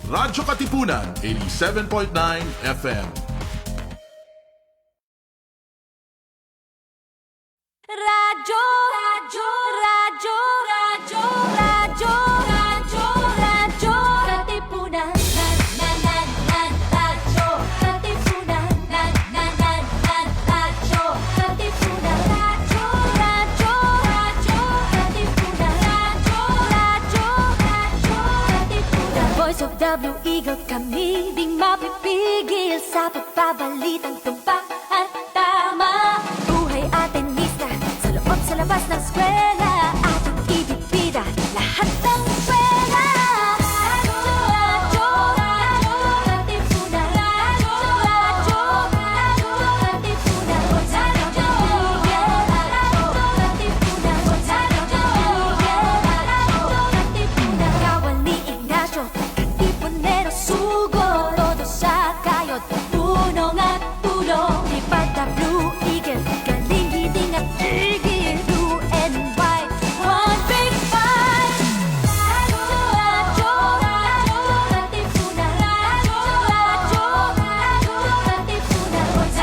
Radyo Katipunan, 87.9 FM. Radyo, radyo, radyo, radyo, radyo, radyo, radyo, Katipunan, radyo, Katipunan, radyo, Katipunan, radyo, radyo, radyo, Katipunan, radyo, Katipunan. Voice of the Eagle kami, di mapipigil sa pagbabalitang tumpak at tama. Buhay Atenista, sa loob sa labas ng eskwela, ating ibibida lahat ng eskwela. Radyo, radyo, Katipunan, radyo, radyo, Katipunan, radyo, Katipunan, Katipunan. Kawal ni Ignacio, Katipunero sugo, todo sa kayod, punong at tulong. Lipad na Blue Eagle, galing giting at tigil, blue and white, one big fight. Radyo, radyo, Katipunan, radyo, radyo, Katipunan, radyo,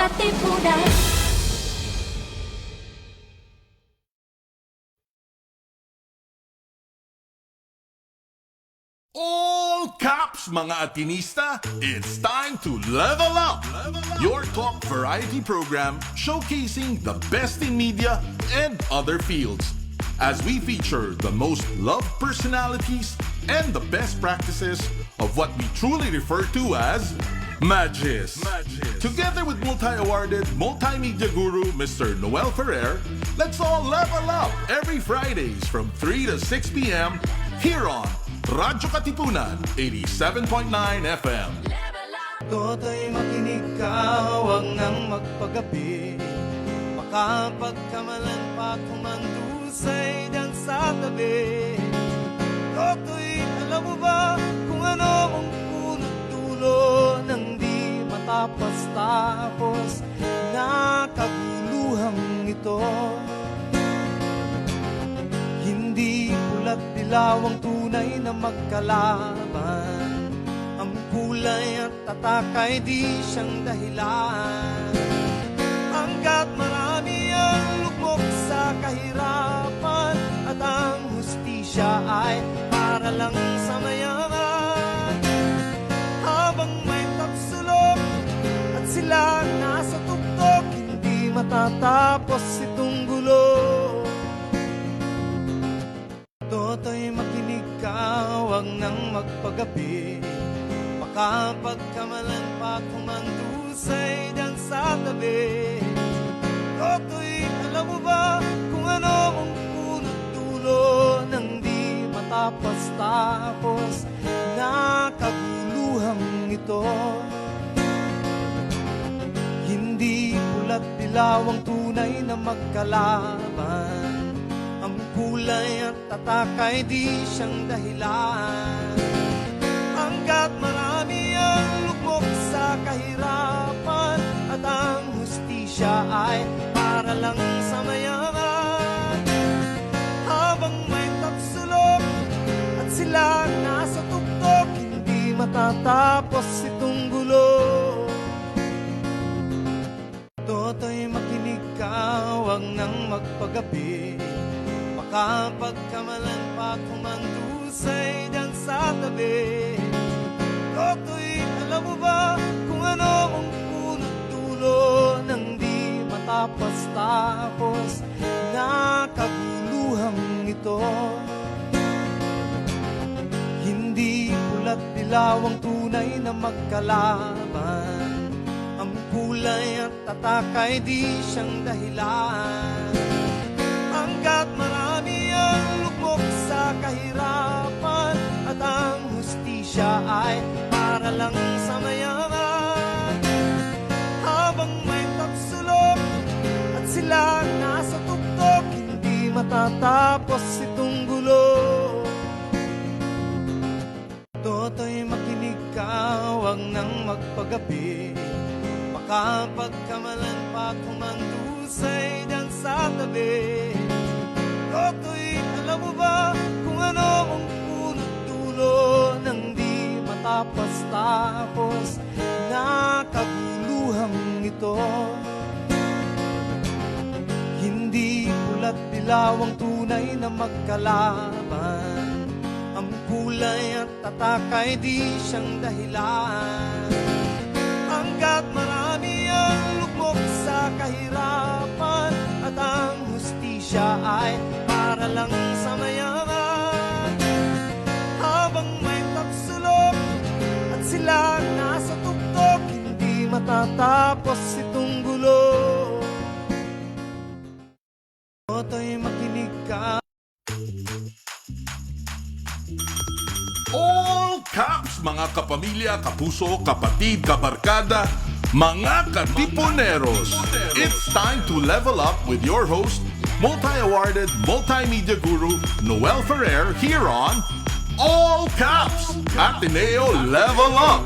Katipunan. All Kaps, mga Atenista, it's time to level up! Your talk variety program showcasing the best in media and other fields. As we feature the most loved personalities and the best practices of what we truly refer to as Magis. Together with multi-awarded multimedia guru Mr. Noel Ferrer, let's all level up every Fridays from 3 to 6 p.m. here on Radyo Katipunan, 87.9 FM. Toto'y makinig ka, huwag nang magpagabi. Makapagkamalan pa kumandusay dyan sa tabi. Toto'y alam mo ba kung ano ang punot-dulo nang di matapos-tapos na kaguluhang ito? Hindi pula't dilaw ang tunay na magkalaban. Ang kulay at tatak ay di siyang dahilan. Hanggat marami ang lugmok sa kahirapan, at ang hustisya ay para lang sa mayaman. Habang may tapsulok at sila nasa tuktok, hindi matatapos itong gulo. Toto'y makinig ka, huwag nang magpagabi. Makapagkamalan pa kumandusay dyan sa tabi. Toto'y alam mo ba kung ano ang punot-dulo nang di matapos-tapos na kaguluhang ito? Hindi pula't dilaw ang tunay na magkalaban. Ang kulay at tatak ay di siyang dahilan. Hanggat marami ang lugmok sa kahirapan, at ang hustisya ay para lang sa mayaman. Habang may tapsulok at sila nasa tuktok, hindi matatapos itong gulo. Toto'y makinig ka, huwag nang magpagabi. Makapagkamalan pa kumandusay dyan sa tabi. Toto'y alam mo ba kung ano ang punot-dulo nang di matapos-tapos na kaguluhang ito? Hindi pula't dilaw ang tunay na magkalaban. Ang kulay at tatak ay di siyang dahilan. Hanggat marami ang lugmok sa kahirapan, at ang hustisya ay para lang sa mayaman. Habang may tapsulok at sila nasa tuktok, hindi matatapos itong gulo. Toto'y makinig ka, huwag nang magpagabi. makapagkamalan pa kumandusay dyan sa tabi. Totoy, alam mo ba kung ano ang punot dulo ng di matapos-tapos na kaguluhang ito? Hindi pula't dilaw ang tunay na magkalaban, ang kulay at tatak ay di siyang dahilan. Hanggat marami ang lugmok sa kahirapan at ang hustisya ay para lang sa mayaman. Habang may tapsulok at sila nasa tuktok, hindi matatapos itong gulo. Toto'y makinig ka. All Kaps, mga kapamilya, kapuso, kapatid, kabarkada, mga katipuneros. It's time to level up with your host, multi-awarded multimedia guru Noel Ferrer, here on All Kaps, Ateneo Level Up.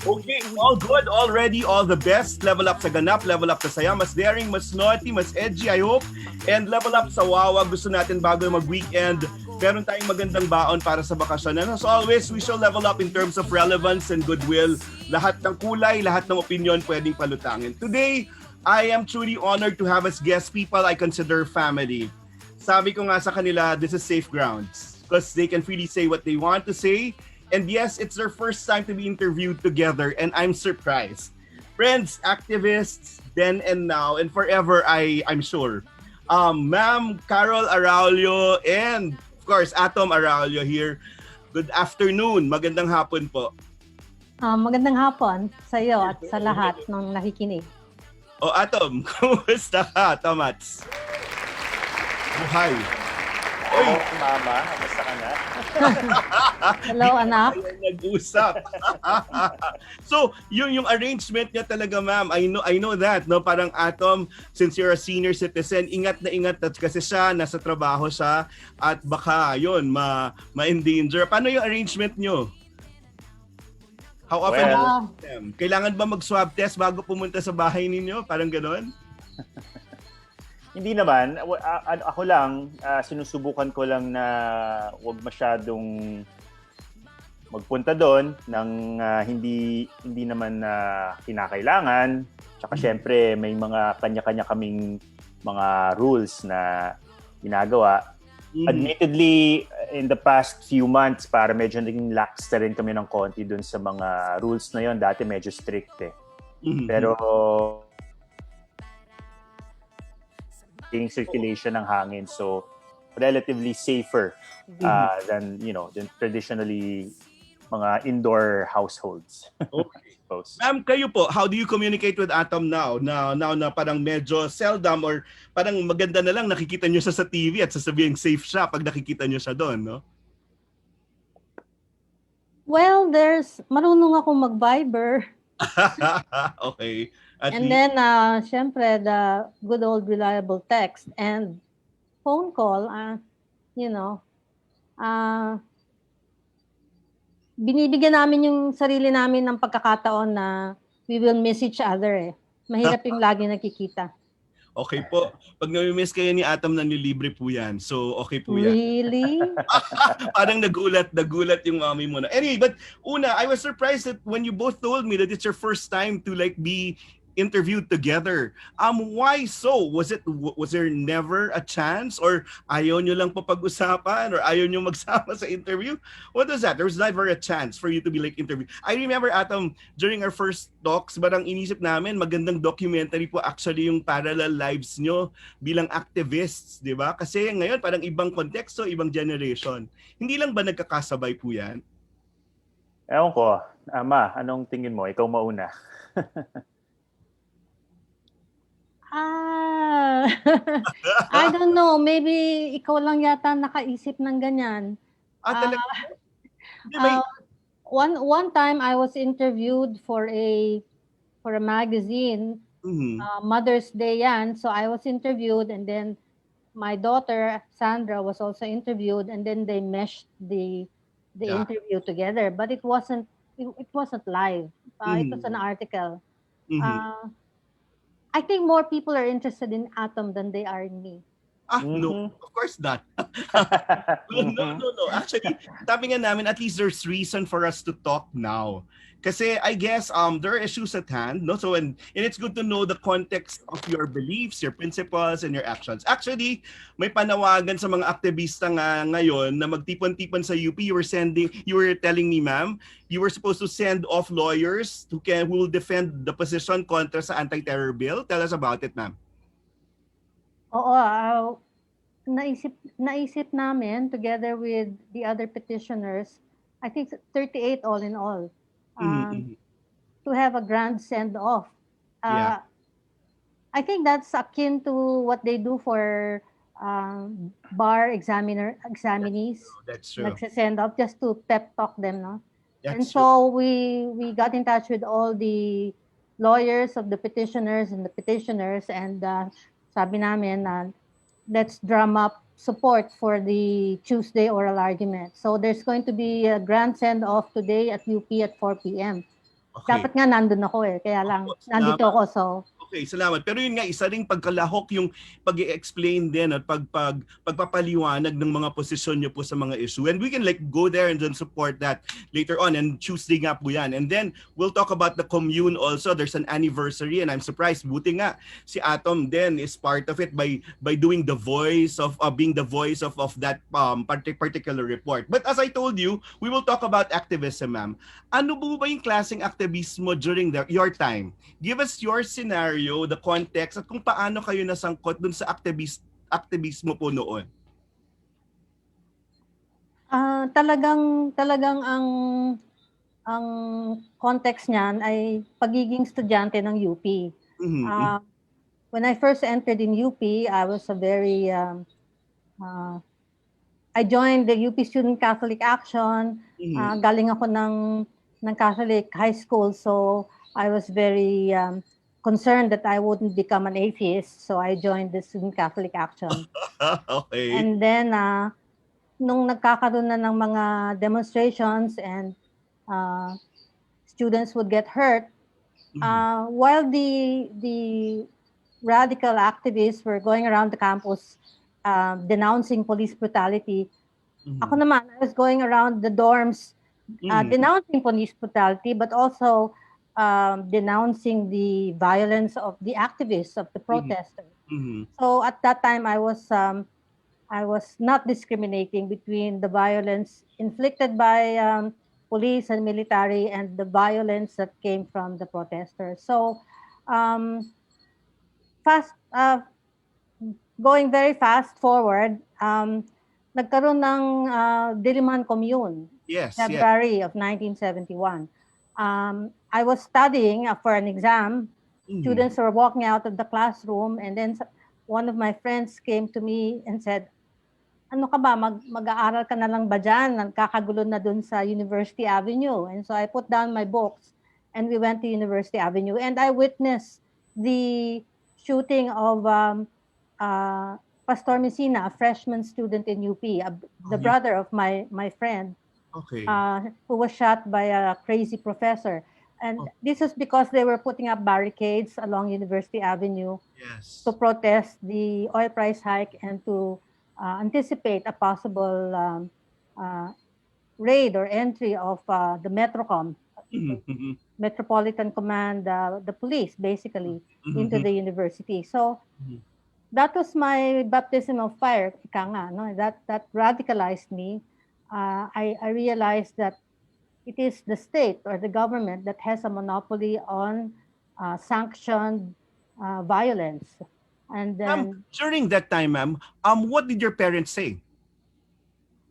Okay, all good, all ready, all the best. Level up sa ganap, level up sa saya, mas daring, mas naughty, mas edgy, I hope. And level up sa wawa, gusto natin bago mag-weekend. Meron tayong magandang baon para sa bakasyon. And as always, we shall level up in terms of relevance and goodwill. Lahat ng kulay, lahat ng opinion pwedeng palutangin. Today, I am truly honored to have as guest people I consider family. Sabi ko nga sa kanila, this is safe grounds. Because they can freely say what they want to say. And yes, it's their first time to be interviewed together, and I'm surprised. Friends, activists, then and now, and forever, I'm sure. Ma'am Carol Araullo and, of course, Atom Araullo here. Good afternoon. Magandang hapon po. Magandang hapon sa iyo at sa lahat ng nakikinig. O Atom, kumusta ka, Tomats? Buhay. Oy, mama, kamusta ka na? Hello, anak. Nag-usap. So, yung arrangement niya talaga, ma'am. I know that, no? Parang Atom, since you're a senior citizen, ingat na ingat kasi siya, nasa trabaho siya, at baka, yun, ma-endanger. Paano yung arrangement niyo? How often kailangan ba mag-swab test bago pumunta sa bahay ninyo? Parang gano'n? Hindi naman. Ako lang, sinusubukan ko lang na huwag masyadong magpunta doon ng hindi naman kinakailangan. Tsaka syempre may mga kanya-kanya kaming mga rules na ginagawa. Admittedly, in the past few months, para medyo naging lax na rin kami ng konti doon sa mga rules na yon. Dati medyo strict eh. Pero circulation ng hangin, so relatively safer than traditionally mga indoor households. Okay. Ma'am, kayo po, how do you communicate with Atom now? Now na parang medyo seldom or parang maganda na lang nakikita nyo siya sa TV at sasabihin safe siya pag nakikita nyo siya doon, no? Well, marunong ako mag-Viber. Okay. And then, syempre, the good old reliable text and phone call, binibigyan namin yung sarili namin ng pagkakataon na we will miss each other eh. Mahirap yung lagi nakikita. Okay po. Pag nami-miss kayo ni Atom, nanlilibre po yan. So, okay po yan. Really? Parang nagulat yung mami mo na. Anyway, but una, I was surprised that when you both told me that it's your first time to be interviewed together. Why so? Was there never a chance, or ayaw nyo lang papag-usapan, or ayaw nyo magsama sa interview? What was that? There was never a chance for you to be interviewed. I remember, Atom, during our first talks, barang inisip namin, magandang documentary po actually yung parallel lives nyo bilang activists, di ba? Kasi ngayon, parang ibang konteksto, ibang generation. Hindi lang ba nagkakasabay po yan? Ewan ko. Ama, anong tingin mo? Ikaw mauna. I don't know. Maybe ikaw lang yata nakaisip ng ganyan. Talaga? One time I was interviewed for a for a magazine. Mhm. Mother's Day yan. So I was interviewed, and then my daughter Sandra was also interviewed, and then they meshed the Yeah. interview together. But it wasn't live. It was an Mhm. article. Mhm. Uh, I think more people are interested in Atom than they are in me. No, Mhm. of course not. No, no, no. Actually, sabi nga namin, at least there's reason for us to talk now. Kasi I guess there are issues at hand, no? So and it's good to know the context of your beliefs, your principles, and your actions. Actually, may panawagan sa mga aktivista nga ngayon na magtipon-tipon sa UP. You were telling me, ma'am, you were supposed to send off lawyers who will defend the position kontra sa anti-terror bill. Tell us about it, ma'am. Oo, naisip namin together with the other petitioners, I think 38 all in all, Mhm, um, mhm. to have a grand send-off. Yeah. Uh, I think that's akin to what they do for bar examinees, That's true. nagsisend off just to pep talk them, no? And That's true. so we got in touch with all the lawyers of the petitioners and the petitioners, and sabi namin na let's drum up support for the Tuesday oral argument. So there's going to be a grand send-off today at UP at 4 p.m. Okay. Dapat nga nandun ako eh, kaya lang Opo, nandito salamat. ako, so Okay, salamat. Pero yun nga, isa ring pagkalahok yung pag-i-explain din at pagpapaliwanag ng mga posisyon nyo po sa mga issue. And we can like go there and then support that later on. And Tuesday nga po yan. And then we'll talk about the commune also. There's an anniversary and I'm surprised. Buti nga si Atom then is part of it by doing the voice of being the voice of that particular report. But as I told you, we will talk about activism, ma'am. Ano ba yung klaseng aktivismo during your time? Give us your scenario, the context, at kung paano kayo nasangkot dun sa aktivismo po noon. talagang ang context niyan ay pagiging estudyante ng UP. Mhm. Uh, when I first entered in UP, I was a very I joined the UP Student Catholic Action. Mhm. Galing ako ng Catholic high school, so I was very concerned that I wouldn't become an atheist, so I joined the Student Catholic Action. Okay. And then nung nagkakaroon na ng mga demonstrations and students would get hurt, while the radical activists were going around the campus denouncing police brutality, ako Mhm. naman, I was going around the dorms Mhm. denouncing police brutality, but also denouncing the violence of the activists, of the Mhm. protesters. Mhm. So at that time, I was not discriminating between the violence inflicted by police and military and the violence that came from the protesters. So, um, fast going very fast forward, nagkaroon ng Diliman Commune, Yes, yes. February of 1971. I was studying for an exam. Mhm. Students were walking out of the classroom, and then one of my friends came to me and said, ano ka ba, mag-aaral ka na lang ba dyan? Nagkakagulo na dun sa University Avenue. And so I put down my books and we went to University Avenue. And I witnessed the shooting of Pastor Messina, a freshman student in UP, the Okay. brother of my friend, Okay. who was shot by a crazy professor. And Oh, this is because they were putting up barricades along University Avenue to yes. protest the oil price hike and to anticipate a possible uh, raid or entry of the Metrocom, Mhm. Mhm. Metropolitan Command, the police, basically, into Mhm. the university. So Mhm. that was my baptism of fire, ika nga, no? That radicalized me. I realized that it is the state or the government that has a monopoly on sanctioned violence. And then, During that time, ma'am, what did your parents say?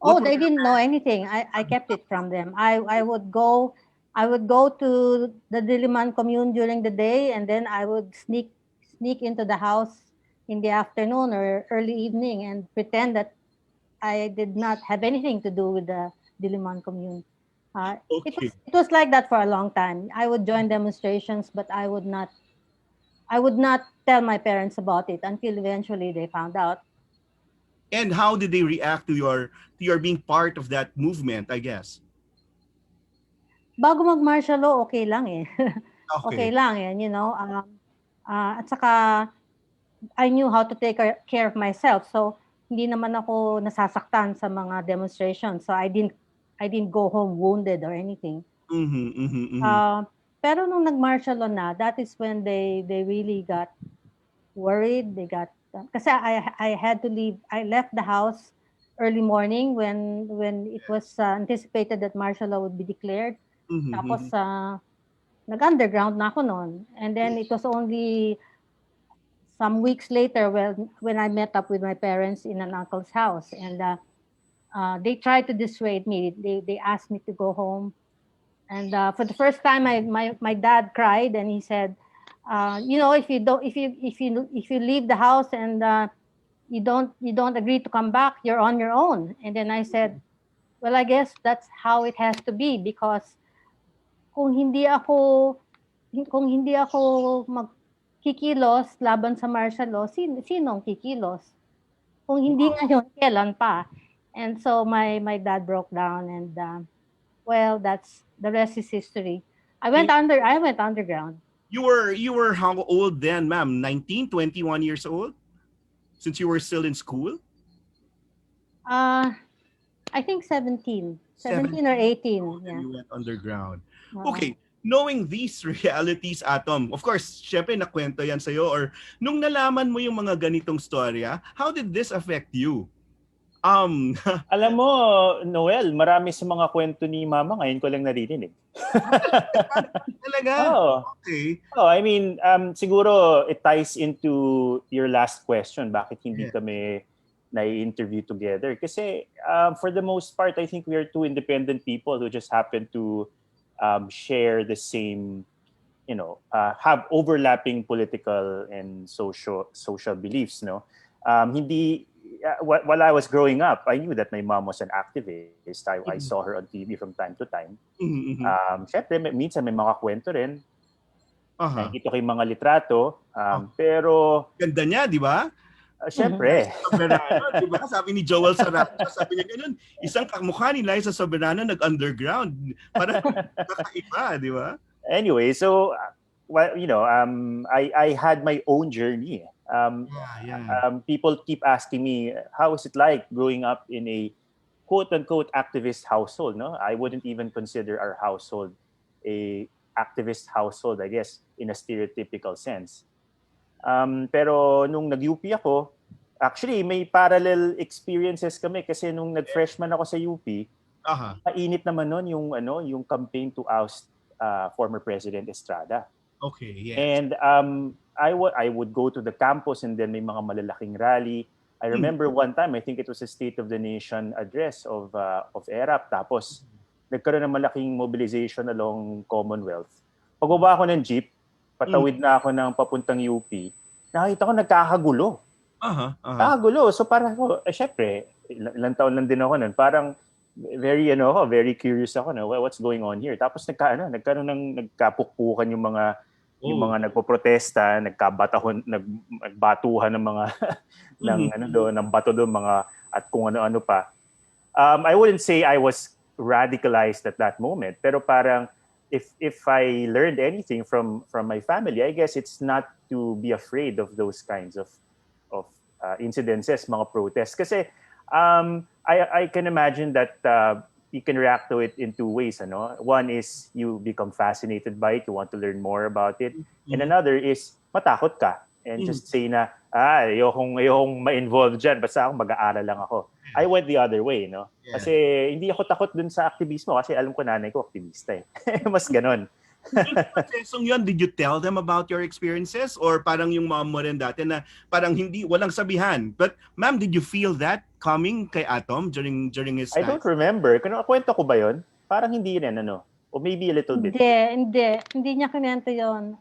oh, What were they your didn't know anything. I kept it from them. I would go to the Diliman commune during the day, and then I would sneak into the house in the afternoon or early evening and pretend that I did not have anything to do with the Diliman commune. Okay. It was like that for a long time. I would join demonstrations, but I would not tell my parents about it until eventually they found out. And how did they react to your being part of that movement, I guess? Bago mag-martial law, okay lang eh. Okay Okay. lang eh, you know. At saka, I knew how to take care of myself. So, hindi naman ako nasasaktan sa mga demonstrations. So, I didn't go home wounded or anything. Mhm, mhm, mhm. Pero nung nag-martial law na, that is when they really got worried. They got, kasi I had to leave. I left the house early morning when it was anticipated that martial law would be declared. Mhm, Tapos, mhm. nag-underground na ako noon. And then it was only some weeks later when I met up with my parents in an uncle's house. And they tried to dissuade me. They asked me to go home. And for the first time, my dad cried and he said, you know, if you leave the house and you don't agree to come back, you're on your own. And then I said, well, I guess that's how it has to be because kung hindi ako kung hindi ako magkikilos laban sa martial law, sinong kikilos? Kung hindi ngayon, kailan pa? And so my dad broke down and well, that's the rest is history. I went underground. You were how old then, ma'am? 19, 21 years old? Since you were still in school? Uh I think 17. 17 or 18, And yeah. you went underground. Oo. Okay, knowing these realities, Atom, of course, syempre nakwento yan sa'yo or nung nalaman mo yung mga ganitong storya, how did this affect you? Alam mo, Noel, marami sa mga kwento ni Mama ngayon ko lang naririnig. Talaga? Oh. Okay. Oh, I mean, siguro it ties into your last question, bakit hindi Yeah. kami na-interview together? Kasi for the most part, I think we are two independent people who just happen to share the same, have overlapping political and social beliefs, no? Hindi while I was growing up, I knew that my mom was an activist. I saw her on TV from time to time. Mhm, mhm. Syempre, minsan may mga kwento rin. Aha. Nakikita ko yung mga litrato. Oh. Pero, Ganda niya, di ba? syempre, Soberano, di ba? Sabi ni Joel Saracho, sabi niya ganun, isang kamukha ni Liza Soberano nag-underground. Parang kakaiba, di ba? anyway, so, I had my own journey. Yeah. People keep asking me, how is it like growing up in a quote-unquote activist household? No, I wouldn't even consider our household a activist household, I guess, in a stereotypical sense. Pero nung nag-UP ako, actually may parallel experiences kami kasi nung nag-freshman ako sa UP, Aha. mainit naman noon yung campaign to oust former President Estrada. Okay, yes. And I would go to the campus and then may mga malalaking rally. I remember one time, I think it was a State of the Nation address of ERAP. Tapos nagkaroon ng malaking mobilization along Commonwealth. Pagbaba ako ng jeep, patawid na ako ng papuntang UP, nakita ko nagkakagulo. Aha. Nagkakagulo. So parang ako, syempre, ilang taon lang din ako nun. Parang very curious ako na what's going on here. Tapos nagkapukpukan yung mga nagpoprotesta, nagbatuhan ng mga ng bato doon, mga at kung ano-ano pa. I wouldn't say I was radicalized at that moment, pero parang if I learned anything from my family, I guess it's not to be afraid of those kinds of incidences, mga protests. Kasi I can imagine that you can react to it in two ways. Ano? One is you become fascinated by it, you want to learn more about it. And another is matakot ka and just say na, ayokong ma-involve dyan, basta ako mag-aaral lang ako. I went the other way, no? Yeah. Kasi hindi ako takot dun sa aktivismo kasi alam ko nanay ko aktivista eh. Mas ganon. Processong yun, did you tell them about your experiences? Or parang yung mom mo rin dati na parang walang sabihan? But ma'am, did you feel that coming kay Atom during his I time? don't remember. Kwento ko ba yun? Parang hindi rin, ano? Or maybe a little bit. Hindi niya kinento yun.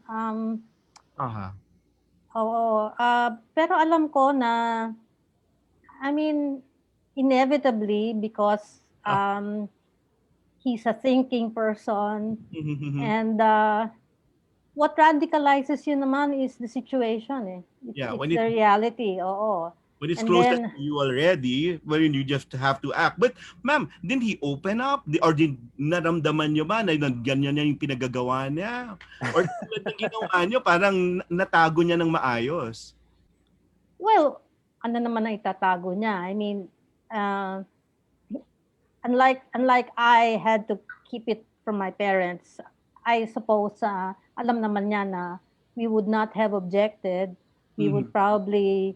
Aha. Oo. Pero alam ko na, I mean, inevitably, because he's a thinking person. Mhm. And what radicalizes you naman is the situation. Yeah, It's the reality. Oo. when it's And closest then, to you already, when you just have to act. But ma'am, didn't he open up? Or did naramdaman nyo ba na ganyan niya yung pinagagawa niya? Or tulad ng ginawa nyo, parang natago niya ng maayos? well, ano naman ang itatago niya? I mean, uh, unlike I had to keep it from my parents, I suppose alam naman niya na we would not have objected. We would probably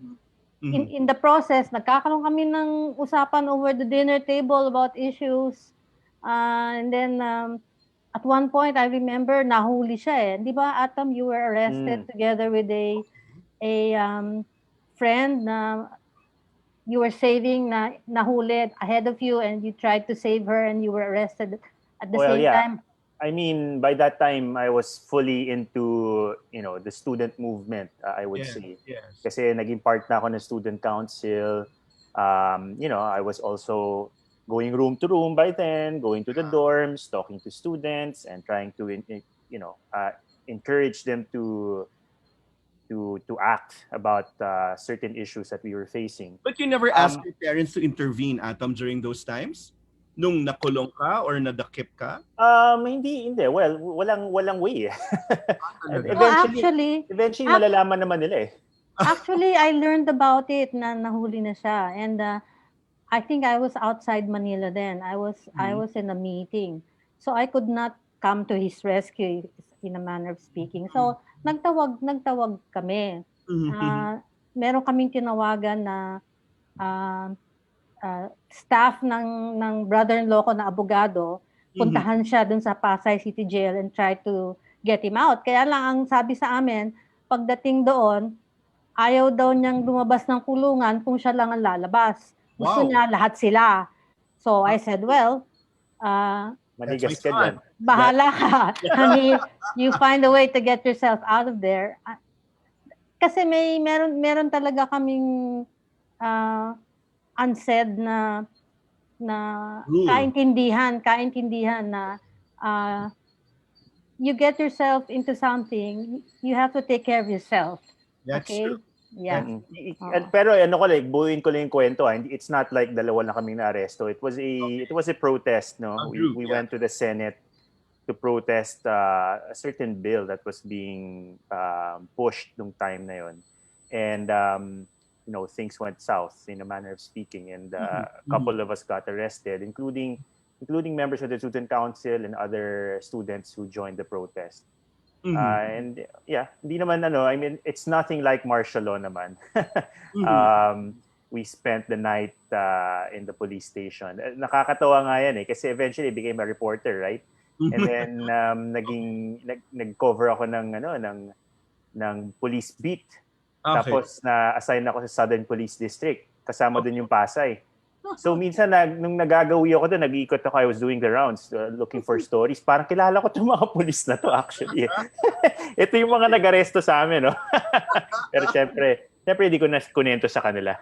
in the process nagkakaroon kami ng usapan over the dinner table about issues. And then at one point I remember nahuli siya eh. 'Di ba, Atom, you were arrested together with a friend na you were saving na nahuli ahead of you, and you tried to save her and you were arrested at the Well, same yeah. time. I mean, by that time, I was fully into, the student movement, I would say. Yes. Kasi naging part na ako ng student council. I was also going room to room by then, going to the dorms, talking to students, and trying to, encourage them to act about certain issues that we were facing. But you never asked your parents to intervene, Atom, during those times? Nung nakulong ka or nadakip ka? Hindi. Well, walang way. Actually, Malalaman naman nila eh. Actually, I learned about it na nahuli na siya. And I think I was outside Manila then. I was in a meeting. So I could not come to his rescue in a manner of speaking. So nagtawag kami. Meron kaming tinawagan na staff ng brother-in-law ko na abogado. Puntahan siya dun sa Pasay City Jail and try to get him out. Kaya lang ang sabi sa amin, pagdating doon, ayaw daw niyang lumabas ng kulungan kung siya lang ang lalabas. Gusto niya lahat sila. So I said, well, manigas ka dyan. Bahala ka. Honey, you find a way to get yourself out of there. Kasi meron talaga kaming unsaid na kaintindihan na you get yourself into something, you have to take care of yourself. That's true. Yeah. Pero buuin ko lang yung kwento. It's not like dalawa na kaming na-aresto. It was a protest, no? We went to the Senate to protest a certain bill that was being pushed nung time na yon. And things went south in a manner of speaking, and a couple of us got arrested, including members of the student council and other students who joined the protest. And yeah, hindi naman I mean, it's nothing like martial law naman. We spent the night in the police station. Nakakatawa nga yan kasi eventually I became a reporter, right? And then nag-cover ako ng police beat. Okay. Tapos na-assign ako sa Southern Police District. Kasama dun yung Pasay. So minsan nung nagagawi ako doon, nag-iikot ako, I was doing the rounds, looking for stories. Parang kilala ko itong mga pulis na to actually. Ito yung mga nag-aresto sa amin, no? Pero syempre hindi ko na kunento sa kanila.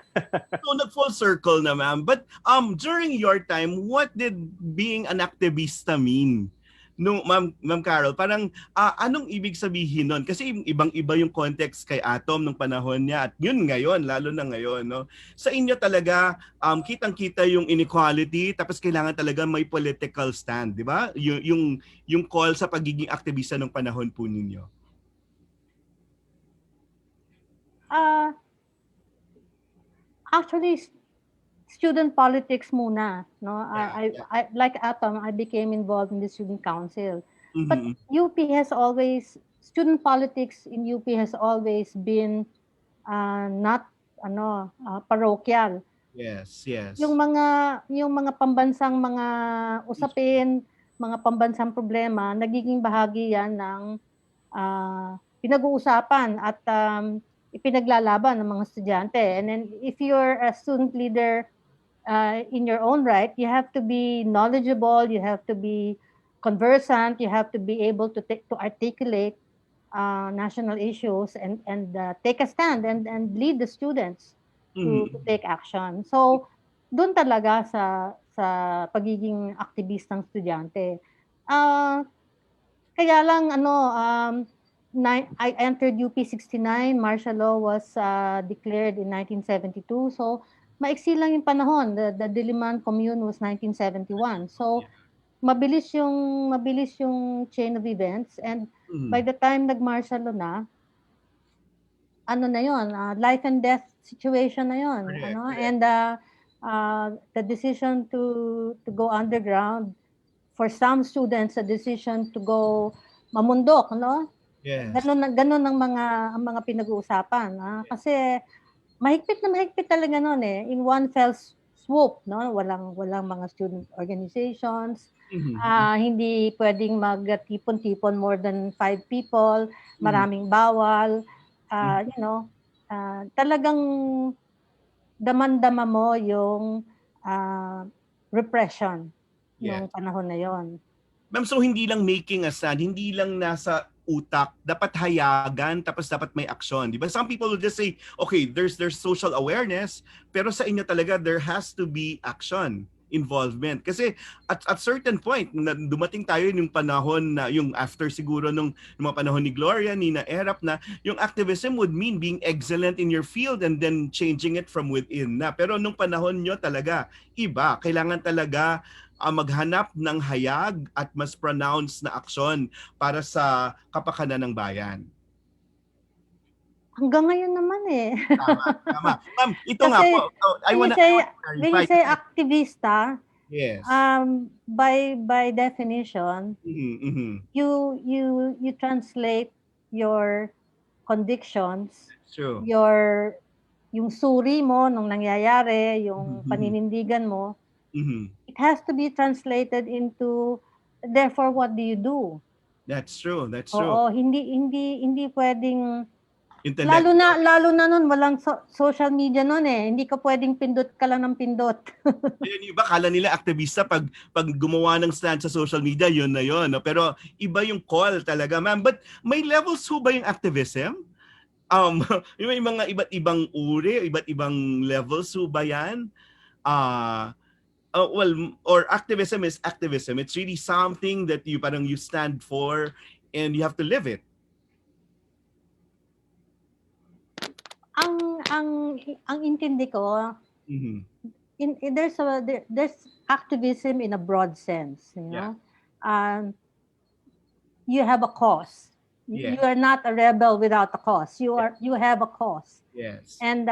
So nag-full circle na, ma'am. But during your time, what did being an activista mean? No, Ma'am Carol, parang anong ibig sabihin nun? Kasi ibang-iba yung context kay Atom nung panahon niya at yun ngayon, lalo na ngayon, no? Sa inyo talaga kitang-kita yung inequality, tapos kailangan talaga may political stand, di ba? Yung call sa pagiging aktivista nung panahon po ninyo. Actually, student politics muna, no? I like Atom, I became involved in the student council. But student politics in UP has always been not parochial. Yes. Yung mga pambansang mga usapin, mga pambansang problema, nagiging bahagi yan ng pinag-uusapan at ipinaglalaban ng mga estudyante. And then if you're a student leader in your own right, you have to be knowledgeable, you have to be conversant, you have to be able to articulate national issues and take a stand and lead the students to take action. So doon talaga sa pagiging aktivistang estudyante. Kaya lang I entered UP 69, martial law was declared in 1972. So maiksi lang yung panahon. The Diliman Commune was 1971. So mabilis yung chain of events, and by the time nag-martial law na, ano na yon, life and death situation na yon, and the decision to go underground, for some students, a decision to go mamundok, no? Yes. Ganun ang mga pinag-uusapan, kasi mahigpit talaga noon in one fell swoop, no? Walang mga student organizations, hindi pwedeng magtipon-tipon more than 5 people, maraming bawal, talagang daman-dama mo yung repression noong panahon na yon. Ma'am, so hindi lang making a stand, hindi lang nasa utak, dapat hayagan, tapos dapat may aksyon. Di ba? Some people will just say, okay, there's social awareness, pero sa inyo talaga, there has to be action, involvement. Kasi at certain point, dumating tayo yung panahon na, yung after siguro nung mga panahon ni Gloria, ni Erap, na yung activism would mean being excellent in your field and then changing it from within na. Pero nung panahon nyo talaga, iba. Kailangan talaga maghanap ng hayag at mas pronounced na aksyon para sa kapakanan ng bayan. Hanggang ngayon naman Tama. Ma'am, ito nga po. When you say aktivista, yes. By definition, you translate your convictions, True. yung suri mo nung nangyayari, yung paninindigan mo, it has to be translated into, therefore, what do you do? That's true. Oo, hindi pwedeng, lalo na nun, walang social media nun hindi ka pwedeng pindot ka lang ng pindot. Yung iba, kala nila aktivista pag gumawa ng stand sa social media, yun na yun. No? Pero iba yung call talaga, ma'am. But may levels ho ba yung activism? May mga iba't ibang uri, iba't ibang levels ho ba yan? Or activism is activism. It's really something that you stand for and you have to live it. Ang intindi ko, there's activism in a broad sense, you know. You have a cause. You are not a rebel without a cause. You have a cause. Yes. And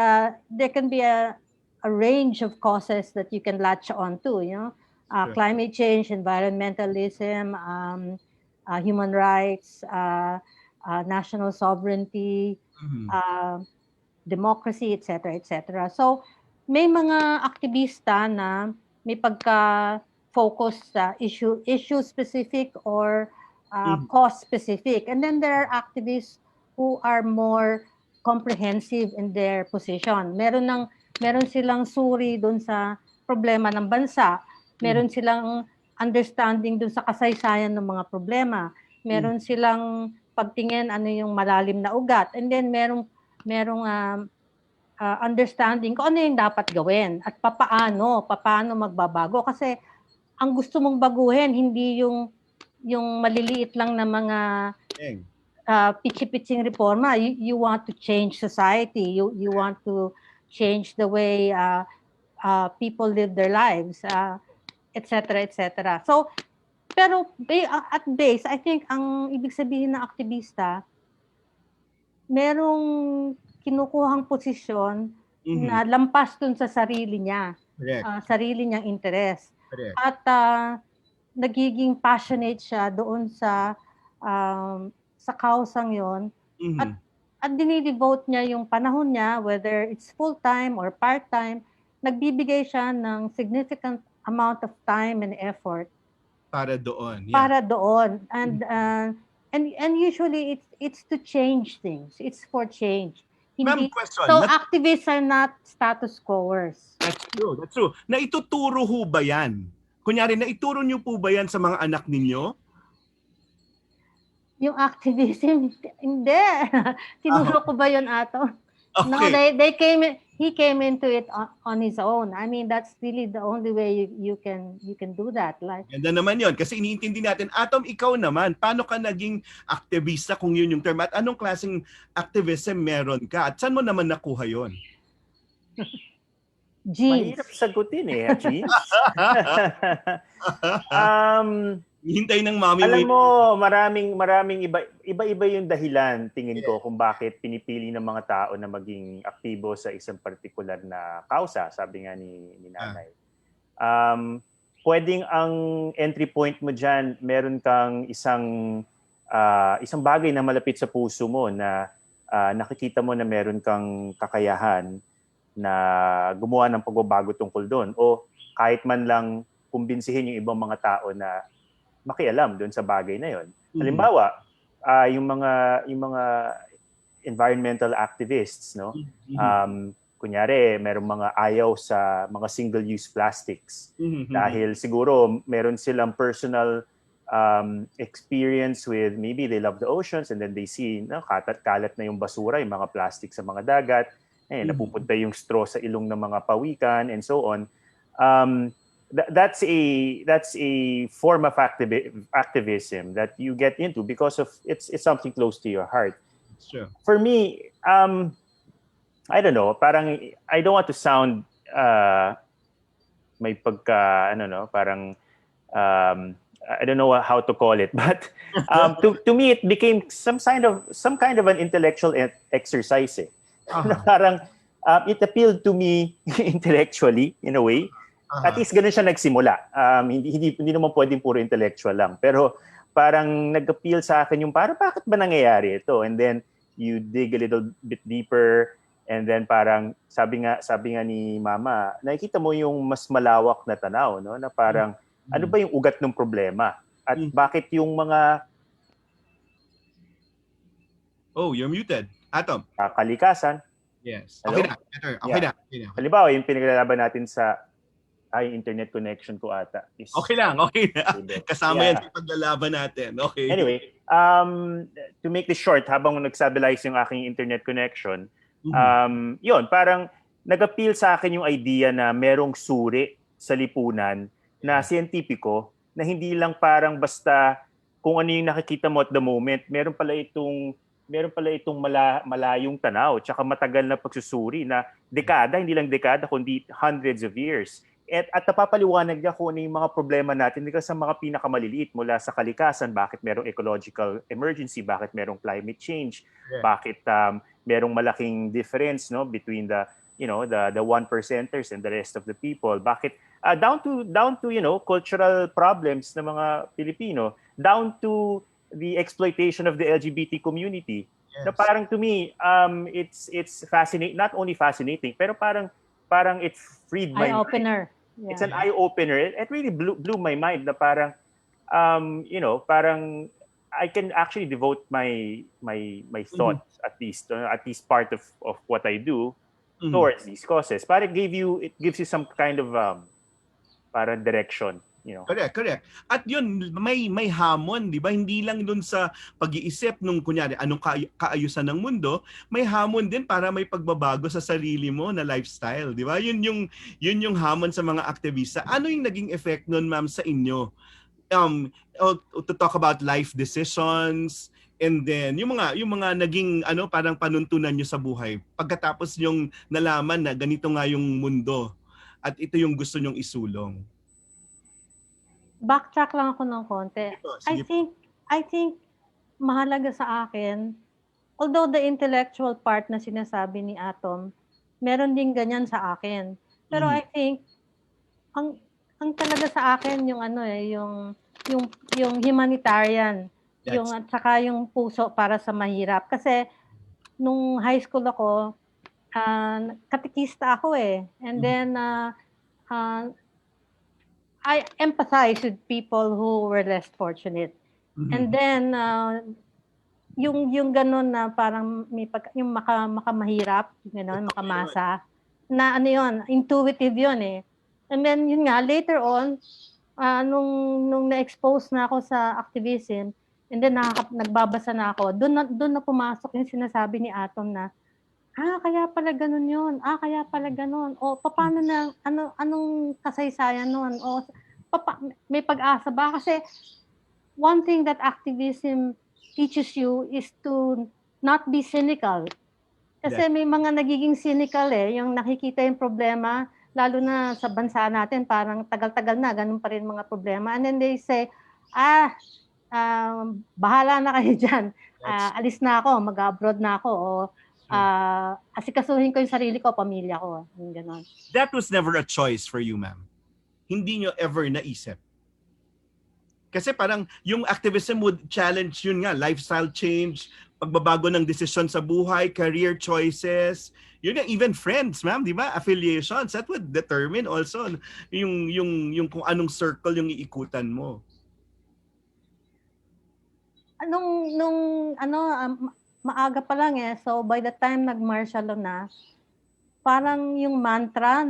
there can be a range of causes that you can latch on to, you know, climate change, environmentalism, human rights, national sovereignty, democracy, etc., etc. So, may mga aktivista na may pagka-focus sa issue specific or cause specific. And then there are activists who are more comprehensive in their position. Meron silang suri doon sa problema ng bansa. Meron silang understanding doon sa kasaysayan ng mga problema. Meron silang pagtingin ano yung malalim na ugat. And then merong understanding kung ano yung dapat gawin at papaano magbabago. Kasi ang gusto mong baguhin, hindi yung maliliit lang na mga pitsi-pitsing reforma. You want to change society. You want to change the way people live their lives, etc., etc. So, pero at base, I think ang ibig sabihin ng aktivista, merong kinukuhang posisyon na lampas dun sa sarili niya, sarili niyang interest. At nagiging passionate siya doon sa kausang yon, at dinidevote niya yung panahon niya, whether it's full-time or part-time, nagbibigay siya ng significant amount of time and effort para doon. Para doon. And usually it's to change things. It's for change. Ma'am, question. So activists are not status quoers. That's true. Naituturo ho ba yan? Kunyari, naituro niyo po ba yan sa mga anak ninyo? Yung activism, hindi. Tinuro ko ba yun, Ato? Okay. No, they he came into it on his own. I mean, that's really the only way you can do that. Like, Ganda naman yon kasi iniintindi natin. Atom, ikaw naman, paano ka naging aktivista kung yun yung term? At anong klaseng activism meron ka? At saan mo naman nakuha yon? genes. Mahirap sagutin eh, Jeans. um, Hintay ng mommy Alam wait. mo, maraming iba-iba yung dahilan tingin ko kung bakit pinipili ng mga tao na maging aktibo sa isang partikular na kausa, sabi nga ni Nanay. Pwedeng ang entry point mo diyan, meron kang isang bagay na malapit sa puso mo na nakikita mo na meron kang kakayahan na gumawa ng pagbabago tungkol doon, o kahit man lang kumbinsihin yung ibang mga tao na makialam doon sa bagay na yon. Halimbawa, yung mga environmental activists, no? Kunyari, merong mga ayaw sa mga single-use plastics dahil siguro meron silang personal experience with, maybe they love the oceans and then they see kalat na yung basura, yung mga plastic sa mga dagat, napupunta yung straw sa ilong ng mga pawikan and so on. That's a form of activism that you get into because of it's something close to your heart. Sure. For me, I don't know, parang I don't want to sound may pagka parang I don't know how to call it, but to me it became some kind of an intellectual exercise. Parang it appealed to me intellectually in a way. At least ganun siya nagsimula. Hindi naman pwedeng puro intellectual lang. Pero parang nag-appeal sa akin yung parang bakit ba nangyayari ito? And then you dig a little bit deeper and then parang sabi nga ni Mama, nakikita mo yung mas malawak na tanaw, no? Na parang ano ba yung ugat ng problema? At bakit yung mga Oh, you're muted. Atom. Kalikasan. Yes. Hello? Okay na. Halimbawa, yung pinaglalaban natin sa internet connection ko ata. Okay na. Kasama yan sa paglalaban natin. Okay. Anyway, to make this short, habang nag-stabilize yung aking internet connection, yun, parang nag-appeal sa akin yung idea na merong suri sa lipunan na siyentipiko na hindi lang parang basta kung ano yung nakikita mo at the moment, meron pala itong malayong tanaw tsaka matagal na pagsusuri na dekada, hindi lang dekada kundi hundreds of years. At napapaliwanag niya kung ano yung mga problema natin sa mga pinakamaliliit mula sa kalikasan, bakit merong ecological emergency, bakit merong climate change, bakit merong malaking difference between the 1%ers and the rest of the people, bakit down to cultural problems ng mga Pilipino, down to the exploitation of the LGBT community. Yes. Na parang to me it's fascinating, not only fascinating pero parang it freed my Eye-opener. mind. It's an eye-opener. It really blew my mind na parang parang I can actually devote my thoughts at least part of what I do towards these causes. Parang it gives you some kind of parang direction. Correct. At yun, may hamon, di ba? Hindi lang dun sa pag-iisip nung kunyari, anong kaayusan ng mundo, may hamon din para may pagbabago sa sarili mo na lifestyle, di ba? Yun yung hamon sa mga aktivista. Ano yung naging effect nun, ma'am, sa inyo? To talk about life decisions, and then yung mga naging parang panuntunan nyo sa buhay. Pagkatapos yung nalaman na ganito nga yung mundo at ito yung gusto nyong isulong. Backtrack lang ako ng konti. I think mahalaga sa akin, although the intellectual part na sinasabi ni Atom, meron din ganyan sa akin. Pero I think ang talaga sa akin yung yung humanitarian, at saka yung puso para sa mahirap. Kasi nung high school ako, katikista ako and then I empathize with people who were less fortunate. And then yung ganun na parang yung makamahirap, makamasa, na intuitive yun And then yun nga, later on, nung na-expose na ako sa activism, and then nagbabasa na ako, doon na pumasok yung sinasabi ni Atom na Kaya pala gano'n 'yun. Kaya pala gano'n. O papaano na anong kasaysayan nun? O may pag-asa ba? Kasi one thing that activism teaches you is to not be cynical. Kasi may mga nagiging cynical, yung nakikita yung problema, lalo na sa bansa natin parang tagal-tagal na gano'n pa rin mga problema, and then they say, bahala na kayo diyan, alis na ako, mag-abroad na ako, o asikasuhin ko yung sarili ko, pamilya ko, yung gano'n. That was never a choice for you, ma'am. Hindi nyo ever naisip. Kasi parang yung activism would challenge yun nga, lifestyle change, pagbabago ng desisyon sa buhay, career choices, yun nga, even friends, ma'am, di ba? Affiliations, that would determine also yung kung anong circle yung iikutan mo. Maaga pa lang so by the time nag-martial law na, parang yung mantra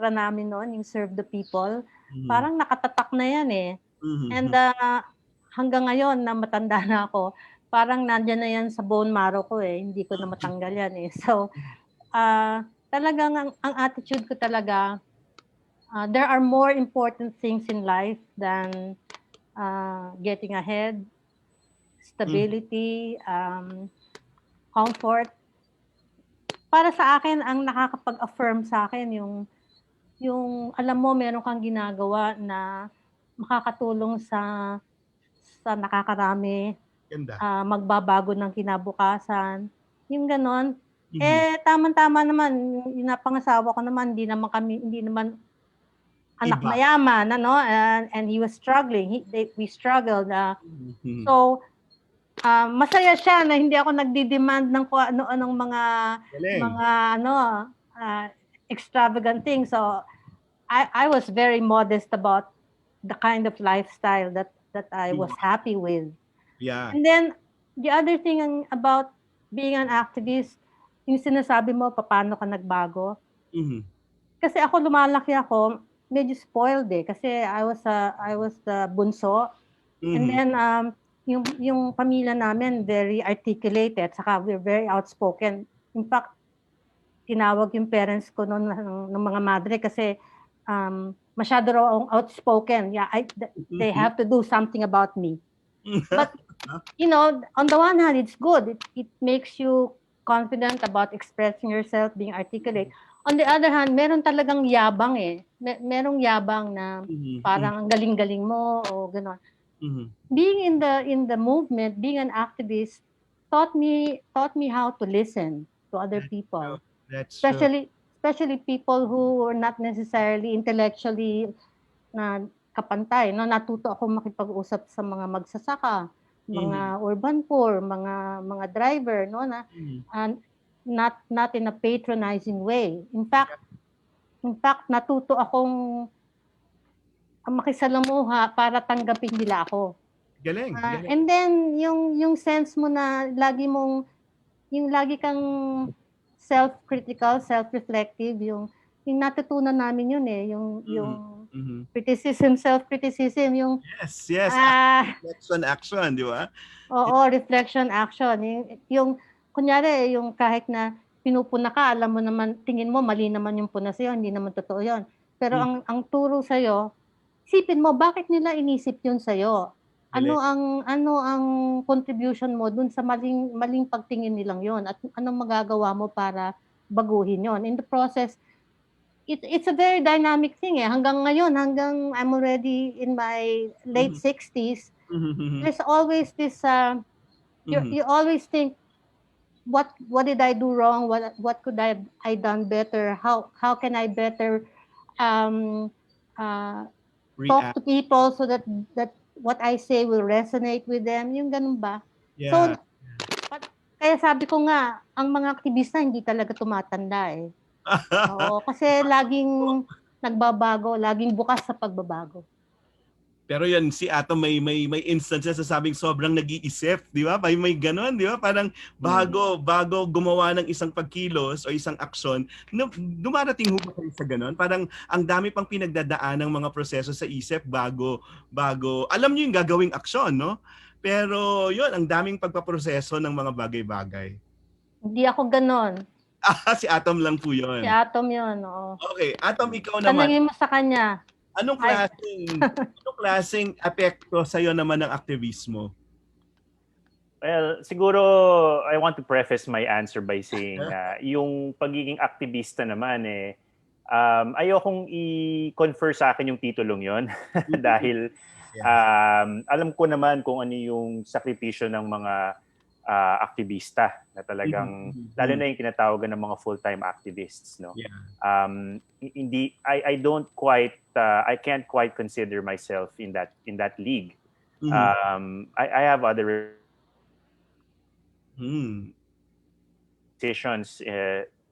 namin noon, yung serve the people, parang nakatatak na yan And hanggang ngayon na matanda na ako, parang nandiyan na yan sa bone marrow ko hindi ko na matanggal yan So, talagang ang attitude ko talaga, there are more important things in life than getting ahead, stability, comfort. Para sa akin, ang nakakapag-affirm sa akin yung alam mo meron kang ginagawa na makakatulong sa nakakarami, magbabago ng kinabukasan, yung ganon. Tama-tama naman, yung napangasawa ko naman, hindi naman anak mayaman, and he was struggling, we struggled. So, masaya siya na hindi ako nagdi-demand ng kung ano-anong mga extravagant things. So, I was very modest about the kind of lifestyle that I was happy with. Yeah. And then, the other thing about being an activist, yung sinasabi mo, paano ka nagbago? Kasi ako, lumalaki ako, medyo spoiled kasi I was the bunso. And then, yung pamilya namin, very articulated, saka we're very outspoken. In fact, tinawag yung parents ko noon ng mga madre kasi masyado raw outspoken. They have to do something about me. But, on the one hand, it's good. It makes you confident about expressing yourself, being articulate. On the other hand, meron talagang yabang merong yabang na parang ang galing-galing mo o gano'n. Being in the movement, being an activist, taught me how to listen to other people. Especially people who were not necessarily intellectually na kapantay. Natuto ako makipag-usap sa mga magsasaka, mga urban poor, mga driver, and not in a patronizing way. In fact, natuto akong makisalamuha para tanggapin nila ako. Galing. And then yung sense mo na lagi kang self-critical, self-reflective, yung natutunan namin yun yung criticism, self-criticism, yung yes, action, di ba? Oo, reflection, action. Yung kunyari, yung kahit na pinupuna ka, alam mo naman, tingin mo mali naman yung puna sa'yo, hindi naman totoo yun. Pero ang turo sa'yo, isipin mo, bakit nila inisip yun sa'yo? Ano ang contribution mo dun sa maling pagtingin nilang yon at anong magagawa mo para baguhin yon? In the process, it's a very dynamic thing hanggang ngayon, hanggang I'm already in my late 60s, there's always this you always think, what did I do wrong, what could I done better, how can I better talk to people so that what I say will resonate with them, yung ganun ba? Yeah. So, kaya sabi ko nga, ang mga aktivista hindi talaga tumatanda Oo, kasi laging nagbabago, laging bukas sa pagbabago. Pero yan, si Atom may instances na sabing sobrang nag-iisip, di ba? May ganun, di ba? Parang bago gumawa ng isang pagkilos o isang aksyon, dumarating ho ba kayo sa ganun? Parang ang dami pang pinagdadaan ng mga proseso sa isip bago alam niyo yung gagawing aksyon, no? Pero yun, ang daming pagpaproseso ng mga bagay-bagay. Hindi ako ganon. Si Atom lang po Si yun. Atom yun, oo. Okay, Atom, ikaw naman. Tanungin mo sa kanya. Anong Ay. klaseng epekto sa'yo naman ng aktivismo? Well, siguro I want to preface my answer by saying na yung pagiging aktivista naman ayokong i-confer sa akin yung titulong yon dahil alam ko naman kung ano yung sakripisyo ng mga aktivista na talagang lalo na yung tinatawagan ng mga full-time activists, no. Hindi I don't quite I can't quite consider myself in that league. I have other decisions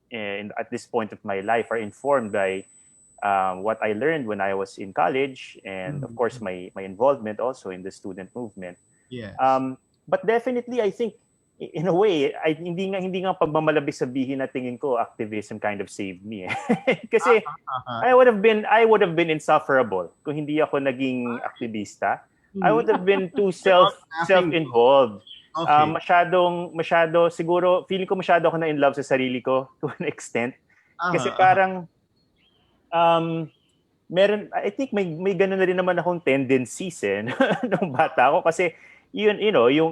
at this point of my life are informed by what I learned when I was in college, and of course my involvement also in the student movement. Yes. But definitely I think in a way hindi nga pagmamalabis sabihin na tingin ko activism kind of saved me. Kasi I would have been insufferable kung hindi ako naging aktivista. I would have been too self-involved. Okay. Masyado siguro feeling ko masyado ako na in love sa sarili ko to an extent. Kasi parang meron, I think may ganun na rin naman akong tendencies nung bata ako kasi yun,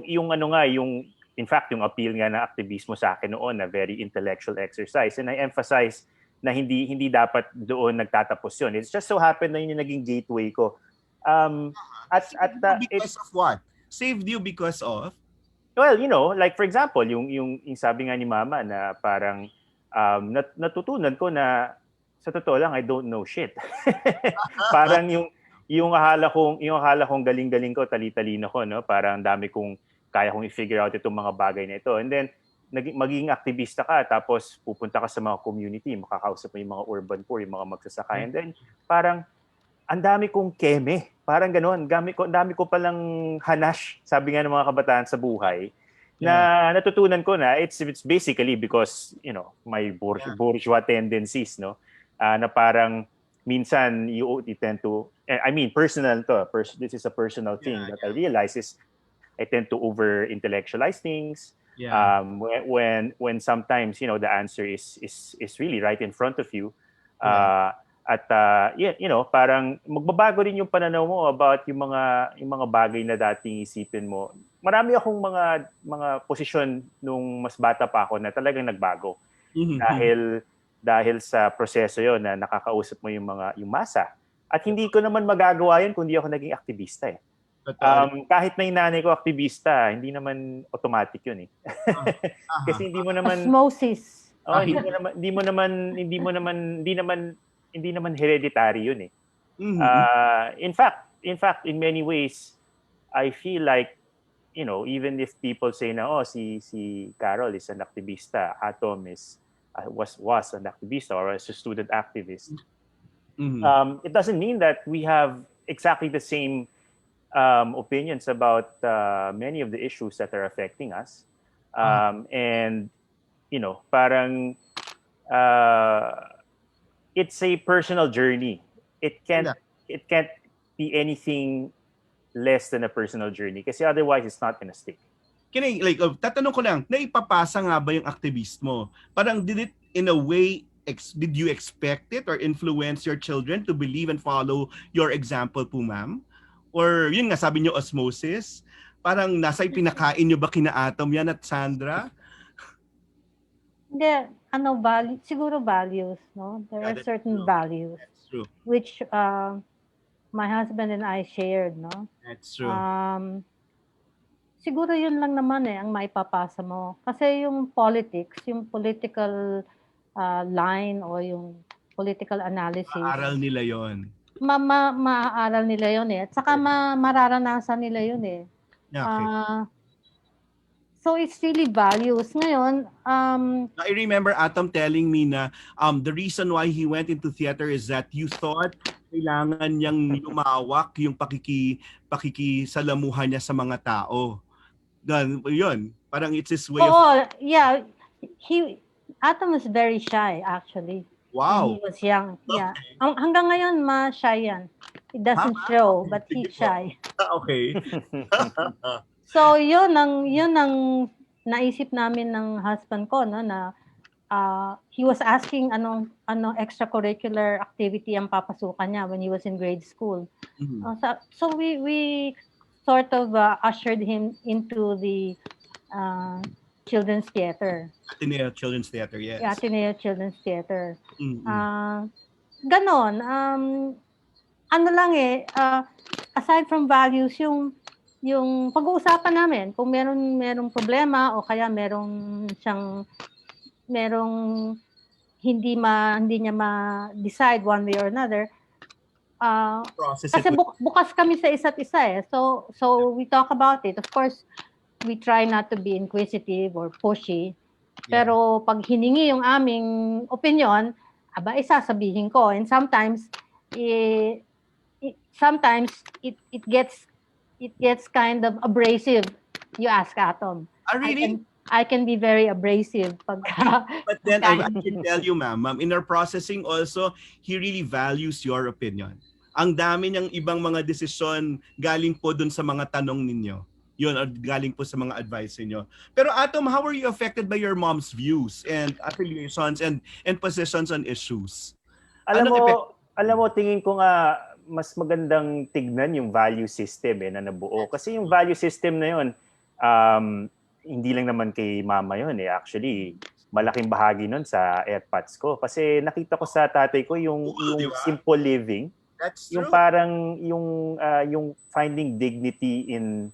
yung ano nga, yung in fact yung appeal nga ng aktivismo sa akin noon na very intellectual exercise, and I emphasize na hindi dapat doon nagtatapos yun. It's just so happened na yun yung naging gateway ko. Because of what? Saved you because of? Well, like for example, yung sabi nga ni Mama na parang natutunan ko na sa totoo lang I don't know shit. Parang yung akala kong galing-galing ko, tali-talino ko, no? Parang dami kong kaya kong i-figure out itong mga bagay na ito. And then magiging aktivista ka, tapos pupunta ka sa mga community, makakausap mo yung mga urban poor, yung mga magsasaka. And then parang ang dami kong keme. Parang gano'n. Dami ko palang hanash, sabi nga ng mga kabataan sa buhay, na natutunan ko na it's basically because, my bourgeois tendencies, no? Na parang minsan you tend to, I mean, personal to. This is a personal thing that I realize is I tend to over-intellectualize things. When sometimes, the answer is really right in front of you. Parang magbabago rin yung pananaw mo about yung mga bagay na dating isipin mo. Marami akong mga posisyon nung mas bata pa ako na talagang nagbago. Dahil sa proseso yon na nakakausap mo yung masa. At hindi ko naman magagawa yun kung hindi ako naging aktivista . Kahit na yung nanay ko aktivista, hindi naman automatic yun . Kasi hindi mo naman Osmosis. hindi naman hereditary yun . In fact, in many ways, I feel like, even if people say na, si Carol is an activista, Atom was an activist or a student activist, it doesn't mean that we have exactly the same opinions about many of the issues that are affecting us. And, parang it's a personal journey. It can't be anything less than a personal journey kasi otherwise it's not gonna stick. Tatanong ko lang, naipapasa nga ba yung activismo? Parang did it in a way, did you expect it or influence your children to believe and follow your example po, ma'am? Or yun nga, sabi niyo osmosis? Parang nasa pinakain niyo ba kina Atom yan at Sandra? Hindi, siguro values, no? There are certain values. That's true. Which my husband and I shared, no? That's true. Siguro yun lang naman ang maipapasa mo. Kasi yung politics, yung political line o yung political analysis. Maaral nila yon. Maaaral nila yon At saka mararanasan nila yun Okay. So it's really values. Ngayon, I remember Atom telling me na the reason why he went into theater is that you thought kailangan niyang lumawak yung pakikisalamuhan niya sa mga tao. Yun. Parang it's his way of... yeah. Atom was very shy, actually. Wow. When he was young. Yeah. Hanggang ngayon, ma-shy yan. It doesn't show, but he's shy. Okay. So, yun ang naisip namin ng husband ko, no, na he was asking anong extracurricular activity ang papasukan niya when he was in grade school. So we sort of ushered him into the children's theater. Ateneo Children's Theater, yes. Yeah, Ateneo Children's Theater. Mm-mm. Ganon. Ano lang aside from values, yung pag-uusapan namin, kung merong problema o kaya merong hindi niya ma-decide one way or another, Process kasi it with- bukas kami sa isa't isa So we talk about it. Of course, we try not to be inquisitive or pushy. Pero pag hiningi yung aming opinion, sasabihin ko. And sometimes it gets kind of abrasive. You ask Atom. Really? I can be very abrasive pagka. But then I can tell you, ma'am, in our processing also, he really values your opinion. Ang dami niyang ibang mga desisyon galing po dun sa mga tanong ninyo. Yun, or galing po sa mga advice niyo. Pero Atom, how were you affected by your mom's views and affiliations and positions on issues? Alam mo, tingin ko nga mas magandang tignan yung value system na nabuo. Kasi yung value system na yun, hindi lang naman kay mama yun Actually, malaking bahagi nun sa AirPods ko. Kasi nakita ko sa tatay ko yung diba? simple living. That's yung true. parang yung finding dignity in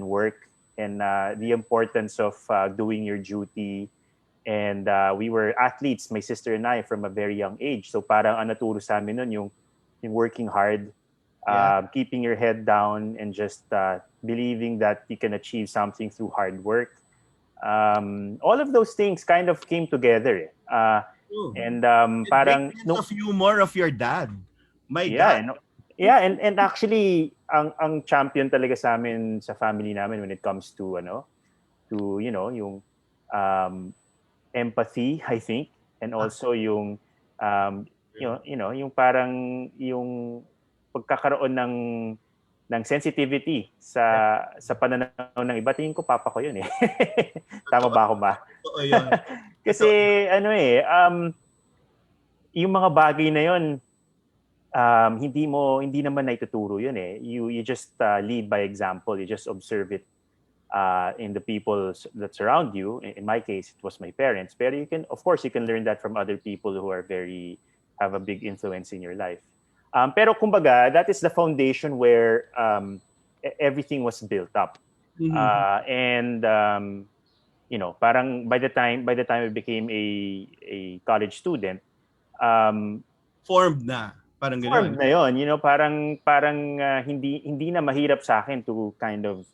work and the importance of doing your duty. And we were athletes, my sister and I, from a very young age. So parang naturo sa amin nun yung working hard, keeping your head down, and just believing that you can achieve something through hard work. All of those things kind of came together. And parang of humor of your dad. My God. And actually ang champion talaga sa amin sa family namin when it comes to yung empathy, I think, and also yung yung parang yung pagkakaroon ng sensitivity sa pananaw ng iba. Tingin ko papa ko yun Tama ba ako ba? Oo, yun. Kasi yung mga bagay na yun, hindi naman naituturo yun You just lead by example. You just observe it in the people that surround you. In my case, it was my parents. Pero you can learn that from other people who have a big influence in your life. Pero kumbaga, that is the foundation where everything was built up. And parang by the time I became a college student, formed na. Parang formed na yun. Parang hindi na mahirap sa akin to kind of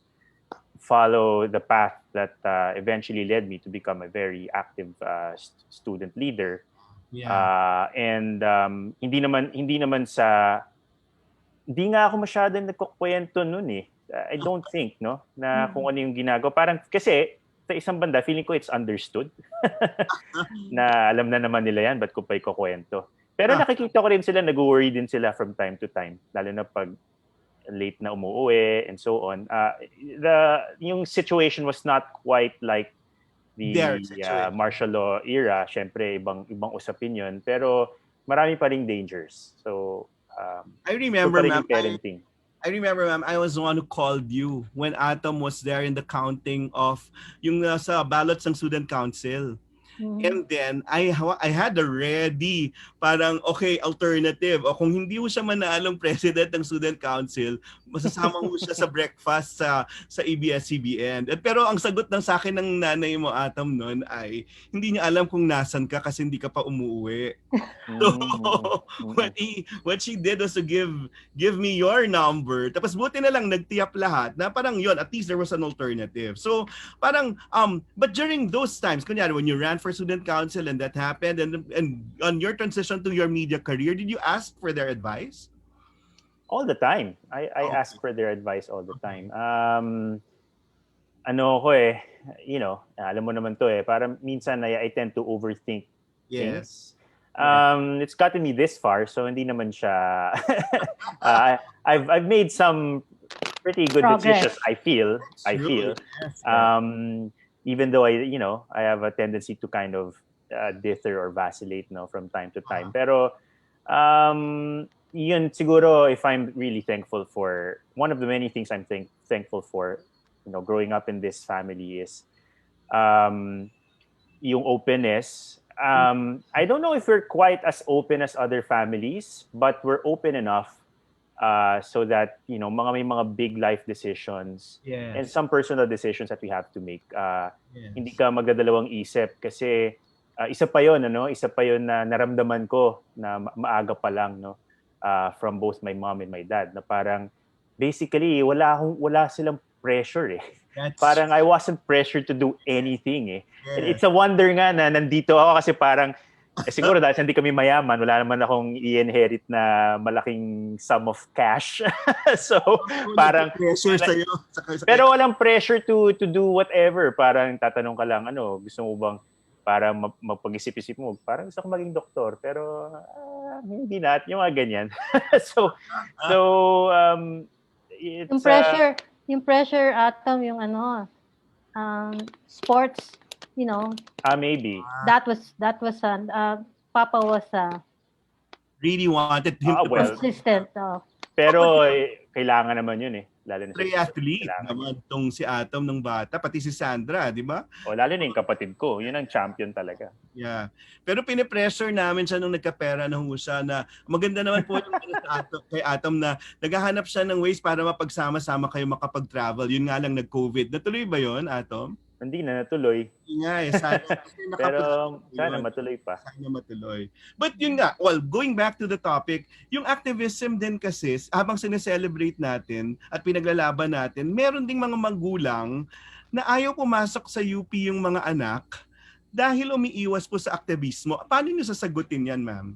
follow the path that eventually led me to become a very active student leader. And hindi nga ako masyadong nagkukwento noon I don't think na kung ano yung ginagawa. Parang kasi sa isang banda feeling ko it's understood. Na alam na naman nila yan, ba't ko pa ikukwento. Pero nakikita ko rin sila, nag-worry din sila from time to time, lalo na pag late na umuwi and so on. Yung situation was not quite like the martial law era. Syempre, ibang usapin yun. Pero marami pa ring dangers. So, I remember, ma'am, parenting. I remember, ma'am, I was the one who called you when Atom was there in the counting of yung sa ballots ng student council. And then, I had a ready, parang, okay, alternative. O kung hindi mo siya manalong president ng student council, masasama mo siya sa breakfast sa ABS-CBN. Pero ang sagot ng sa akin ng nanay mo, Atom, noon ay, hindi niya alam kung nasan ka kasi hindi ka pa umuwi. So, what she did was to give me your number. Tapos buti na lang nagtiyap lahat na parang yon, at least there was an alternative. So, parang, but during those times, kunyari, when you ran for student council and that happened, and on your transition to your media career, did you ask for their advice? All the time. I ask for their advice all the time. Alam mo naman to parang minsan I tend to overthink things. It's gotten me this far, so hindi naman siya I've made some pretty good progress. decisions, I feel. Yes, even though I have a tendency to kind of dither or vacillate, no, from time to time. Pero yun siguro, if I'm really thankful for, one of the many things I'm thankful for, growing up in this family is yung openness. I don't know if we're quite as open as other families, but we're open enough so that may mga big life decisions and Yes. some personal decisions that we have to make. Yes. Hindi ka magdadalawang isip kasi isa pa yon na naramdaman ko na maaga pa lang, no, from both my mom and my dad, na parang basically wala silang pressure eh. Parang I wasn't pressured to do anything eh. And it's a wonder nga na nandito ako kasi parang siguro dahil hindi kami mayaman, wala naman akong i-inherit na malaking sum of cash. So parang pressure sa'yo. Pero walang pressure to do whatever. Parang tatanong ka lang, gusto mo bang para magpag-isip-isip mo, parang gusto ko maging doktor, pero hindi na, yung mga ganyan. so it's yung pressure Atom, yung sports, maybe that was Papa was Really wanted him to consistent. Pero kailangan naman yun eh. Lalo na triathlete naman tong si Atom nung bata, pati si Sandra, di ba? Lalo na yung kapatid ko. Yun ang champion talaga. Yeah. Pero pinipressure namin siya nung nagkapera ng husa na maganda naman po yung kay Atom na naghahanap siya ng ways para mapagsama-sama kayo makapag-travel. Yun nga lang nag-COVID. Natuloy ba yun, Atom? Hindi na natuloy. Nga eh. Pero sana matuloy pa. Sana matuloy. But yun nga, going back to the topic, yung activism din kasi, habang sineselebrate natin at pinaglalaban natin, meron ding mga magulang na ayaw pumasok sa UP yung mga anak dahil umiiwas po sa aktivismo. Paano nyo sasagutin yan, ma'am?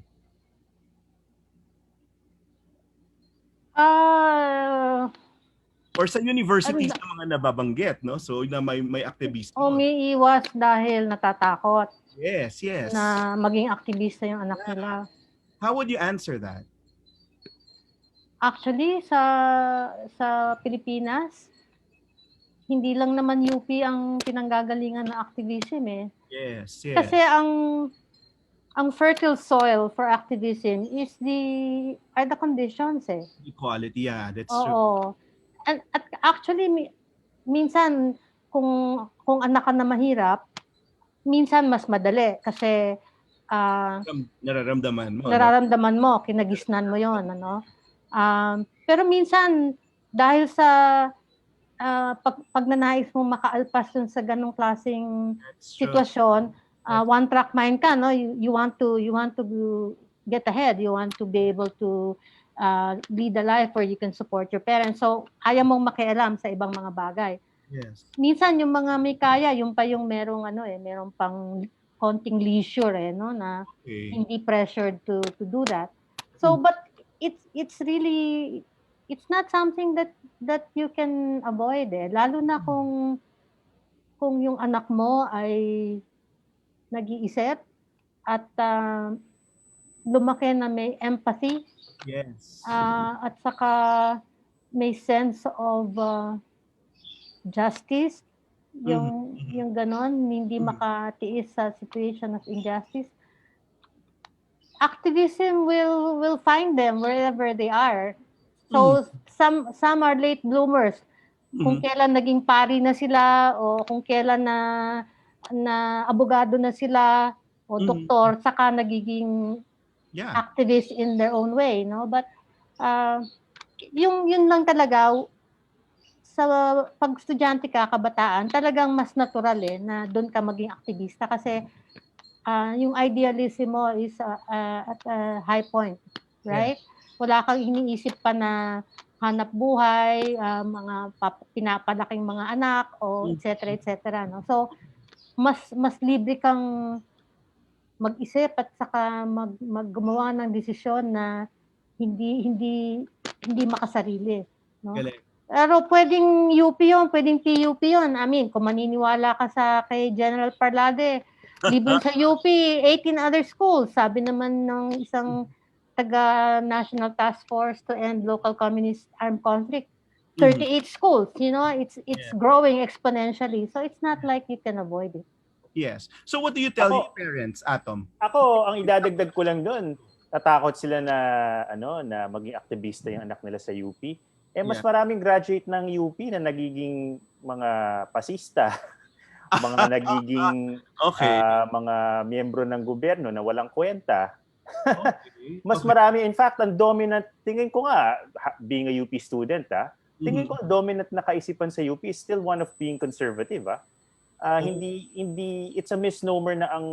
Or sa universities na mga nababanggit, no? So na may aktivismo. Umiiwas dahil natatakot. Yes. Na maging aktivista yung anak nila. How would you answer that? Actually, sa Pilipinas, hindi lang naman UP ang pinanggagalingan ng activism eh. Yes. Kasi ang fertile soil for activism are the conditions eh. Equality, yeah, that's true. Oo. At actually, minsan, kung anak ka na mahirap, minsan mas madali kasi nararamdaman mo, kinagisnan mo yon, pero minsan, dahil sa pag nanais mo makaalpas dun sa ganong klaseng sitwasyon, one track mind ka, no? You want to get ahead, you want to be able to lead a life where you can support your parents. So, ayaw mong makialam sa ibang mga bagay. Yes. Minsan, yung mga may kaya, yung pa yung merong pang konting leisure, no, na hindi pressured to do that. So, but it's really, it's not something that you can avoid, lalo na kung yung anak mo ay nag-iisip at lumaki na may empathy. Yes. At saka may sense of justice, yung ganon, hindi makatiis sa situation of injustice. Activism will find them wherever they are. So some are late bloomers. Kung kailan naging pari na sila o kung kailan na abogado na sila o doktor, saka nagiging activists in their own way, no? But yun lang talaga sa pag estudyante ka, kabataan, talagang mas natural na doon ka maging aktivista kasi yung idealism mo is at a high point, right? Wala kang iniisip pa na hanap buhay, mga pinapalaking mga anak o etc., no? So mas libre kang mag-isip at saka maggumawa ng desisyon na hindi makasarili, no? Pero pwedeng UP yun, pwedeng PUP yun. I mean, kung maniniwala ka kay General Parlade, libre sa UP, 18 other schools. Sabi naman ng isang taga National Task Force to End Local Communist Armed Conflict, 38 schools, it's growing exponentially. So it's not like you can avoid it. Yes. So what do you tell your Ako, parents, Atom? ako ang idadagdag ko lang doon, natakot sila na na maging aktivista yung anak nila sa UP. Mas Yeah. maraming graduate ng UP na nagiging mga pasista, mga nagiging Okay. mga miyembro ng gobyerno na walang kwenta. Okay. Mas marami, in fact, ang dominant, tingin ko nga, being a UP student, tingin ko dominant na kaisipan sa UP is still one of being conservative. Hindi it's a misnomer na ang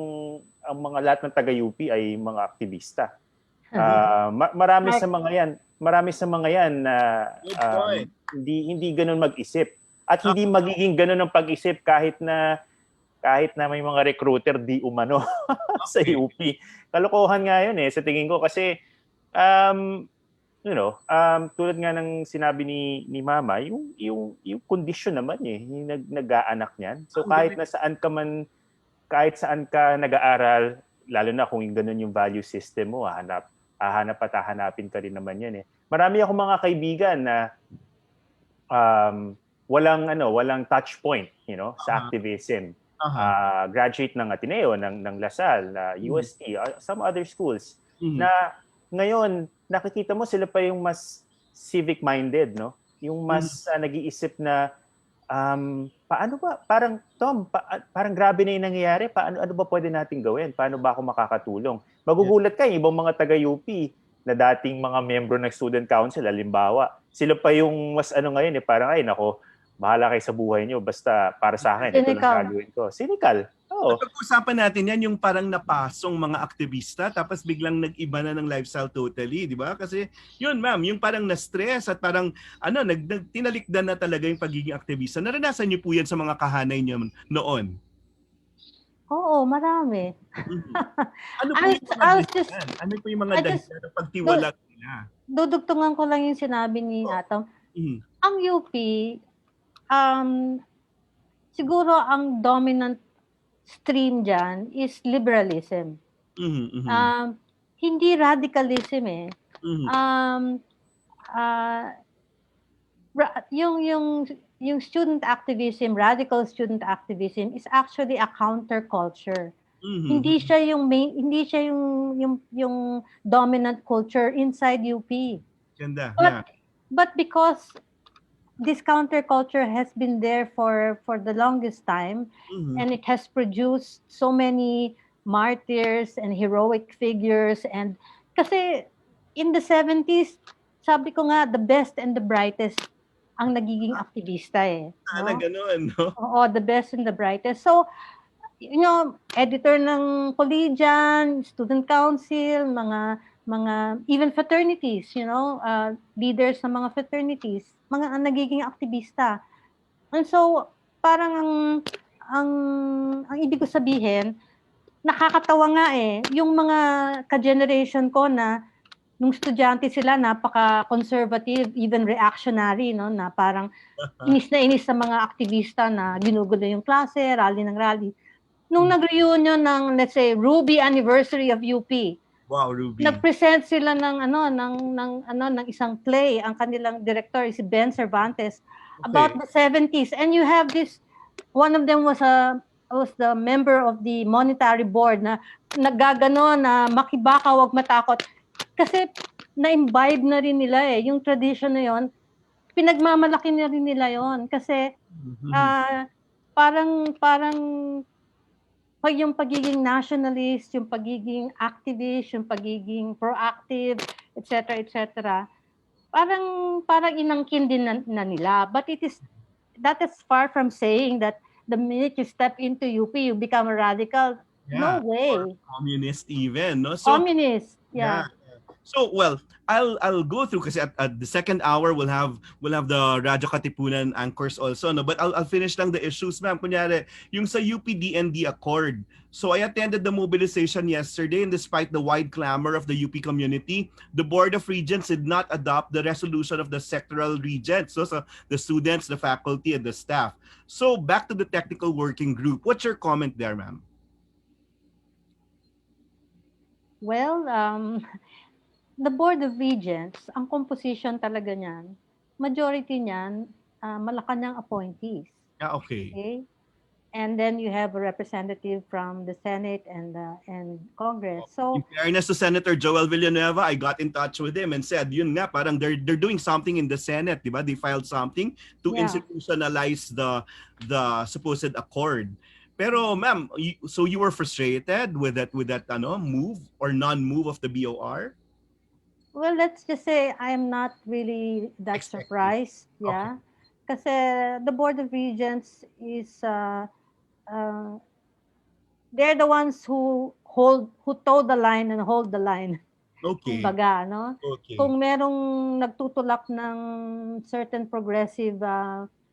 mga lahat ng taga UP ay mga aktivista. Marami sa mga yan na hindi ganoon mag-isip at hindi magiging ganoon ang pag-isip kahit na may mga recruiter di umano sa UP. Kalokohan nga yun sa tingin ko kasi tulad nga ng sinabi ni Mama, yung condition naman yung nag-aanak niyan. So kahit saan ka nag-aaral, lalo na kung ganun yung value system mo, hahanapin ka rin naman yan Marami akong mga kaibigan na walang touch point, sa activism. Graduate ng Ateneo, ng Lasal, UST, some other schools na ngayon nakikita mo sila pa yung mas civic-minded, yung mas nag-iisip na paano ba, parang Tom, parang grabe na yung nangyayari, ano ba pwede natin gawin? Paano ba ako makakatulong? Magugulat ka yung ibang mga taga-UP na dating mga miyembro ng student council, halimbawa, sila pa yung mas ngayon parang ay nako, bahala kayo sa buhay niyo, basta para sa akin, ito lang gagawin ko. Cynical. Oo. Pag-usapan natin yan, yung parang napasong mga aktivista, tapos biglang nag-iba na ng lifestyle totally, di ba? Kasi yun, ma'am, yung parang na-stress at parang, tinalikdan na talaga yung pagiging aktivista. Naranasan niyo po yan sa mga kahanay niyo noon? Oo, marami. Ano po yung mga dahilan? Ano po yung mga dahilan ng pagtiwala nila? Dudugtungan ko lang yung sinabi ni Atom. Ang UP, siguro ang dominant stream dyan is liberalism. Hindi radicalism yung student activism, radical student activism is actually a counterculture. Hindi siya yung dominant culture inside UP. Ganda. But because this counterculture has been there for the longest time, and it has produced so many martyrs and heroic figures. And kasi in the 70s, sabi ko nga, the best and the brightest ang nagiging aktivista Sana ganun, no? Oo, the best and the brightest. So, editor ng collegian, student council, mga even fraternities, leaders ng mga fraternities, mga nagiging aktivista. And so, parang ang ibig ko sabihin, nakakatawa nga yung mga ka-generation ko na nung estudyante sila, napaka-conservative, even reactionary, na parang inis na inis sa mga aktivista na ginugulo yung klase, rally ng rally. Nung nag-reunion ng, let's say, Ruby anniversary of UP, wow, Ruby. nag-present sila ng isang play. Ang kanilang director is si Ben Cervantes about the 70s. And you have this, one of them was the member of the monetary board na naggagano na makibaka, wag matakot. Kasi na-imbibe na rin nila yung tradition na yon, pinagmamalaki na rin nila yon. Kasi parang pag yung pagiging nationalist, yung pagiging activist, yung pagiging proactive, etc., parang inangkin din na nila. But that is far from saying that the minute you step into UP, you become a radical. No way. Or communist even, no? So, communist, yeah. So, well, I'll go through kasi at the second hour we'll have the Radyo Katipunan anchors also, no? But I'll finish lang the issues, ma'am. Kunyari, yung sa UP-DND Accord. So I attended the mobilization yesterday, and despite the wide clamor of the UP community, the Board of Regents did not adopt the resolution of the sectoral regents, so the students, the faculty, and the staff. So back to the technical working group. What's your comment there, ma'am? Well, the Board of Regents, ang composition talaga niyan majority niyan, Malacanang appointees. Okay. Okay? And then you have a representative from the Senate and Congress. So, In fairness to Senator Joel Villanueva, I got in touch with him and said, yun nga, parang they're doing something in the Senate, di ba? They filed something to Yeah. institutionalize the supposed accord. Pero ma'am, so you were frustrated with that move or non-move of the BOR? well, let's just say I'm not really that Expected. surprised. Yeah. Kasi the Board of Regents is, they're the ones who toe the line and hold the line. Okay. Kumbaga, no? Okay. Kung merong nagtutulak ng certain progressive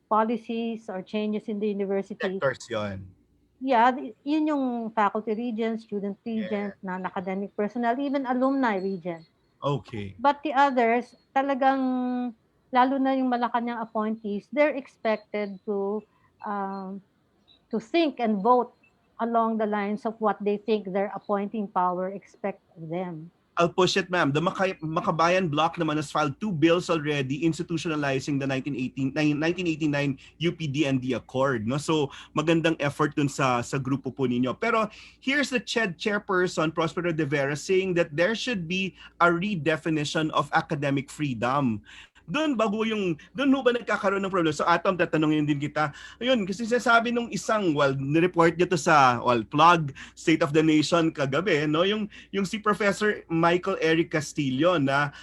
policies or changes in the university, Sectors yun. yeah, yun yung faculty regent, student regent, non-academic personnel, even alumni regent. Okay. But the others, talagang, lalo na yung Malacanang appointees, they're expected to think and vote along the lines of what they think their appointing power expect of them. I'll push it, ma'am. The Makabayan Bloc naman has filed 2 bills already institutionalizing the 1989 UPD&D Accord. No? So, magandang effort dun sa grupo po ninyo. Pero, here's the CHED chairperson, Prospero de Vera, saying that there should be a redefinition of academic freedom. Doon ho ba nagkakaroon ng problem? So Atom, tatanungin din kita. Ayun, kasi sinasabi nung isang, nireport niya to sa, plug, State of the Nation kagabi, no? Yung si Professor Michael Eric Castillo na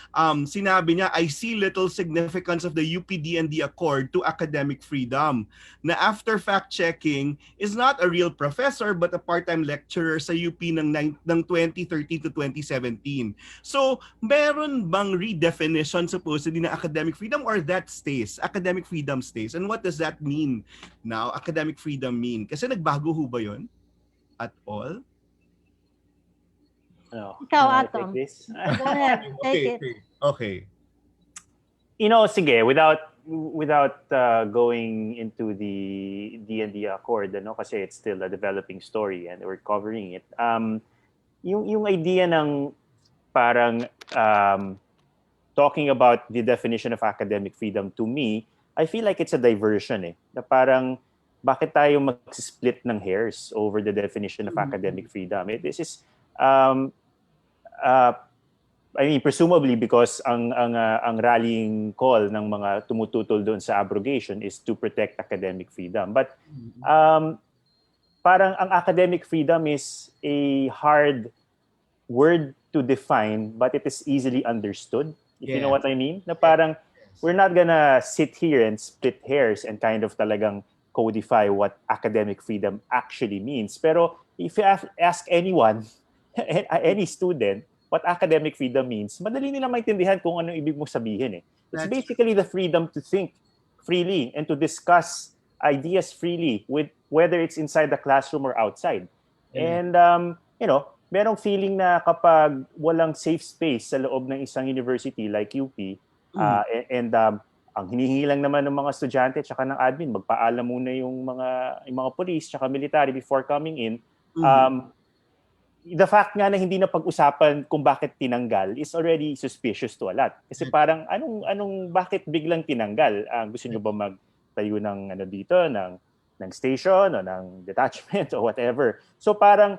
sinabi niya, I see little significance of the UPD&D Accord to academic freedom. Na after fact-checking, is not a real professor but a part-time lecturer sa UP ng 2013 to 2017. So, meron bang redefinition supposedly na academic freedom or that stays? Academic freedom stays. And what does that mean now? Academic freedom mean? Kasi nagbago ho ba yun? At all? No. Ikaw, Can I Atom. take this? Go ahead, take it. Okay. Sige, without going into the D&D Accord, kasi it's still a developing story and we're covering it. Yung idea ng parang talking about the definition of academic freedom, to me, I feel like it's a diversion na parang bakit tayo mag-split ng hairs over the definition of academic freedom? This is presumably because ang rallying call ng mga tumututol doon sa abrogation is to protect academic freedom. But parang ang academic freedom is a hard word to define, but it is easily understood. If you know what I mean? Na parang we're not gonna sit here and split hairs and kind of talagang codify what academic freedom actually means. Pero if you ask anyone, any student, what academic freedom means, madali nila maintindihan kung ano ibig mo sabihin. It's basically the freedom to think freely and to discuss ideas freely, with whether it's inside the classroom or outside. And merong feeling na kapag walang safe space sa loob ng isang university like UP, and ang hinihingi lang naman ng mga estudyante at ng admin, magpaalam muna yung mga police at military before coming in. The fact nga na hindi na pag-usapan kung bakit tinanggal is already suspicious to a lot. Kasi parang bakit biglang tinanggal? Gusto nyo ba magtayo ng dito, ng station o ng detachment or whatever? So parang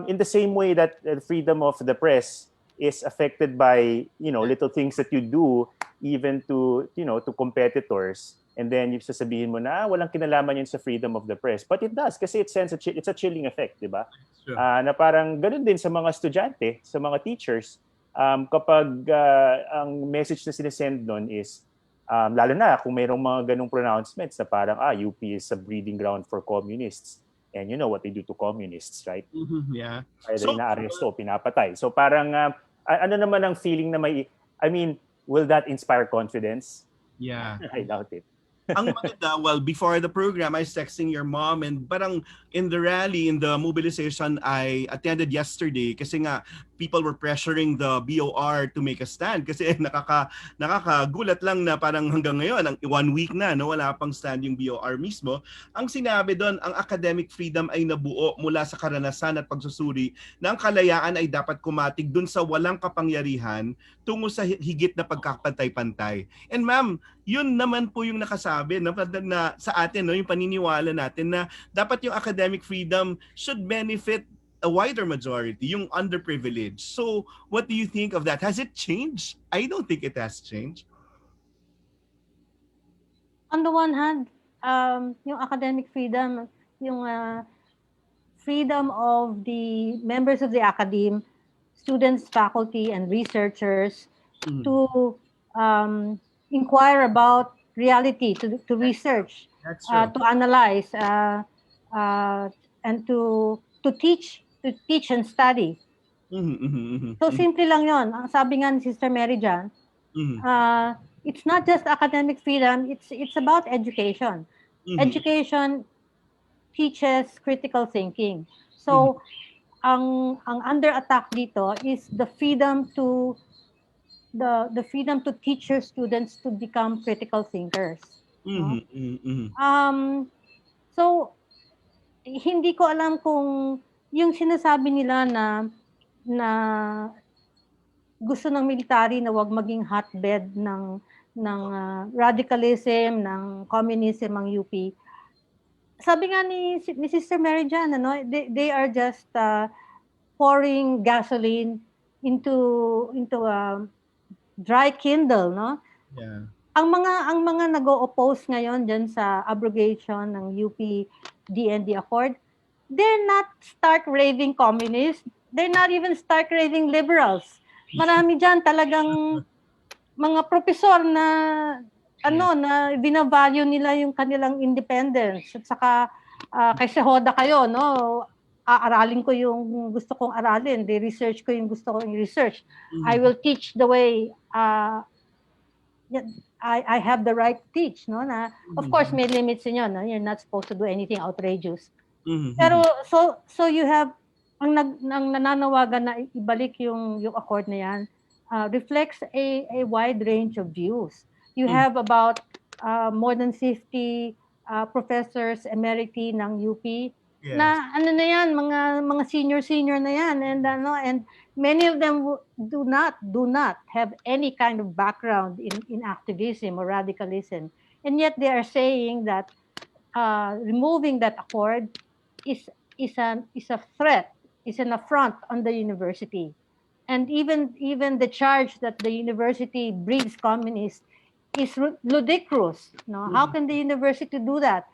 in the same way that the freedom of the press is affected by little things that you do even to competitors, and then yung sasabihin mo na walang kinalaman yun sa freedom of the press, but it does kasi it's a chilling effect, di ba? Sure. Na parang ganun din sa mga estudyante, sa mga teachers, kapag ang message na sinesend nun is lalo na kung mayroong mga ganung pronouncements na parang UP is a breeding ground for communists. And you know what they do to communists, right? Yeah. Either inaaresto o pinapatay. So parang, ano naman ang feeling na will that inspire confidence? Yeah. I doubt it. Ang maganda, before the program, I was texting your mom and parang in the rally, in the mobilization I attended yesterday, kasi nga people were pressuring the BOR to make a stand kasi nakakagulat lang na parang hanggang ngayon, 1 week na, no, wala pang stand yung BOR mismo. Ang sinabi doon, ang academic freedom ay nabuo mula sa karanasan at pagsusuri na ang kalayaan ay dapat kumatig doon sa walang kapangyarihan tungo sa higit na pagkakapantay-pantay. And ma'am, yun naman po yung nakasabi na sa atin, no, yung paniniwala natin na dapat yung academic freedom should benefit a wider majority, yung underprivileged. So, what do you think of that? Has it changed? I don't think it has changed. On the one hand, yung academic freedom, yung freedom of the members of the academe, students, faculty, and researchers to inquire about reality, to research, to analyze, and to teach and study. So simple lang yon. Ang sabi nga ni Sister Mary Jan, it's not just academic freedom, it's about education. Education teaches critical thinking. So ang under attack dito is the freedom to teach your students to become critical thinkers. No? So hindi ko alam kung yung sinasabi nila na gusto ng military na wag maging hotbed ng radicalism, ng communism ang UP. Sabi nga ni Sister Mary Jan, ano, they are just pouring gasoline into dry kindle, no? Yeah. Ang mga nag-o-oppose ngayon diyan sa abrogation ng UP DND Accord, they're not stark raving communists. They're not even stark raving liberals. Marami diyan talagang mga profesor na na binavalue nila yung kanilang independence. At saka kasi hoda kayo, no? Aaralin ko yung gusto kong aralin, research ko yung gusto kong research. I will teach the way I have the right to teach, no? Na of course may limits din yun, no? You're not supposed to do anything outrageous. Pero so you have ang nananawagan na ibalik yung accord na yan reflects a wide range of views. You have about more than 50 professors emeriti ng UP. Yes. Na ano na yan, mga senior na yan, and many of them do not have any kind of background in activism or radicalism, and yet they are saying that removing that accord is a threat, is an affront on the university, and even the charge that the university breeds communists is ludicrous. No, how can the university do that?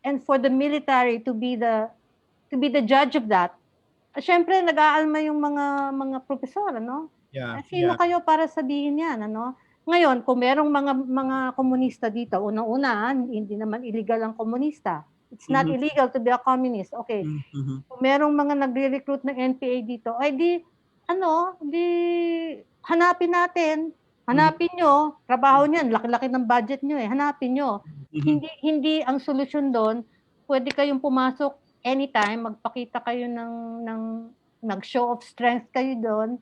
And for the military to be the judge of that, syempre nag-aalma yung mga profesor, ano? Yeah. Sino kayo para sabihin yan, ano? Ngayon, kung merong mga komunista dito, unang-una, hindi naman illegal ang komunista. It's not illegal to be a communist. Okay. Kung merong mga nagre-recruit ng NPA dito, ay di hanapin natin. Hanapin nyo, trabaho niyan, laki-laki ng budget nyo hanapin nyo. Hindi ang solusyon doon, pwede kayong pumasok anytime, magpakita kayo ng nag-show of strength kayo doon,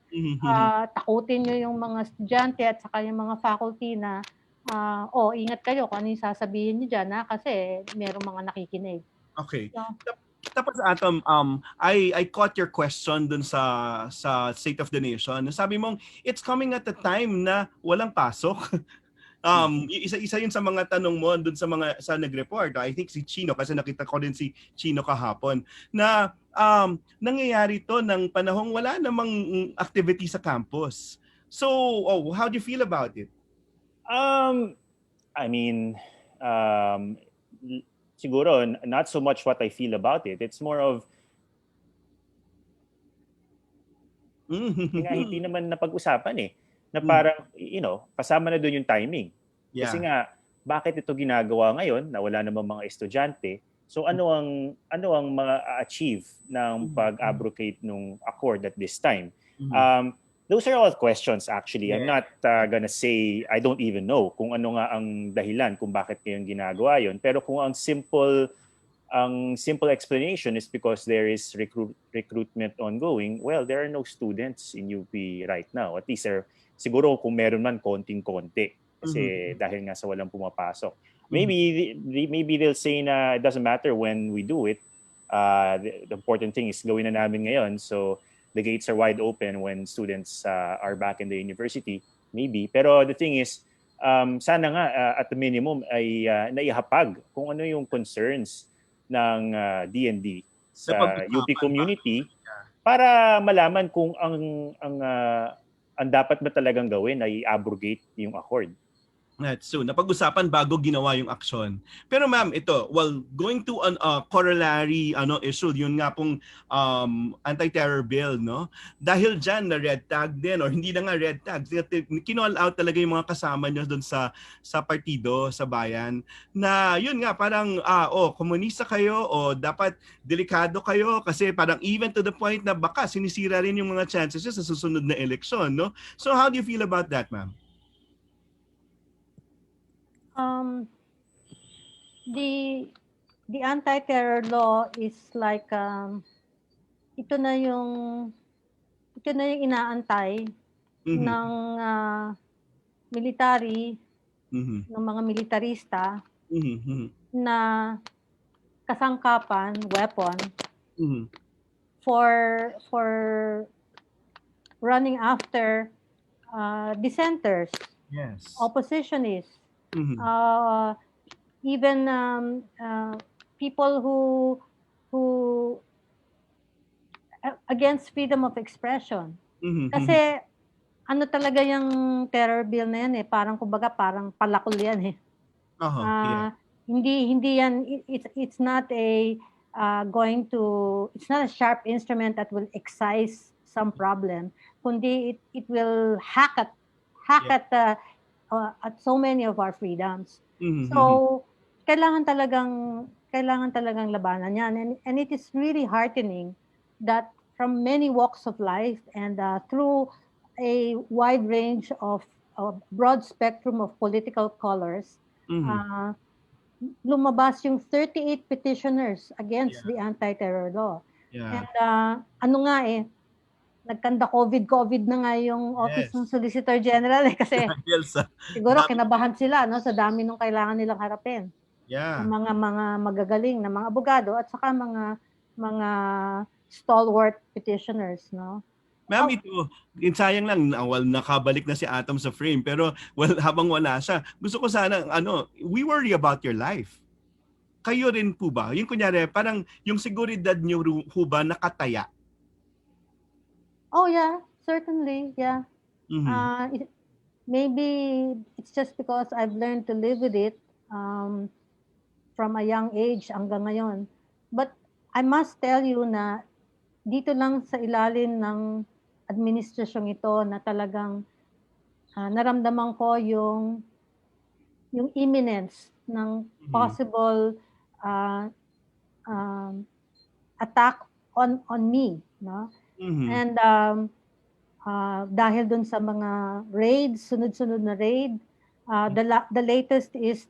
takutin nyo yung mga estudyante at saka yung mga faculty na, ingat kayo kung ano yung sasabihin nyo dyan, kasi merong mga nakikinig. Okay. So, tapos Atom, I caught your question dun sa State of the Nation. Sabi mong it's coming at a time na walang pasok. Isa yun sa mga tanong mo dun sa nag-report. I think si Chino, kasi nakita ko din si Chino kahapon, na nangyayari to ng panahong wala namang activity sa campus. So, how do you feel about it? I mean, siguro not so much what I feel about it. It's more of hindi naman napag-usapan na parang kasama na doon yung timing. Yeah. Kasi nga bakit ito ginagawa ngayon na wala namang mga estudyante? So ano ang ma-achieve ng pag-abrogate ng accord at this time? Those are all questions actually. Yeah. I'm not gonna say I don't even know kung ano nga ang dahilan kung bakit kayong ginagawa yon. Pero kung ang simple Ang simple explanation is because there is recruitment ongoing. Well, there are no students in UP right now. At least siguro kung meron man konting-konti kasi dahil nga sa walang pumapasok. Maybe they'll say na it doesn't matter when we do it. The important thing is gawin na namin ngayon. So the gates are wide open when students are back in the university. Maybe. Pero the thing is, sana nga at the minimum ay naihapag kung ano yung concerns ng DND sa UP community para malaman kung ang dapat ba talagang gawin ay abrogate yung accord. That's so. Napag-usapan bago ginawa yung aksyon. Pero ma'am, ito, going to an corollary issue, yun nga pong anti-terror bill, no? Dahil dyan na red tag din, or hindi na nga red tag, kinall out talaga yung mga kasama nyo doon sa partido, sa bayan, na yun nga, parang, komunista kayo, o dapat delikado kayo, kasi parang even to the point na baka sinisira rin yung mga chances sa susunod na eleksyon, no? So how do you feel about that, ma'am? The anti-terror law is like ito na yung inaantay ng military, ng mga militarista na kasangkapan, weapon for running after dissenters, yes, oppositionists, even people who against freedom of expression. Kasi ano talaga yung terror bill na yan parang kumbaga parang palakol yan Hindi yan, it's not it's not a sharp instrument that will excise some problem, kundi it will hack at so many of our freedoms. So kailangan talagang labanan yan, and it is really heartening that from many walks of life and through a wide range of broad spectrum of political colors, lumabas yung 38 petitioners against the anti-terror law. And nagkanda COVID na nga yung office ng Solicitor General kasi siguro kinabahan sila sa dami ng kailangan nilang harapin. Ng mga magagaling na mga abogado at saka mga stalwart petitioners, no? Ma'am, ito, sayang lang, nakabalik na si Atom sa frame, pero habang wala siya, gusto ko sana, we worry about your life. Kayo rin po ba? Yung kunyari, parang yung seguridad nyo po ba nakataya? Oh yeah, certainly, yeah. Maybe it's just because I've learned to live with it from a young age hanggang ngayon. But I must tell you na dito lang sa ilalim ng administrasyong ito na talagang naramdaman ko yung imminence ng possible attack on me, no? And dahil dun sa mga raids, sunod-sunod na raid, the latest is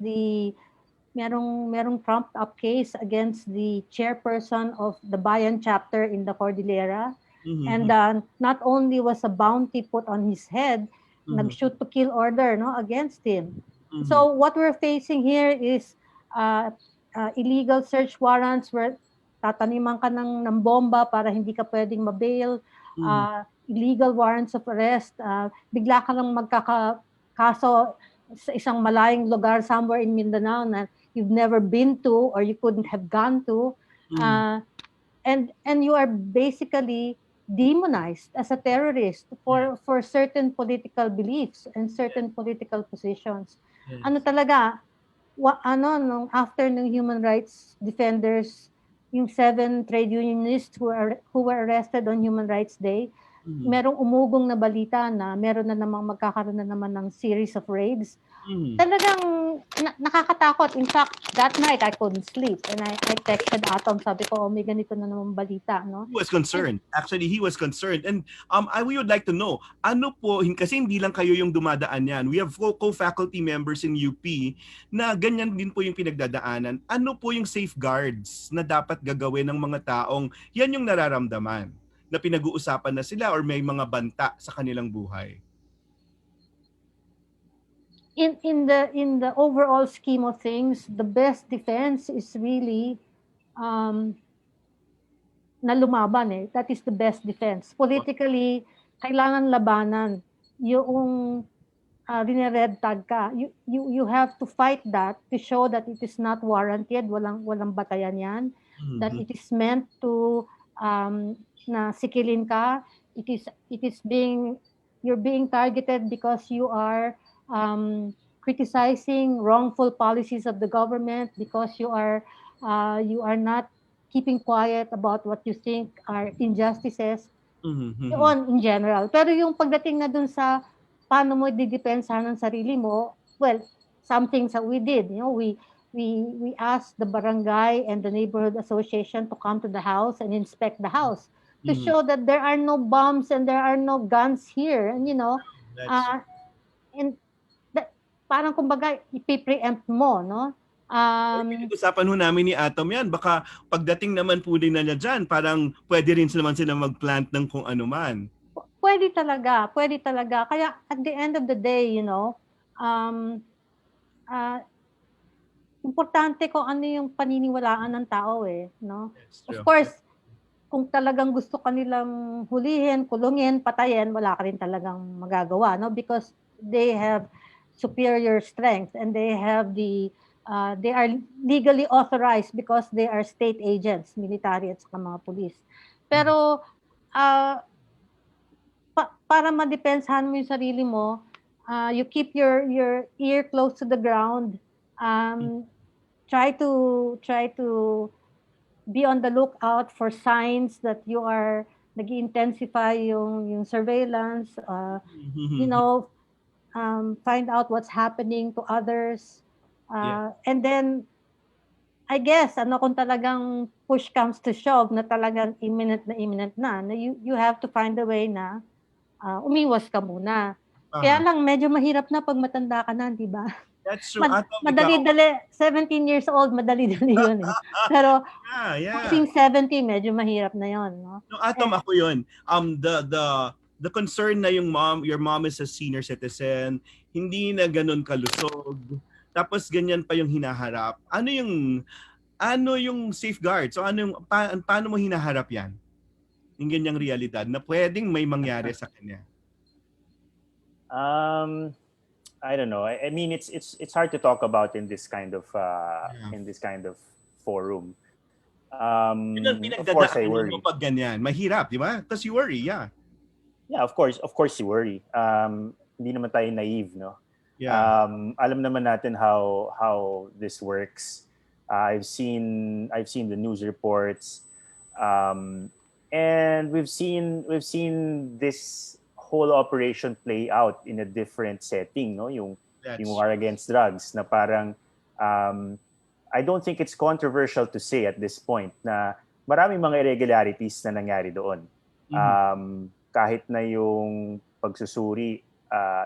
merong trumped up case against the chairperson of the Bayan chapter in the Cordillera. And not only was a bounty put on his head, nag-shoot to kill order against him. So what we're facing here is illegal search warrants where tataniman ka ng bomba para hindi ka pwedeng mabail, illegal warrants of arrest, bigla ka lang magkakaso sa isang malayong lugar somewhere in Mindanao na you've never been to or you couldn't have gone to, and you are basically demonized as a terrorist for certain political beliefs and certain political positions. Ano talaga, nung after ng human rights defenders, yung 7 trade unionists who were arrested on Human Rights Day, merong umugong na balita na meron na namang magkakaroon na naman ng series of raids. talagang nakakatakot. In fact, that night I couldn't sleep and I texted Atom, sabi ko, oh, may ganito na naman balita, no? He was concerned. Actually, he was concerned. And we would like to know, ano po, kasi hindi lang kayo yung dumadaan yan. We have co-faculty members in UP na ganyan din po yung pinagdadaanan. Ano po yung safeguards na dapat gagawin ng mga taong yan yung nararamdaman na pinag-uusapan na sila or may mga banta sa kanilang buhay? In the overall scheme of things, the best defense is really na lumaban eh. That is the best defense. Politically, kailangan labanan. Yung rine-red tag ka, you have to fight that to show that it is not warranted, walang batayan yan, that it is meant to na sikilin ka, you're being targeted because you are criticizing wrongful policies of the government, because you are not keeping quiet about what you think are injustices. Yun, in general. Pero yung pagdating na dun sa paano mo didepensahan ng sarili mo, well, some things that we did. You know, we asked the barangay and the neighborhood association to come to the house and inspect the house to show that there are no bombs and there are no guns here. And, you know, parang kumbaga, ipi-preempt mo, no? Pinag-usapan ho namin ni Atom yan. Baka pagdating naman po din na niya dyan, parang pwede rin naman sila mag-plant ng kung ano man. Pwede talaga. Kaya at the end of the day, you know, importante kung ano yung paniniwalaan ng tao eh, no? Of course, kung talagang gusto kanilang hulihin, kulungin, patayin, wala ka rin talagang magagawa, no? Because they have superior strength and they have they are legally authorized because they are state agents, military at saka mga police. Pero para madepensahan mo yung sarili mo, you keep your ear close to the ground. Try to be on the lookout for signs that you are nag-intensify yung surveillance. You know, find out what's happening to others. And then, I guess, kung talagang push comes to shove na talagang imminent na you have to find a way na umiwas ka muna. Kaya lang, medyo mahirap na pag matanda ka na, di ba? That's true. Madali-dali, 17 years old, madali-dali yun eh. Pero, pushing 70, medyo mahirap na yun. No? No, Atom, ako yun. The concern na your mom is a senior citizen, hindi na ganun kalusog, tapos ganyan pa yung hinaharap. Ano yung safeguard? So paano mo hinaharap yan? Yung ganyang realidad na pwedeng may mangyari sa kanya. I don't know. I mean, it's hard to talk about in this kind of forum. Of course, I worry. Pag ganyan, mahirap, di ba? Because you worry, yeah. Yeah, of course you worry. Hindi naman tayo naive, no? Yeah. Alam naman natin how this works. I've seen the news reports, and we've seen this whole operation play out in a different setting, no? Yung war against drugs na parang I don't think it's controversial to say at this point na maraming mga irregularities na nangyari doon. Kahit na yung pagsusuri,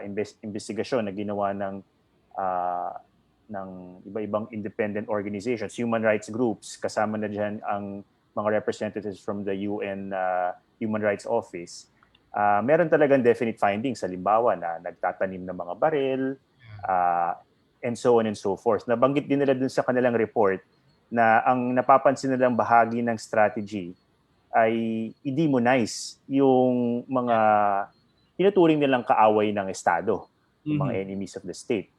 investigasyon na ginawa ng iba-ibang independent organizations, human rights groups, kasama na dyan ang mga representatives from the UN Human Rights Office. Meron talagang definite findings, halimbawa na nagtatanim ng mga baril, and so on and so forth. Nabanggit din nila dun sa kanilang report na ang napapansin nilang bahagi ng strategy ay i-demonize yung mga tinuturing nilang kaaway ng Estado, yung mga enemies of the state.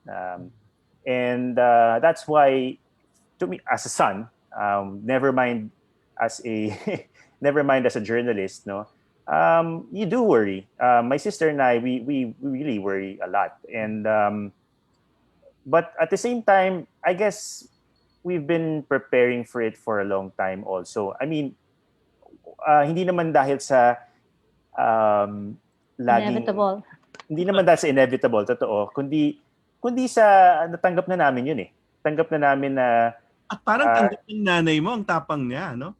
And that's why, to me, as a son, never mind as a journalist, no, you do worry. My sister and I, we really worry a lot. And but at the same time, I guess we've been preparing for it for a long time also. I mean, hindi naman dahil sa laging... Inevitable. Hindi naman dahil sa inevitable, totoo. Kundi kundi sa natanggap na namin yun eh. Tanggap na namin na At parang tanggap ng nanay mo, ang tapang niya, no?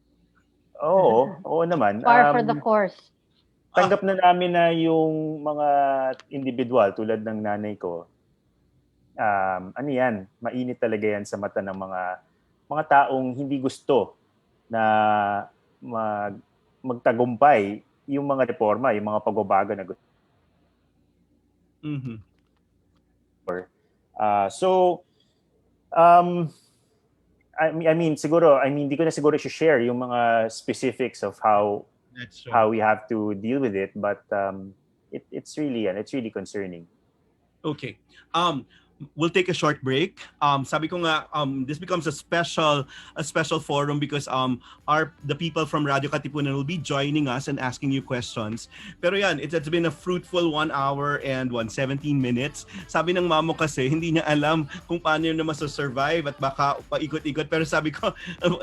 oo naman. Par for the course. Tanggap na namin na yung mga individual tulad ng nanay ko, ano yan, mainit talaga yan sa mata ng mga taong hindi gusto na magtagumpay yung mga reforma, yung mga pagbabago na gusto. Mm-hmm. I mean, siguro, hindi ko na siguro share yung mga specifics of how we have to deal with it, but it's really concerning. Okay. We'll take a short break. Sabi ko nga, this becomes a special forum because the people from Radio Katipunan will be joining us and asking you questions. Pero yan, it's been a fruitful 1 hour and 17 minutes. Sabi ng mamo kasi, hindi niya alam kung paano yun na masasurvive at baka paikot-ikot. Pero sabi ko,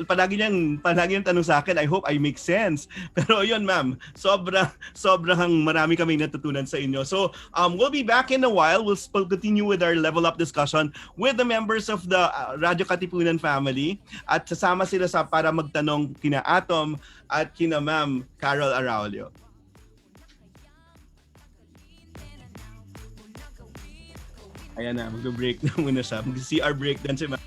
palagi niyang tanong sa akin, I hope I make sense. Pero yun ma'am, sobrang marami kaming natutunan sa inyo. So we'll be back in a while. We'll continue with our level up discussion with the members of the Radio Katipunan family at sasama sila para magtanong kina Atom at kina Ma'am Carol Araullo. Ayan na, mag-break na muna siya. Mag-CR break din si Ma'am.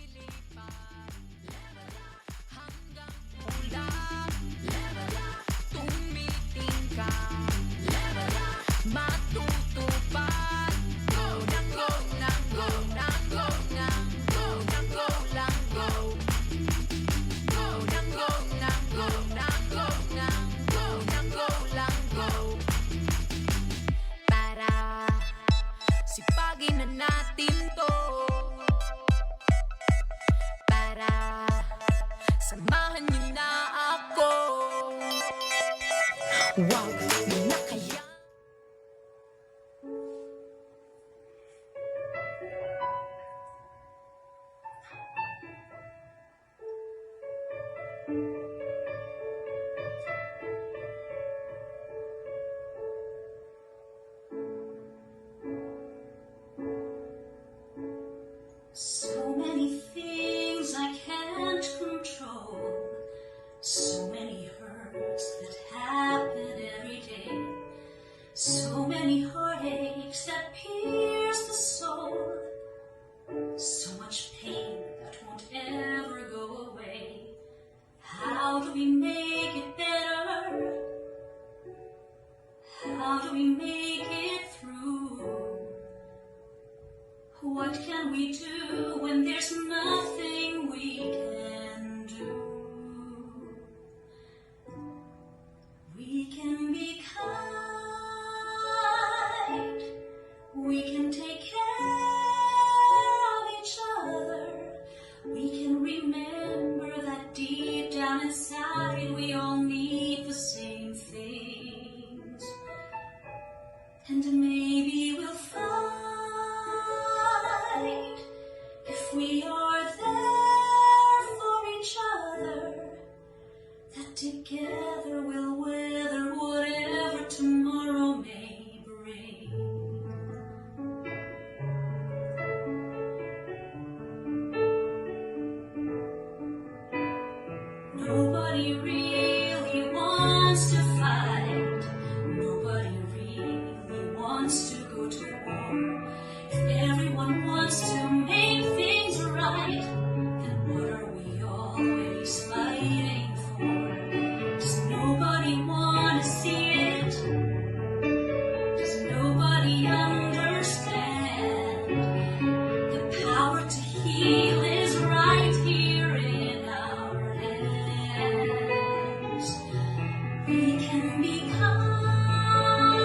So many things I can't control, so many hurts that happen every day, so many heartaches that pierce the soul, so much pain that won't ever go away. How do we make it better? How do we make it through? What can we do when there's nothing we can do? We can be kind, we can take care of each other, we can remember that deep down inside we all need the same things, and maybe we'll find if we are there for each other, that together we'll weather whatever tomorrow may bring. Nobody really wants to fight, nobody really wants to go to war. If everyone wants to make things right, then what are we always fighting for? Does nobody want to see it? Does nobody understand? The power to heal is right here in our hands. We can be kind,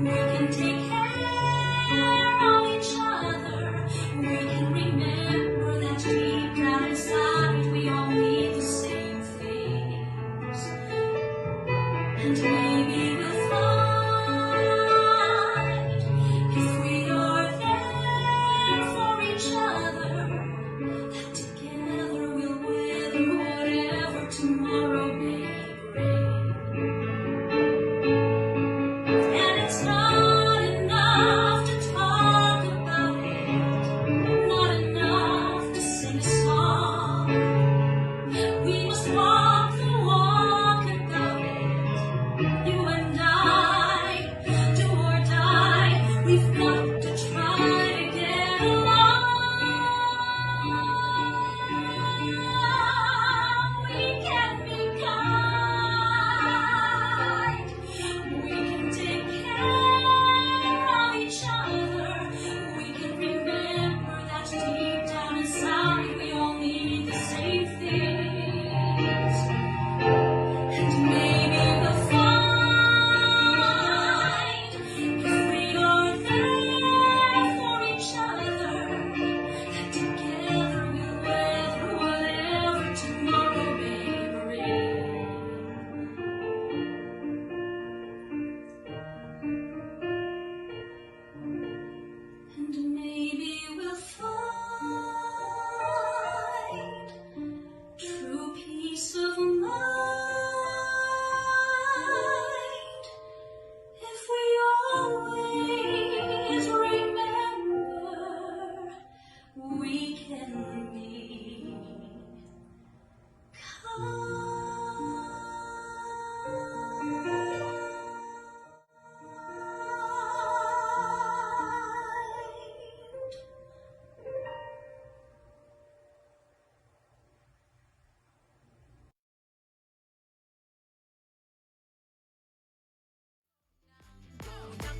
we can take care of each other, we can remember that deep down inside we all need the same things, and maybe we'll find if we are there for each other, that together we'll weather whatever tomorrow may bring. And it's not enough to talk about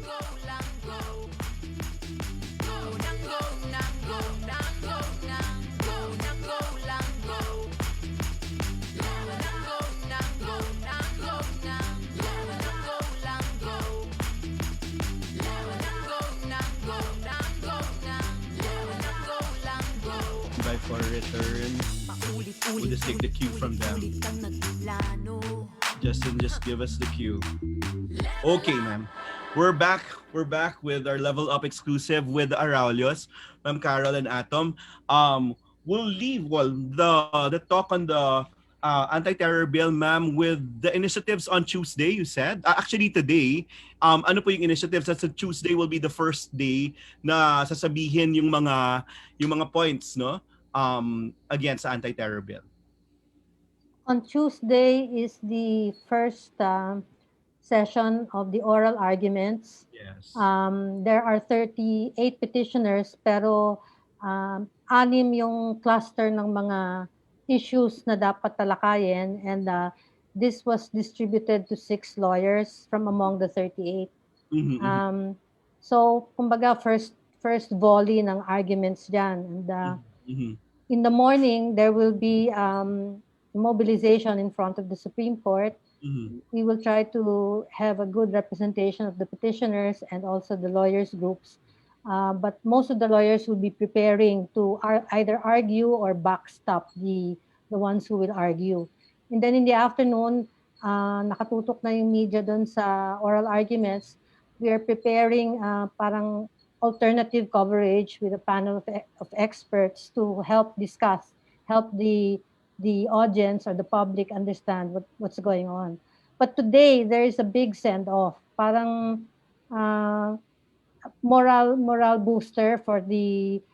By for return. We'll just take the cue from them. Justin, just give us the cue. Okay, ma'am. We're back. We're back with our Level Up exclusive with the Araullos, Ma'am Carol and Atom. We'll leave the talk on the anti-terror bill, ma'am, with the initiatives on Tuesday. You said actually today. Ano po yung initiatives? Sa Tuesday will be the first day na sasabihin yung mga points, no? Against the anti-terror bill. On Tuesday is the first session of the oral arguments. Yes. There are 38 petitioners pero 6 yung cluster ng mga issues na dapat talakayin, and this was distributed to 6 lawyers from among the 38. Mm-hmm. So kumbaga first volley ng arguments dyan, and in the morning there will be mobilization in front of the Supreme Court. We will try to have a good representation of the petitioners and also the lawyers groups. But most of the lawyers will be preparing to either argue or backstop the ones who will argue. And then in the afternoon, nakatutok na yung media doon sa oral arguments. We are preparing parang alternative coverage with a panel of experts to help discuss, help the audience or the public understand what's going on. But today there is a big send-off, parang moral booster for the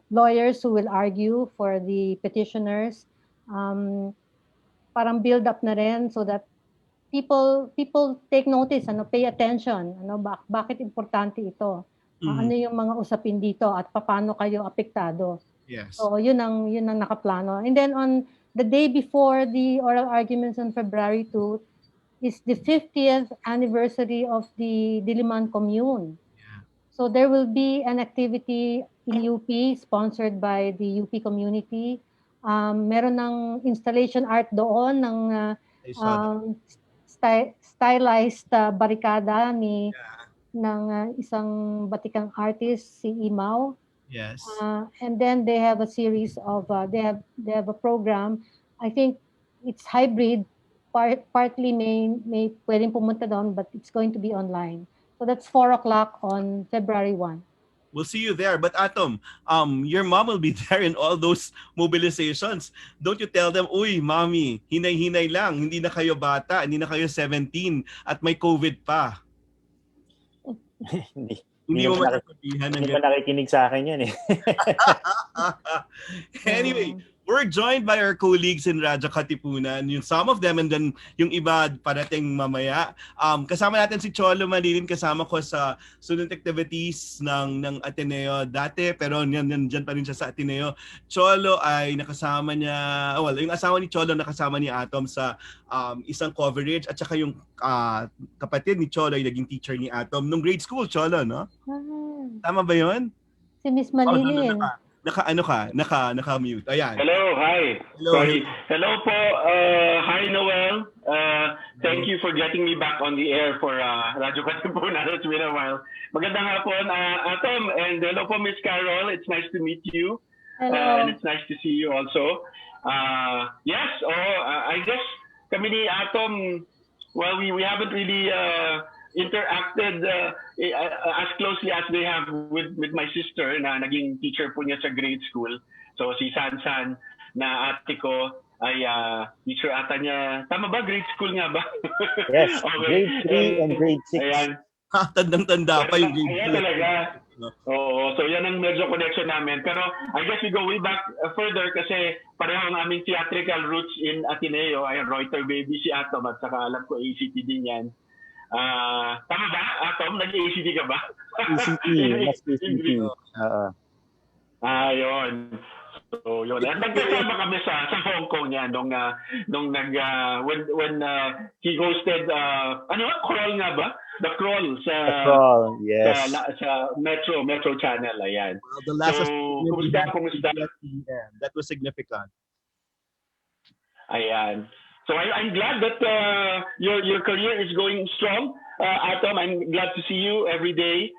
lawyers who will argue for the petitioners. Parang build up na rin so that people take notice, pay attention, bakit importante ito. Ano yung mga usapin dito at paano kayo apektado. Yes. So yun ang nakaplano. And then on the day before the oral arguments on February 2 is the 50th anniversary of the Diliman Commune. Yeah. So there will be an activity in UP sponsored by the UP community. Meron ng installation art doon ng stylized barikada ng isang batikang artist, si Imaw. Yes. And then they have a series of they have a program. I think it's hybrid. Partly may pwedeng pumunta doon, but it's going to be online. So that's 4 o'clock on February 1. We'll see you there. But Atom, your mom will be there in all those mobilizations. Don't you tell them, uy, mommy, hinay-hinay lang. Hindi na kayo bata, hindi na kayo 17 at may COVID pa. Hindi mo matasabihan ng Hindi pa nakikinig sa akin yan eh. Anyway, we're joined by our colleagues in Radyo Katipunan, yung some of them and then yung iba parating mamaya. Kasama natin si Cholo Malilin, kasama ko sa student activities ng Ateneo dati, pero nandiyan pa rin siya sa Ateneo. Cholo ay nakasama niya, yung asawa ni Cholo nakasama ni Atom sa isang coverage, at saka yung kapatid ni Cholo ay naging teacher ni Atom nung grade school, Cholo, no? Tama ba yun? Si Miss Malilin. Naka-mute. Ayan. Hello, hi. Hello. Sorry. Hello po. Hi, Noel. Thank you for getting me back on the air for Radyo Katipunan. It's been a while. Magandang hapon, Atom. And hello po, Miss Carol. It's nice to meet you. Hello. And it's nice to see you also. Yes, I guess kami ni Atom, well, we haven't really interacted as closely as they have with my sister na naging teacher po niya sa grade school. So si Sansan na ate ko ay teacher ata niya. Tama ba? Grade school nga ba? Yes, okay. grade 3 and grade 6. Ayan. Tandang-tanda pa yung grade 3. Ayan talaga. Oo, so yan ang medyo connection namin. Pero I guess we go way back further kasi pareho ang aming theatrical roots in Ateneo. Ayan, Reuter baby si Atom at saka alam ko ACT din yan. Tama ba, Atom? Nag-ACT ka ba? ACT, mas ACT. Yun. So, yun. At nagkasama kami sa Hong Kong yan when he hosted, Coral nga ba? The Crawl sa Patrol, yes. sa Metro Channel, ayan. Well, the last So, assignment we had kumusta? with PBS, that was significant. Ayan. So I'm glad that your career is going strong. Atom, I'm glad to see you every day.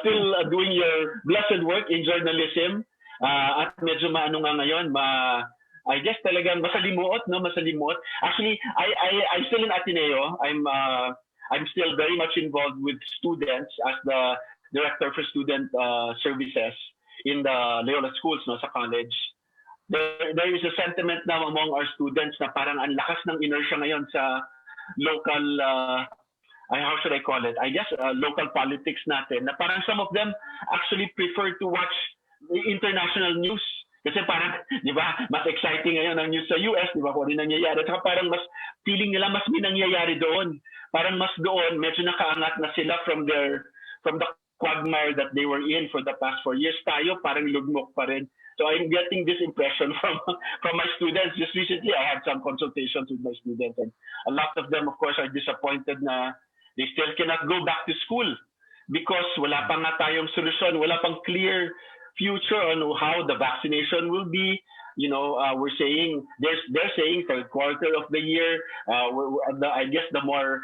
Still doing your blessed work in journalism. At medyo maano nga ngayon, I guess talagang masalimuot, no? Masalimuot. Actually, I'm still in Ateneo. I'm still very much involved with students as the director for student services in the Loyola schools, no, sa college. There is a sentiment now among our students na parang ang lakas ng inertia ngayon sa local, how should I call it? I guess local politics natin. Na parang some of them actually prefer to watch the international news. Kasi parang, di ba, mas exciting ngayon ang news sa US, di ba, kung ano nangyayari. At saka parang mas, feeling nila mas may nangyayari doon. Parang mas doon, medyo nakaangat na sila from the quagmire that they were in for the past 4 years. Tayo, parang lugmok pa rin. So I'm getting this impression from my students. Just recently, I had some consultations with my students, and a lot of them, of course, are disappointed na they still cannot go back to school because wala pa nga tayong solusyon, wala pang clear future on how the vaccination will be. You know, we're saying they're saying third quarter of the year. I guess the more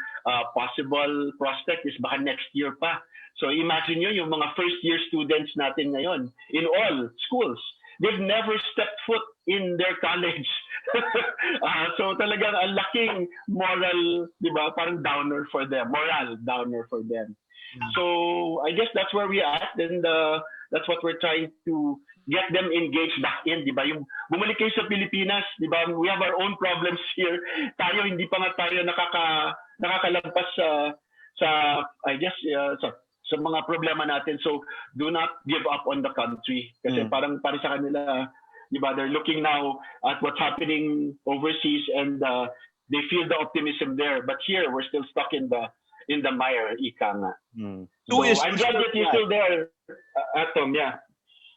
possible prospect is baka next year pa. So imagine nyo yung mga first year students natin ngayon in all schools. They've never stepped foot in their college. So talagang ang laking moral, di ba, parang downer for them, moral downer for them. So I guess that's where we are at, and that's what we're trying to get them engaged back in, di ba? Yung bumalik kayo sa Pilipinas, di ba? We have our own problems here. Tayo, hindi pa nga tayo nakakalagpas sa I guess, sa mga problema natin. So do not give up on the country. Kasi parang para sa kanila, di ba, they're looking now at what's happening overseas, and they feel the optimism there. But here, we're still stuck in the mire, ika nga. So I'm glad that you're still there, Atom, yeah.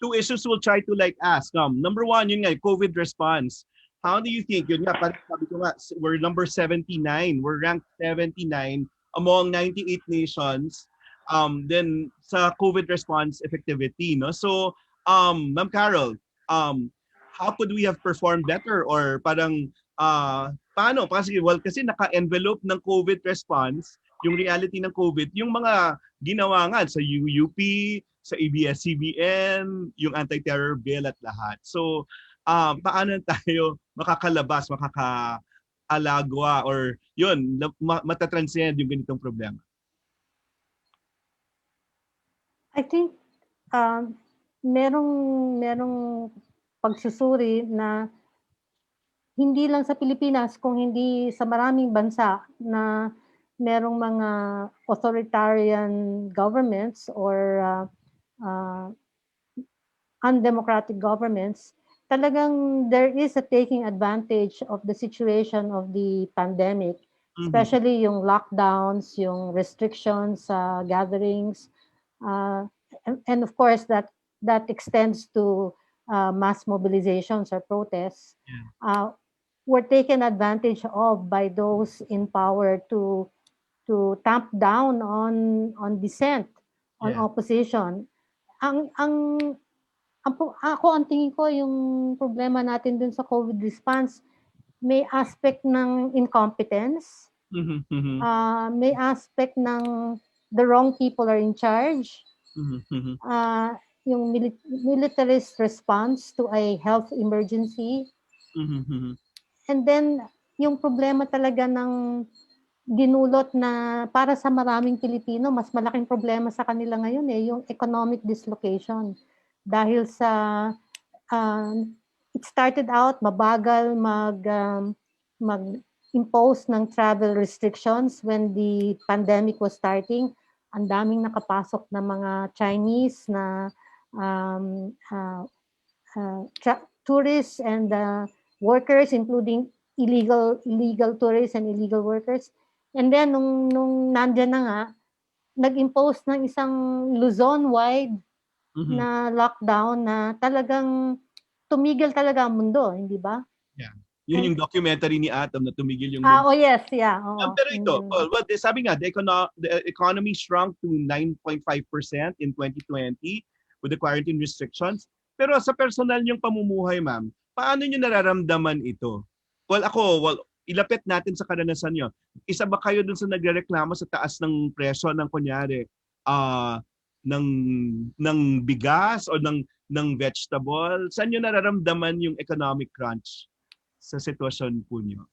2 issues we'll try to ask. Number one, yun nga, COVID response. How do you think, yun nga, parang sabi ko nga, we're number 79. We're ranked 79 among 98 nations. Then sa COVID response effectivity, no? So, Ma'am Carol, how could we have performed better, or parang paano? Kasi naka-envelope ng COVID response, yung reality ng COVID, yung mga ginawa nga sa UUP, sa ABS-CBN, yung anti-terror bill at lahat. So, paano tayo makakalabas, makakaalagwa, or yun, matatranscend yung ganitong problema? I think merong pagsusuri na hindi lang sa Pilipinas, kung hindi sa maraming bansa na merong mga authoritarian governments or undemocratic governments, talagang there is a taking advantage of the situation of the pandemic, especially yung lockdowns, yung restrictions sa gatherings, and of course that extends to mass mobilizations or protests. Were taken advantage of by those in power to tamp down on dissent, on opposition. Ako ang tingin ko yung problema natin dun sa COVID response, may aspect ng incompetence, may aspect ng the wrong people are in charge, yung militarist response to a health emergency, and then yung problema talaga ng dinulot na para sa maraming Pilipino, mas malaking problema sa kanila ngayon yung economic dislocation. Dahil sa, it started out mabagal mag-impose ng travel restrictions when the pandemic was starting. Ang daming nakapasok na mga Chinese na tourists and workers, including illegal tourists and illegal workers. And then, nung nandyan na nga, nag-impose ng isang Luzon-wide na lockdown na talagang tumigil talaga ang mundo, hindi ba? Yeah. Yun yung documentary ni Atom na tumigil yung Oh yes, yeah. Oo. pero ito, Paul, well, sabi nga, the economy shrunk to 9.5% in 2020 with the quarantine restrictions. Pero sa personal niyong pamumuhay, ma'am, paano niyo nararamdaman ito? Well, ilapit natin sa karanasan niyo. Isa ba kayo dun sa nagrereklamo sa taas ng presyo ng kunyari, ng bigas o ng vegetable? Saan niyo nararamdaman yung economic crunch sa sitwasyon po niyo?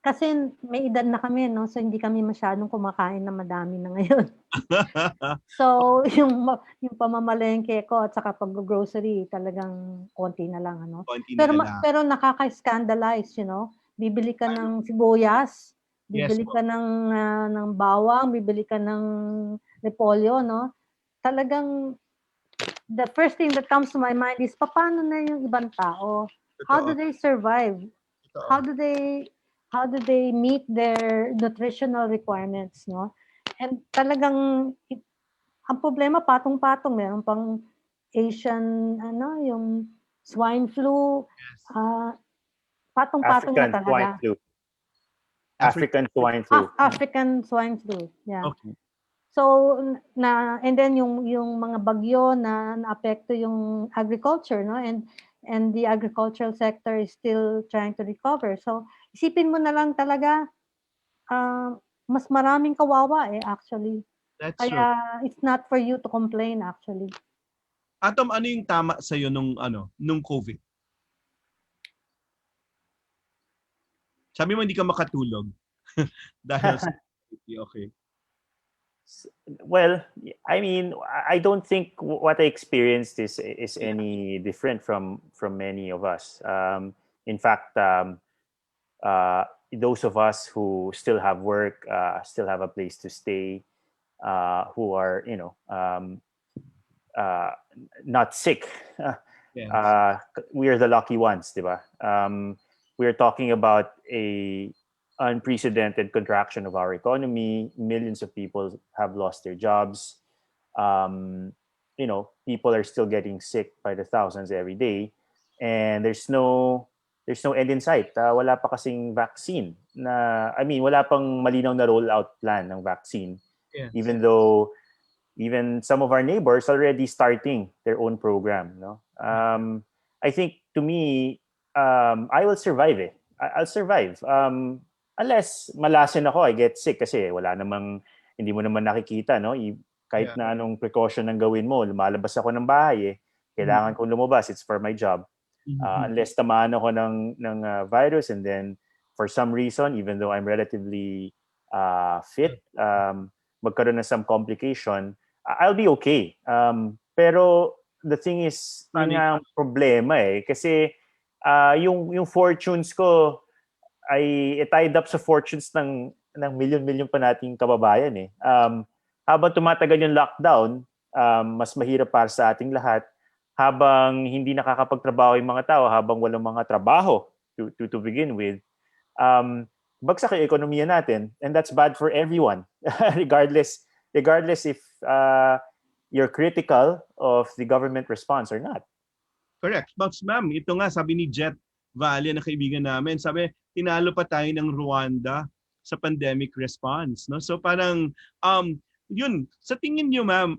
Kasi may edad na kami, no? So hindi kami masyadong kumakain na madami na ngayon. So yung pamamalengke ko at saka pag-grocery talagang konti na lang, ano. Konti na lang. Pero nakaka-scandalize, you know. Bibili ka ng sibuyas, bibili Yes, ka ng bawang, bibili ka ng repolyo, no. Talagang the first thing that comes to my mind is paano na yung ibang tao? How do they survive? How do they meet their nutritional requirements, no? And talagang ang problema patong-patong, meron pang Asian yung swine flu, patong-patong na talaga. African swine flu. African swine flu. Yeah. Okay. So and then yung mga bagyo na naapekto yung agriculture, no? And the agricultural sector is still trying to recover. So isipin mo na lang talaga mas maraming kawawa actually. That's Kaya true. it's not for you to complain actually. Atom, ano yung tama sa iyo nung COVID? Sabi mo hindi ka makatulog. Dahil sa okay. Well, I mean, I don't think what I experienced is any different from many of us. In fact, those of us who still have work, still have a place to stay, who are not sick, Yes. we are the lucky ones, diba? We are talking about a unprecedented contraction of our economy. Millions of people have lost their jobs. People are still getting sick by the thousands every day, and there's no end in sight. Wala pa kasing vaccine wala pang malinaw na rollout plan ng vaccine. Yes. Even though some of our neighbors already starting their own program, no? I think to me, I will survive it. I'll survive. Unless malasin ako, I get sick kasi hindi mo naman nakikita, no? Kahit na anong precaution ang gawin mo, lumalabas ako ng bahay kailangan kong lumabas, it's for my job. Unless tamaan ako ng virus, and then for some reason, even though I'm relatively fit, magkaroon na some complication, I'll be okay. Pero the thing is, yun nga ang problema kasi yung fortunes ko ay tied up sa fortunes ng milyon-milyon pa nating kababayan habang tumatagal yung lockdown, mas mahirap para sa ating lahat. Habang hindi nakakapagtrabaho yung mga tao, habang walang mga trabaho to begin with, bagsak yung ekonomiya natin, and that's bad for everyone, regardless if you're critical of the government response or not. Correct. But ma'am, ito nga sabi ni Jet Valle na kaibigan namin, sabi tinalo pa tayo ng Rwanda sa pandemic response, no? So parang yun, sa tingin niyo ma'am,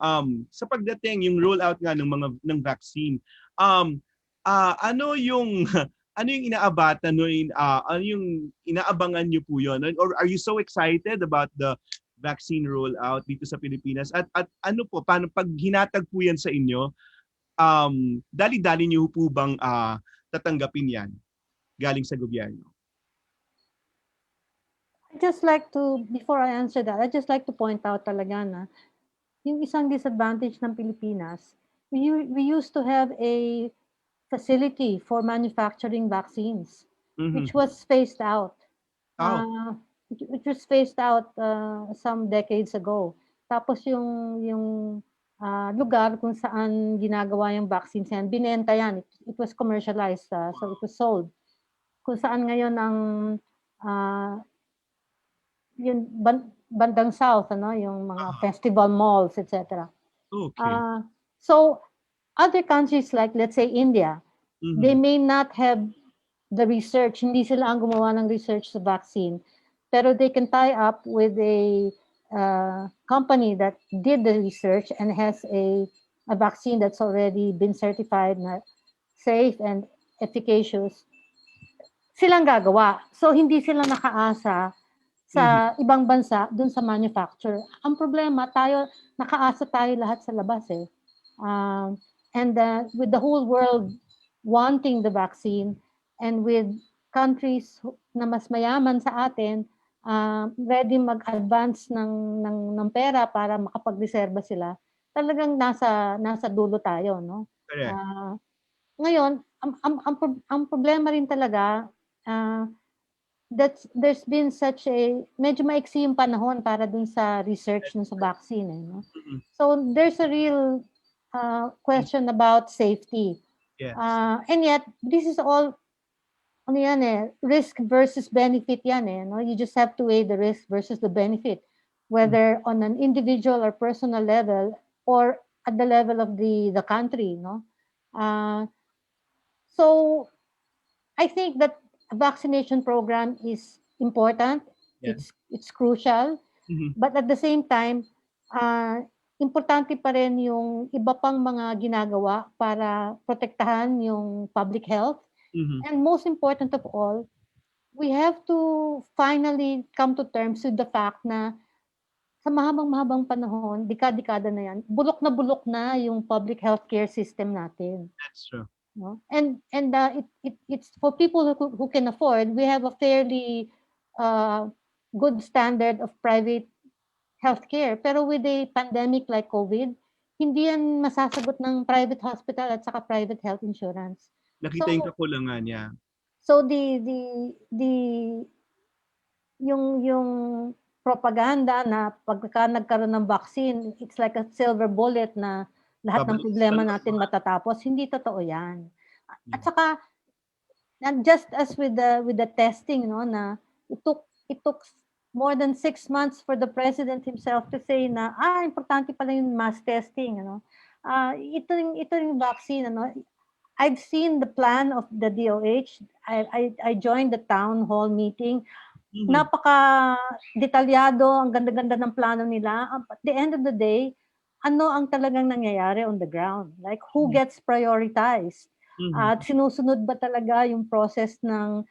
sa pagdating yung rollout nga ng vaccine, ano yung inaabatan ano yung inaabangan niyo po yun? Or are you so excited about the vaccine rollout dito sa Pilipinas? At ano po, paano pag hinatag po yan sa inyo, dali-dali niyo po bang tatanggapin yan galing sa gobyerno? Before I answer that, I just like to point out talaga na yung isang disadvantage ng Pilipinas, we used to have a facility for manufacturing vaccines, which was phased out. Which was phased out some decades ago. Tapos yung lugar kung saan ginagawa yung vaccines yan, binenta yan. It was commercialized, so it was sold. Kung saan ngayon ang yung bandang south, yung mga festival malls, etc. Okay. So other countries like, let's say, India, They may not have the research, hindi sila ang gumawa ng research sa vaccine, pero they can tie up with a company that did the research and has a vaccine that's already been certified na safe and efficacious. Silang gagawa. So, hindi sila nakaasa sa ibang bansa dun sa manufacturer. Ang problema, nakaasa tayo lahat sa labas eh. And with the whole world wanting the vaccine and with countries na mas mayaman sa atin, ready mag-advance ng pera para makapag-reserba sila, talagang nasa dulo tayo, no? Correct. Ngayon, ang problema rin talaga, there's been such a medyo maiksi yung panahon para dun sa research nun sa vaccine eh, no? So there's a real question about safety. Yes. And yet this is all ano yan eh, risk versus benefit yan eh, no? You just have to weigh the risk versus the benefit, whether on an individual or personal level or at the level of the country, no? So I think that a vaccination program is important. Yeah. It's crucial. But at the same time, importante pa rin yung iba pang mga ginagawa para protektahan yung public health. And most important of all, we have to finally come to terms with the fact na sa mahabang panahon, dekada na yan, bulok na yung public healthcare system natin. That's true. No? And it's for people who can afford. We have a fairly good standard of private healthcare. Pero with a pandemic like COVID, hindi yan masasagot ng private hospital at saka private health insurance. Nakita yung kakulangan niya. So yung propaganda na pagka nagkaroon ng vaccine, it's like a silver bullet na lahat ng problema natin matatapos. Hindi totoo yan. At saka, just as with the testing, no, na it took more than 6 months for the president himself to say na, importante pala yung mass testing, ano. Ito yung vaccine, ano. I've seen the plan of the DOH. I joined the town hall meeting. Napaka detalyado, ang ganda-ganda ng plano nila. At the end of the day, ano ang talagang nangyayari on the ground? Like, who gets prioritized? At sinusunod ba talaga yung process ng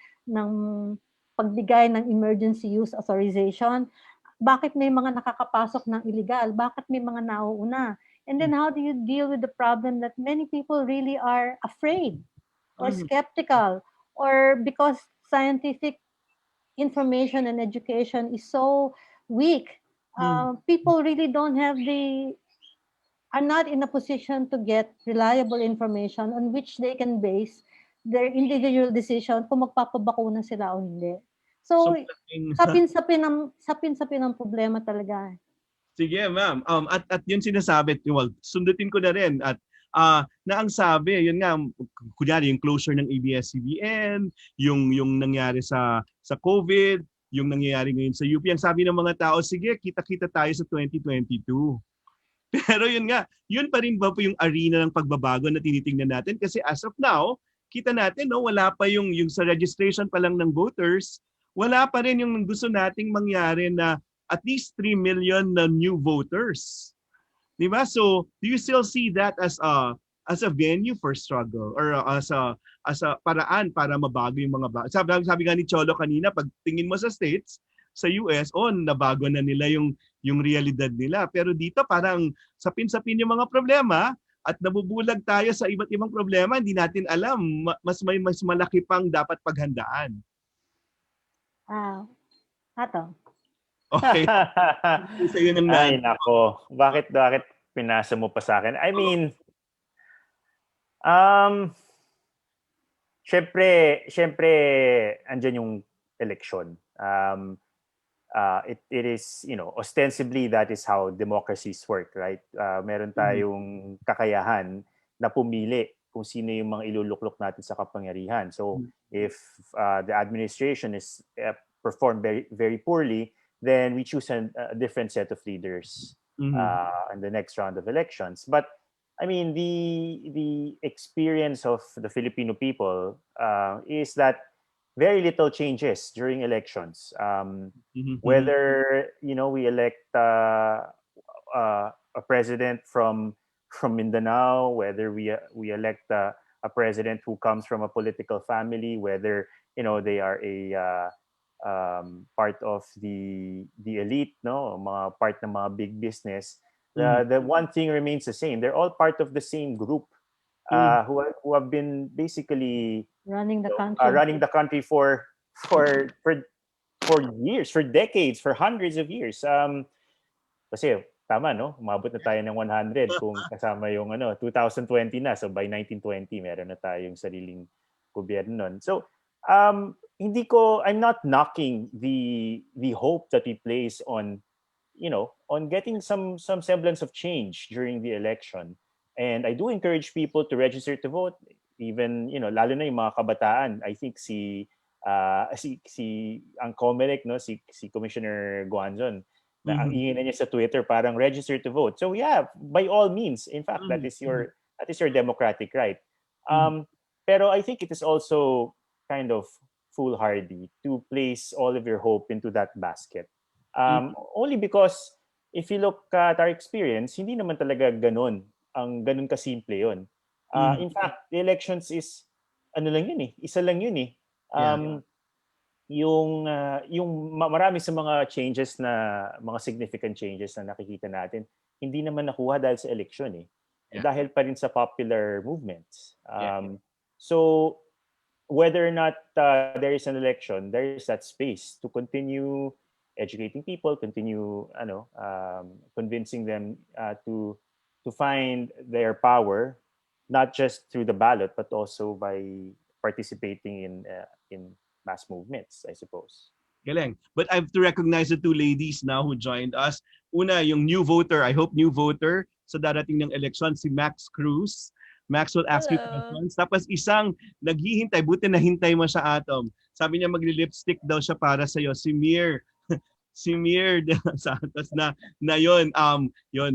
pagbigay ng emergency use authorization? Bakit may mga nakakapasok ng illegal? Bakit may mga nauuna? And then how do you deal with the problem that many people really are afraid or skeptical, or because scientific information and education is so weak, people really are not in a position to get reliable information on which they can base their individual decision kung magpapabakuna sila o hindi. So sapin-sapin ang problema talaga. Sige, ma'am. At yun sinasabi, well, sundutin ko na rin at na ang sabi, yun nga, kunyari yung closure ng ABS-CBN, yung nangyari sa COVID, yung nangyayari ngayon sa UP. Ang sabi ng mga tao, sige, kita-kita tayo sa 2022. Pero yun nga, yun pa rin ba po yung arena ng pagbabago na tinitingnan natin? Kasi as of now, kita natin, no, wala pa yung sa registration pa lang ng voters, wala pa rin yung gusto nating mangyari na at least 3 million na new voters. Diba? So, do you still see that as a venue for struggle or as a paraan para mabago yung mga sabi nga ni Cholo kanina, pag tingin mo sa states, sa US, nabago na nila yung realidad nila. Pero dito parang sapin-sapin yung mga problema at nabubulag tayo sa iba't ibang problema, hindi natin alam, mas malaki pang dapat paghandaan. Ato. Okay. So, yun Ay, nako. Bakit pinasa mo pa sa akin? I mean, syempre, andyan yung election. It is, ostensibly that is how democracies work, right? Meron tayong kakayahan na pumili kung sino yung mga iluluklok natin sa kapangyarihan. So, if the administration is performed very, very poorly, then we choose a different set of leaders in the next round of elections. But I mean, the experience of the Filipino people is that very little changes during elections. Mhm. Whether we elect a president from Mindanao, whether we elect a president who comes from a political family, whether they are a part of the elite, no, mga part ng mga big business. Mhm. The one thing remains the same. They're all part of the same group Mhm. who have been basically Running the country. running the country for for years, for decades, for hundreds of years. Kasi tama, no? Umabot na tayo ng 100 kung kasama yung 2020 na. So by 1920, meron na tayong sariling gobyerno nun. So I'm not knocking the hope that we place on on getting some semblance of change during the election. And I do encourage people to register to vote, even lalo na yung mga kabataan. I think si ang Comelec, no, si Commissioner Guanzon, na ang Mhm. ingay na niya sa Twitter, parang register to vote. So yeah, by all means, in fact, Mhm. that is your democratic right. Mhm. Pero I think it is also kind of foolhardy to place all of your hope into that basket. Mhm. Only because if you look at our experience, hindi naman talaga ganun kasimple yun. Mhm. In fact, the elections is ano lang yun eh, isa lang yun eh. Yeah. Marami sa mga changes mga significant changes na nakikita natin, hindi naman nakuha dahil sa election eh. Yeah. Dahil pa rin sa popular movements. Yeah. So whether or not there is an election, there is that space to continue educating people, continue convincing them to find their power, not just through the ballot, but also by participating in mass movements, I suppose. Galing. But I have to recognize the two ladies now who joined us. Una, yung new voter, I hope new voter sa darating ng election, si Max Cruz. Max will ask you Hello. questions. Tapos isang naghihintay, buti na hintay mo sa Atom. Sabi niya magli-lipstick daw siya para sa'yo, si Mir. Si Mir de los Santos na yun,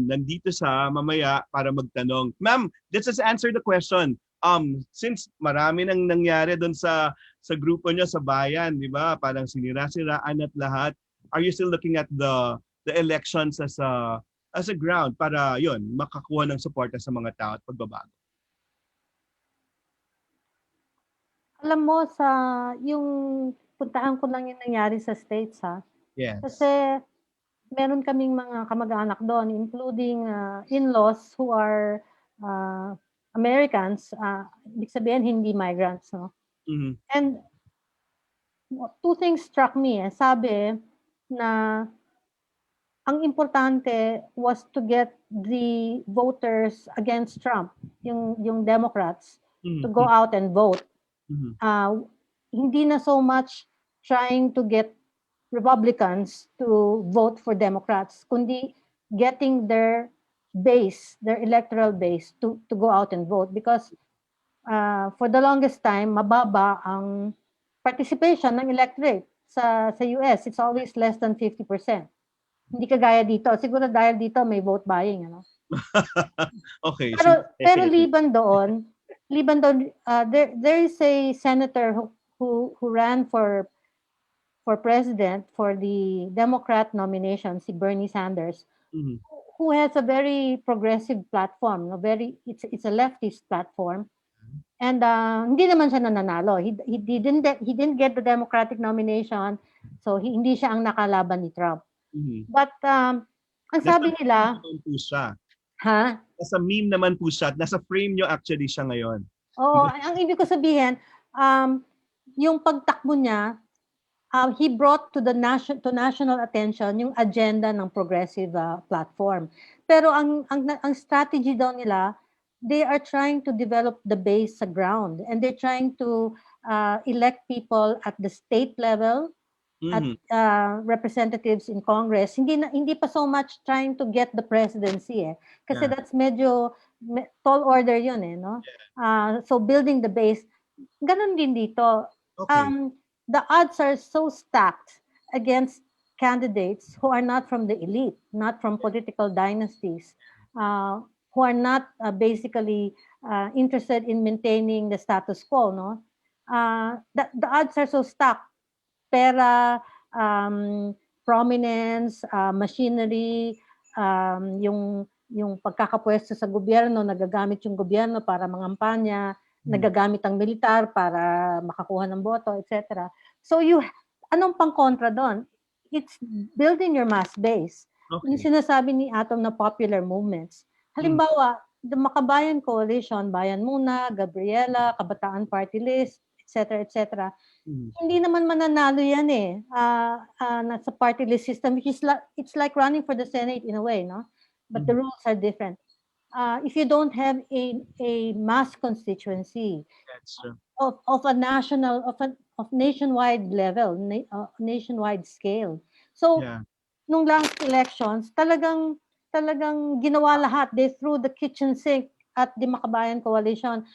nandito siya mamaya para magtanong. Ma'am, let's just answer the question. Since marami nang nangyari doon sa grupo niyo sa bayan, di ba? Parang sinira-siraan at lahat. Are you still looking at the elections as a ground para yon makakuha ng suporta sa mga tao at pagbabago? Alam mo, yung puntahan ko lang yung nangyari sa States, ha? Yes. Kasi meron kaming mga kamag-anak doon, including in-laws who are Americans, ibig sabihin hindi migrants, no? Mhm. And two things struck me. Sabi na ang importante was to get the voters against Trump, yung Democrats, to go out and vote. Mhm. Hindi na so much trying to get Republicans to vote for Democrats, kundi getting their base, their electoral base to go out and vote, because for the longest time mababa ang participation ng electorate sa US. It's always less than 50%. Hindi kagaya dito. Siguro dahil dito may vote buying, ano. Okay. Pero liban doon, there is a senator who ran for president for the Democrat nomination, si Bernie Sanders, Mhm. who has a very progressive platform, it's a leftist platform. And hindi naman siya nananalo. He didn't get the Democratic nomination, so hindi siya ang nakalaban ni Trump. Mhm. But ang sabi nila, po siya. ha? Nasa meme naman po siya. Nasa frame nyo actually siya ngayon. Oo, ang ibig ko sabihin, yung pagtakbo niya, he brought to national attention yung agenda ng progressive platform. Pero ang strategy daw nila, they are trying to develop the base sa ground, and they're trying to elect people at the state level, at representatives in Congress. Hindi pa so much trying to get the presidency kasi that's medyo tall order yun no. So building the base, ganun din dito. Okay. The odds are so stacked against candidates who are not from the elite, not from political dynasties. who are not basically interested in maintaining the status quo, no? The odds are so stacked. Pera, prominence, machinery, yung pagkakapwesto sa gobyerno, nagagamit yung gobyerno para mangampanya, nagagamit ang militar para makakuha ng boto, etc. So anong pang-kontra doon? It's building your mass base. Okay. Yung sinasabi ni Atom na popular movements. Halimbawa, the Makabayan Coalition, Bayan Muna, Gabriela, Kabataan Party List, etc., etc. Hindi naman mananalo yan eh. Nasa party list system, which is it's like running for the Senate in a way, no? But the rules are different. If you don't have a mass constituency of a nationwide level, nationwide scale. So, nung last elections, talagang ginawa lahat. They threw the kitchen sink at the Makabayan Coalition.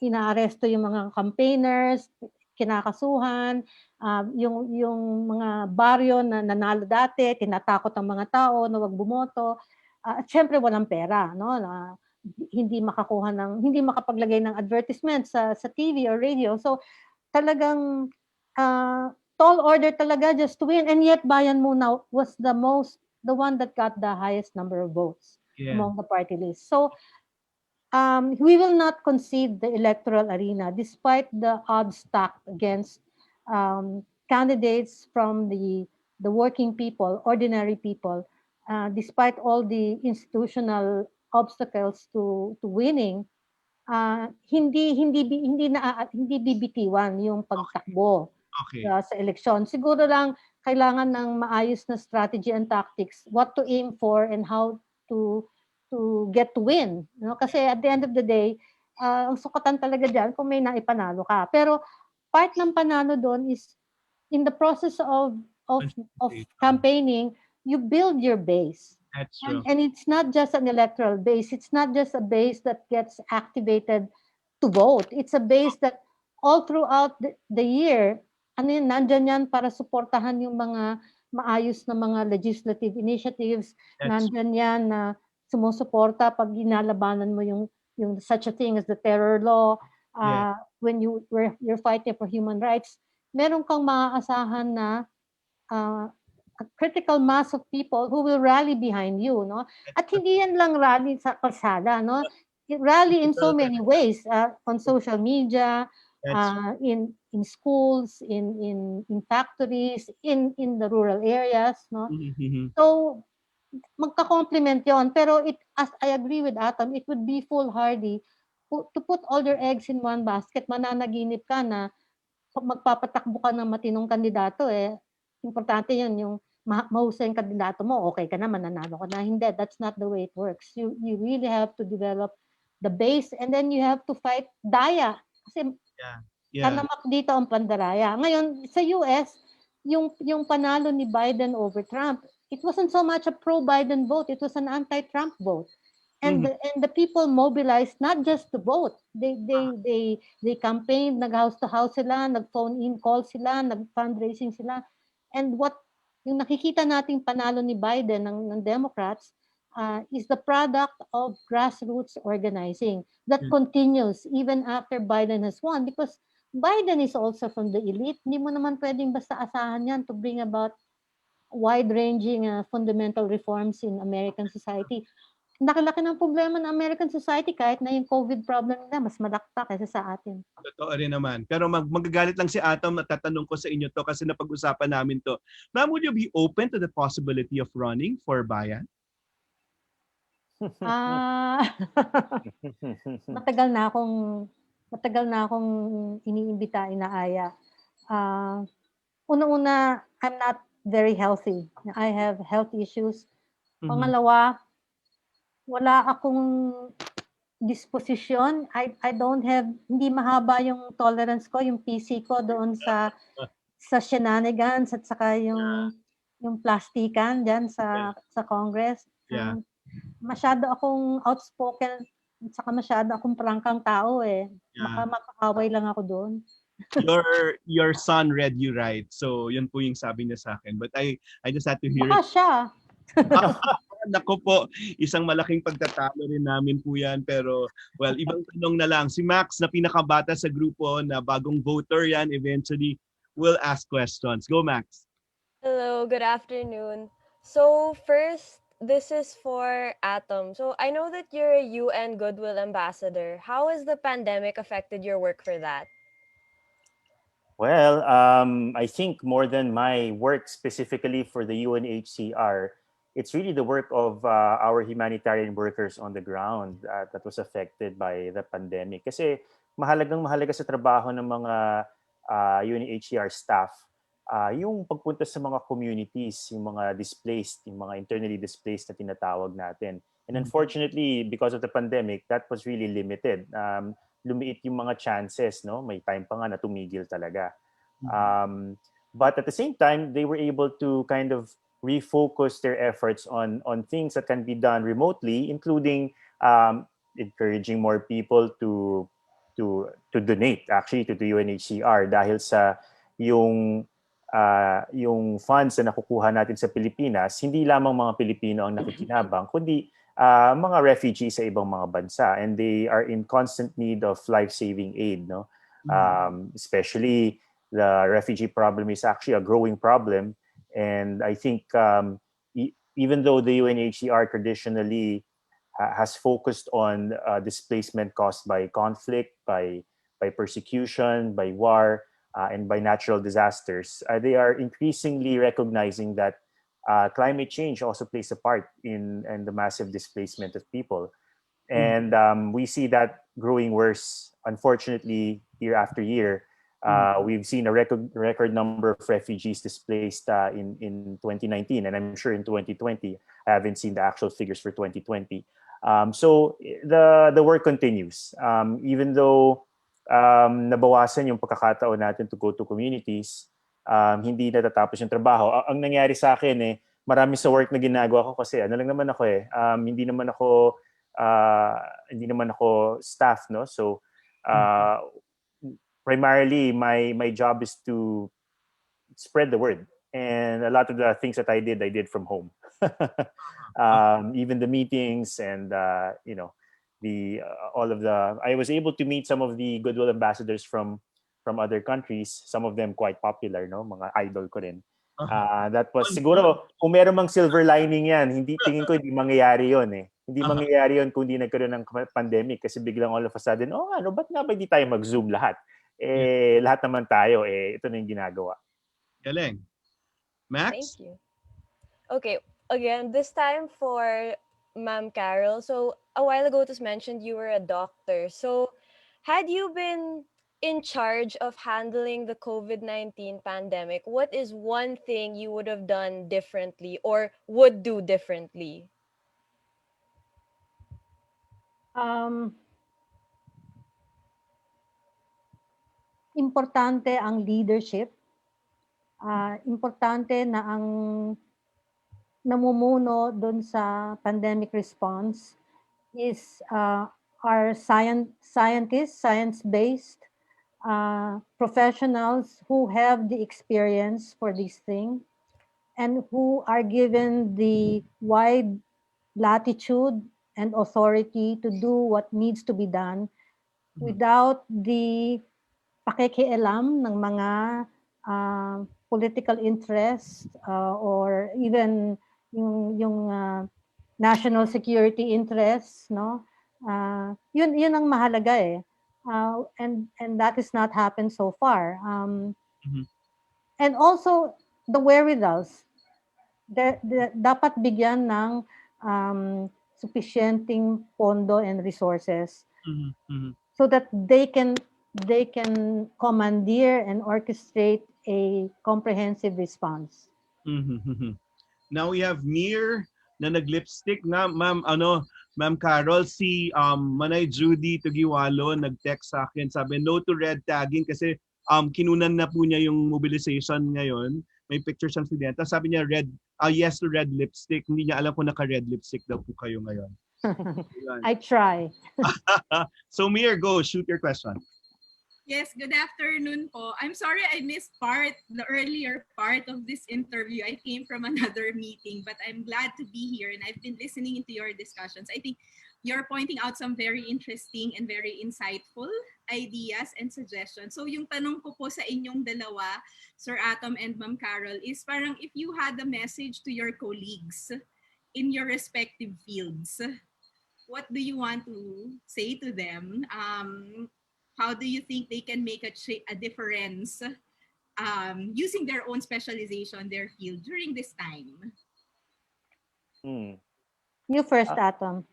Inaaresto yung mga campaigners, kinakasuhan, yung mga baryo na nanalo dati, tinatakot ang mga tao na wag bumoto. At syempre walang pera, no? Hindi makapaglagay ng advertisement sa TV or radio. So talagang tall order talaga just to win, and yet Bayan Muna was the one that got the highest number of votes among the party list. So we will not concede the electoral arena despite the odds stacked against candidates from the working people, ordinary people, despite all the institutional obstacles to winning. Hindi bibitiwan yung pagtakbo sa eleksyon. Siguro lang kailangan ng maayos na strategy and tactics, what to aim for and how to get to win. No? Kasi at the end of the day, ang sukatan talaga diyan kung may naipanalo ka. Pero part ng panalo doon is in the process of campaigning, you build your base. That's true. And it's not just an electoral base. It's not just a base that gets activated to vote. It's a base that all throughout the year, nandyan yan para suportahan yung mga maayos na mga legislative initiatives. Nandyan yan na sumusuporta pag ginalabanan mo yung such a thing as the terror law. When you're fighting for human rights, meron kang maaasahan na a critical mass of people who will rally behind you, no? At hindi yan lang rally sa kalsada, no? Rally in so many ways, on social media, in schools, in factories, in the rural areas, no? So magka-complement yon, pero as I agree with Atom, it would be foolhardy to put all your eggs in one basket. Mananaginip ka na magpapatakbo ka ng matinong kandidato importante yun, yung mahusay yung kandidato mo, okay ka na, mananalo ka na. Hindi, that's not the way it works. You really have to develop the base, and then you have to fight daya. Kasi tanamak dito ang pandaraya. Ngayon, sa US, yung panalo ni Biden over Trump, it wasn't so much a pro-Biden vote, it was an anti-Trump vote. And the people mobilized not just to vote. They campaigned, nag-house to house sila, nag-phone in call sila, nag-fundraising sila. And yung nakikita nating panalo ni Biden ng Democrats is the product of grassroots organizing that continues even after Biden has won, because Biden is also from the elite. Hindi mo naman pwedeng basta asahan yan to bring about wide-ranging fundamental reforms in American society. Laki-laki ng problema ng American society, kahit na yung COVID problem nila, mas malakta kaysa sa atin. Totoo rin naman. Pero magagalit lang si Atom at tatanong ko sa inyo to kasi napag-usapan namin to. Ma'am, would you be open to the possibility of running for Bayan? Matagal na akong iniimbita, inaaya. Una-una, I'm not very healthy. I have health issues. Pangalawa, wala akong disposition. I don't have, hindi mahaba yung tolerance ko, yung PC ko doon sa shenanigans at saka yung plastikan diyan sa Congress. Masyado akong outspoken at saka masyado akong prangkang tao Baka mapakaway lang ako doon. Your son read you right. So yun po yung sabi niya sa akin. But I just had to hear Baka it. siya. Naku po, isang malaking pagtatalo rin namin po yan. Pero, well, ibang tanong na lang. Si Max na pinakabata sa grupo na bagong voter yan, eventually will ask questions. Go, Max. Hello, good afternoon. So, first, this is for Atom. So, I know that you're a UN Goodwill Ambassador. How has the pandemic affected your work for that? Well, I think more than my work specifically for the UNHCR, it's really the work of our humanitarian workers on the ground that was affected by the pandemic. Kasi mahalaga sa trabaho ng mga UNHCR staff yung pagpunta sa mga communities, yung mga displaced, yung mga internally displaced na tinatawag natin. And unfortunately, because of the pandemic, that was really limited. Lumiit yung mga chances, no? May time pa nga na tumigil talaga. But at the same time, they were able to kind of refocus their efforts on things that can be done remotely, including encouraging more people to donate actually to the UNHCR dahil sa yung funds na nakukuha natin sa Pilipinas, hindi lamang mga Pilipino ang nakikinabang, kundi mga refugees sa ibang mga bansa, and they are in constant need of life-saving aid, no? Especially the refugee problem is actually a growing problem, and I think even though the UNHCR traditionally has focused on displacement caused by conflict, by persecution, by war, and by natural disasters, they are increasingly recognizing that climate change also plays a part in the massive displacement of people. And we see that growing worse, unfortunately, year after year. We've seen a record number of refugees displaced in 2019, and I'm sure in 2020. I haven't seen the actual figures for 2020. So the work continues. Even though nabawasan yung pagkakataon natin to go to communities, hindi natatapos yung trabaho. Ang nangyari sa akin marami sa work na ginagawa ko kasi ano lang naman ako hindi naman ako staff, no? So primarily my job is to spread the word, and a lot of the things that I did from home. Even the meetings and I was able to meet some of the goodwill ambassadors from other countries, some of them quite popular, no? Mga idol ko rin. That was siguro, kung meron mang silver lining yan, tingin ko hindi mangyayari yun eh. Hindi mangyayari yun kung hindi nagkaroon ng pandemic, kasi biglang all of a sudden, ba't nga ba hindi tayo mag-Zoom lahat? Lahat naman tayo, ito na yung ginagawa. Galing. Max? Thank you. Okay, again, this time for Ma'am Carol. So, a while ago it was mentioned you were a doctor. So, had you been in charge of handling the COVID-19 pandemic, what is one thing you would have done differently or would do differently? Importante ang leadership. Importante na ang namumuno doon sa pandemic response is our scientists, science-based professionals who have the experience for this thing and who are given the wide latitude and authority to do what needs to be done without the pakikialam ng mga political interest or even yung national security interests, no? Yun ang mahalaga eh. And that has not happened so far. And also the wherewithals. Dapat bigyan ng sufficienting pondo and resources so that they can commandeer and orchestrate a comprehensive response. Now we have Mir na nag-lipstick na Ma'am Carol, si Manay Judy Tugiwalo nag-text sa akin, sabi no to red tagging kasi kinunan na po niya yung mobilization ngayon. May picture siyang student. Sabi niya yes to red lipstick. Hindi niya alam kung naka-red lipstick daw po kayo ngayon. I try. So Mir, go shoot your question. Yes, good afternoon po. I'm sorry I missed the earlier part of this interview. I came from another meeting, but I'm glad to be here and I've been listening into your discussions. I think you're pointing out some very interesting and very insightful ideas and suggestions. So yung tanong ko po sa inyong dalawa, Sir Atom and Ma'am Carol, is parang if you had a message to your colleagues in your respective fields, what do you want to say to them? How do you think they can make a difference using their own specialization, their field during this time? Hmm. You first, Ah, Atom.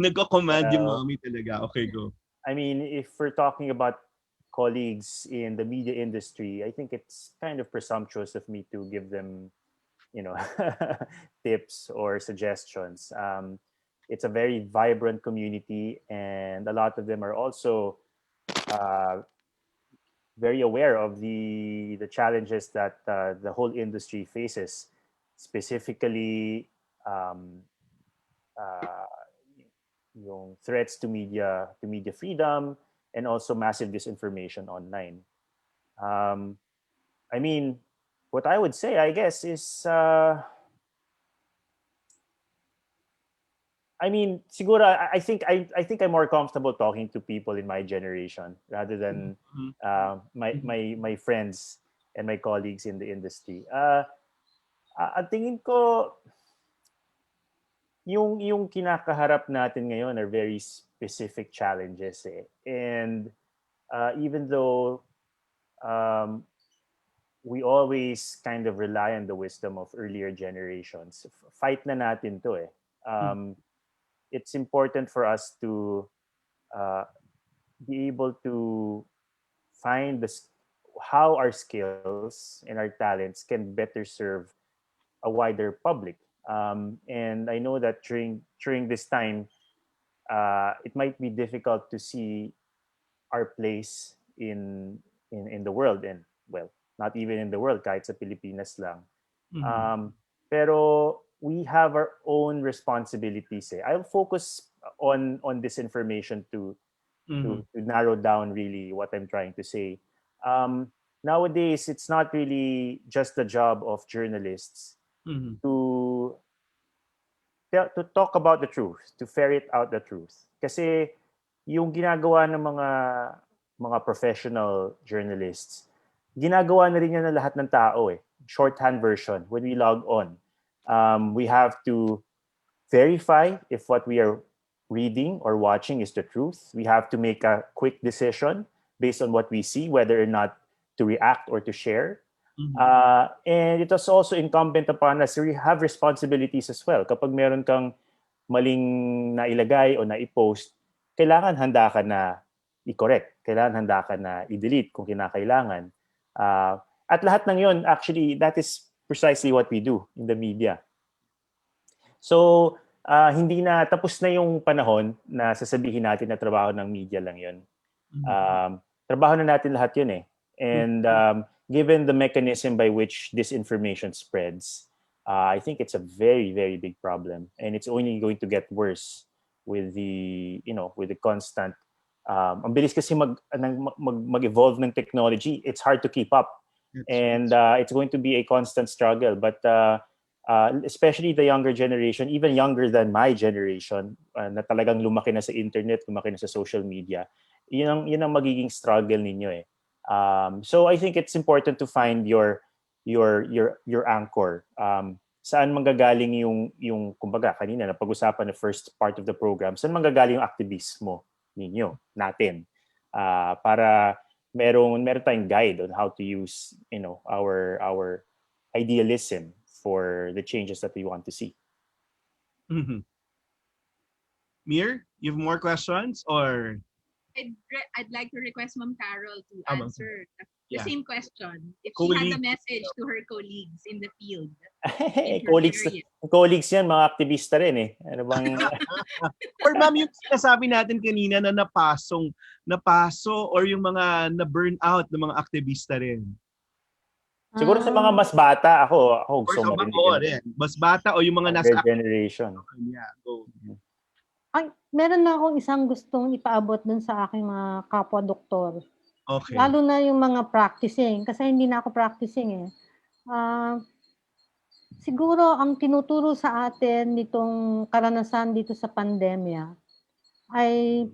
Nagko-command yung well, mommy talaga. Okay, go. I mean, if we're talking about colleagues in the media industry, I think it's kind of presumptuous of me to give them, you know, tips or suggestions. It's a very vibrant community, and a lot of them are also uh, very aware of the challenges that the whole industry faces, specifically um, uh, yung threats to media freedom and also massive disinformation online. Um, I mean, what I would say, I guess, is I mean, siguro I think I'm more comfortable talking to people in my generation rather than Mhm. my friends and my colleagues in the industry. Ang tingin ko yung kinakaharap natin ngayon are very specific challenges eh. And even though um, we always kind of rely on the wisdom of earlier generations, fight na natin to eh. Um, it's important for us to uh, be able to find how our skills and our talents can better serve a wider public. And I know that during this time, it might be difficult to see our place in the world, and well, not even in the world, kahit sa Pilipinas lang. Mhm. Um, pero we have our own responsibilities. Eh. I'll focus on this information Mhm. to narrow down really what I'm trying to say. Nowadays, it's not really just the job of journalists Mhm. to to talk about the truth, to ferret out the truth. Kasi yung ginagawa ng mga professional journalists, ginagawa na rin yan ng lahat ng tao eh. Shorthand version, when we log on, we have to verify if what we are reading or watching is the truth. We have to make a quick decision based on what we see, whether or not to react or to share. Mhm. And it was also incumbent upon us to have responsibilities as well. Kapag meron kang maling nailagay o naipost, kailangan handa ka na i-correct. Kailangan handa ka na i-delete kung kinakailangan. At lahat ng yon, actually, that is precisely what we do in the media. So, hindi na tapos na yung panahon na sasabihin natin na trabaho ng media lang yun. Trabaho na natin lahat yun eh. And given the mechanism by which this information spreads, I think it's a very, very big problem. And it's only going to get worse with with the constant, ang bilis kasi mag-evolve ng technology. It's hard to keep up. And it's going to be a constant struggle. But especially the younger generation, even younger than my generation, na talagang lumaki na sa internet, lumaki na sa social media, yun ang magiging struggle ninyo eh. So I think it's important to find your anchor. Saan manggagaling yung kumbaga kanina na pag-usapan na first part of the program, saan manggagaling yung aktivismo ninyo, natin, para meron tayong guide on how to use our idealism for the changes that we want to see. Mhm. Mir, you have more questions or I'd like to request Ma'am Carol to Ma'am. answer the Yeah. same question. If she had a Colleague. message to her colleagues in the field, Colleagues yan, mga aktivista rin eh. Ano bang Or ma'am, yung sinasabi natin kanina na napaso or yung mga na-burn out ng mga aktivista rin. siguro sa mga mas bata, ako Or gusto sa mo mga rin. rin. Mas bata o yung mga nasa Younger generation. Yeah, go. Meron na akong isang gustong ipaabot dun sa aking mga kapwa-doktor. Okay. Lalo na yung mga practicing, kasi hindi na ako practicing eh. Siguro ang tinuturo sa atin nitong karanasan dito sa pandemya ay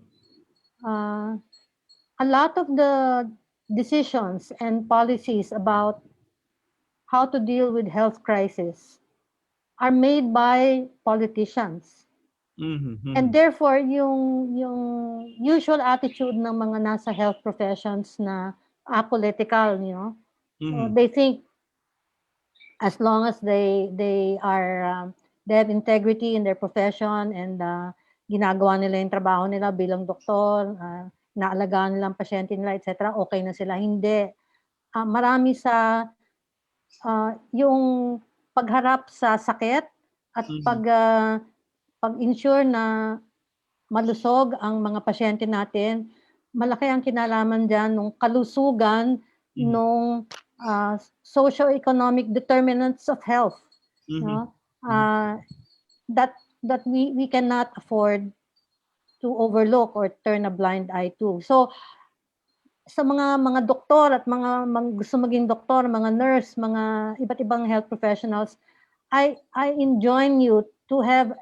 a lot of the decisions and policies about how to deal with health crisis are made by politicians. Mhm. And therefore, yung usual attitude ng mga nasa health professions na apolitical, you know, they think as long as they are they have integrity in their profession and ginagawa nila yung trabaho nila bilang doktor, naalagaan nila ang pasyente nila, etc., okay na sila. Hindi. Marami sa yung pagharap sa sakit at pag-ensure na malusog ang mga pasyente natin, malaki ang kinalaman dyan ng kalusugan ng socio-economic determinants of health. No? That we cannot afford to overlook or turn a blind eye to. So, sa mga doktor at mga gusto maging doktor, mga nurse, mga iba't ibang health professionals, I enjoin you to have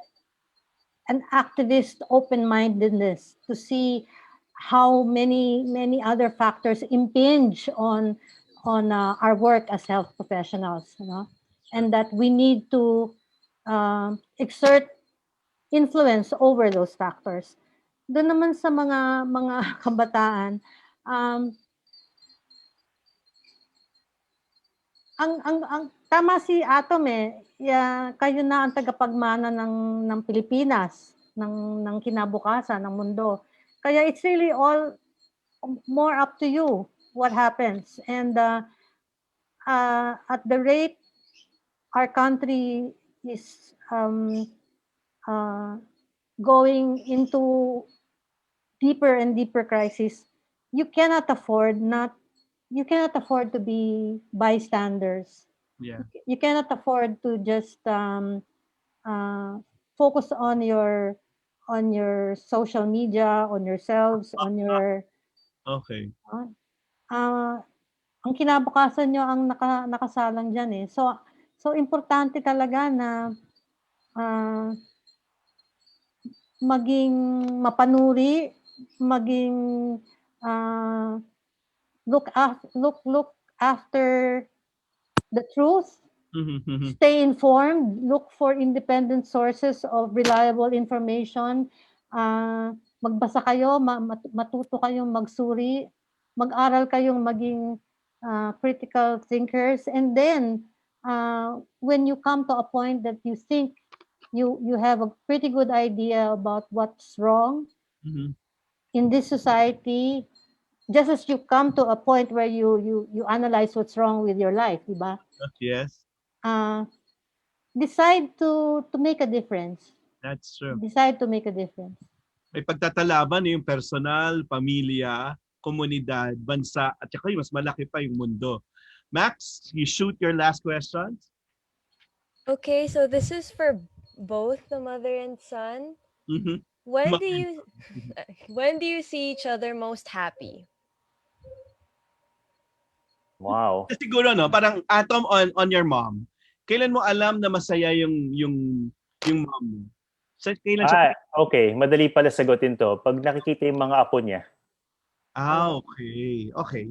an activist open-mindedness to see how many other factors impinge on our work as health professionals, you know? And that we need to exert influence over those factors. Doon naman sa mga kabataan, ang tama si Atom eh. Kayo na ang tagapagmana ng Pilipinas, ng kinabukasan ng mundo. Kaya it's really all more up to you what happens. And at the rate our country is going into deeper and deeper crisis, you cannot afford to be bystanders. Yeah. You cannot afford to just focus on your social media, on yourselves, on your Okay. ang kinabukasan nyo ang nakasalang dyan eh. So importante talaga na maging mapanuri, maging look after the truth, stay informed, look for independent sources of reliable information, magbasa kayo, matuto kayong magsuri, mag-aral kayong maging critical thinkers, and then when you come to a point that you think you have a pretty good idea about what's wrong in this society, just as you come to a point where you analyze what's wrong with your life, diba? Yes. Decide to make a difference. That's true. Decide to make a difference. May pagtatalaban yung personal, pamilya, komunidad, bansa, at saka yung mas malaki pa yung mundo. Max, you shoot your last questions. Okay, so this is for both the mother and son. When do you see each other most happy? Wow. Siguro no, parang Atom on your mom. Kailan mo alam na masaya yung mom mo? Kailan siya? Okay. Madali pala sagutin to. Pag nakikita yung mga apo niya. Okay. Okay.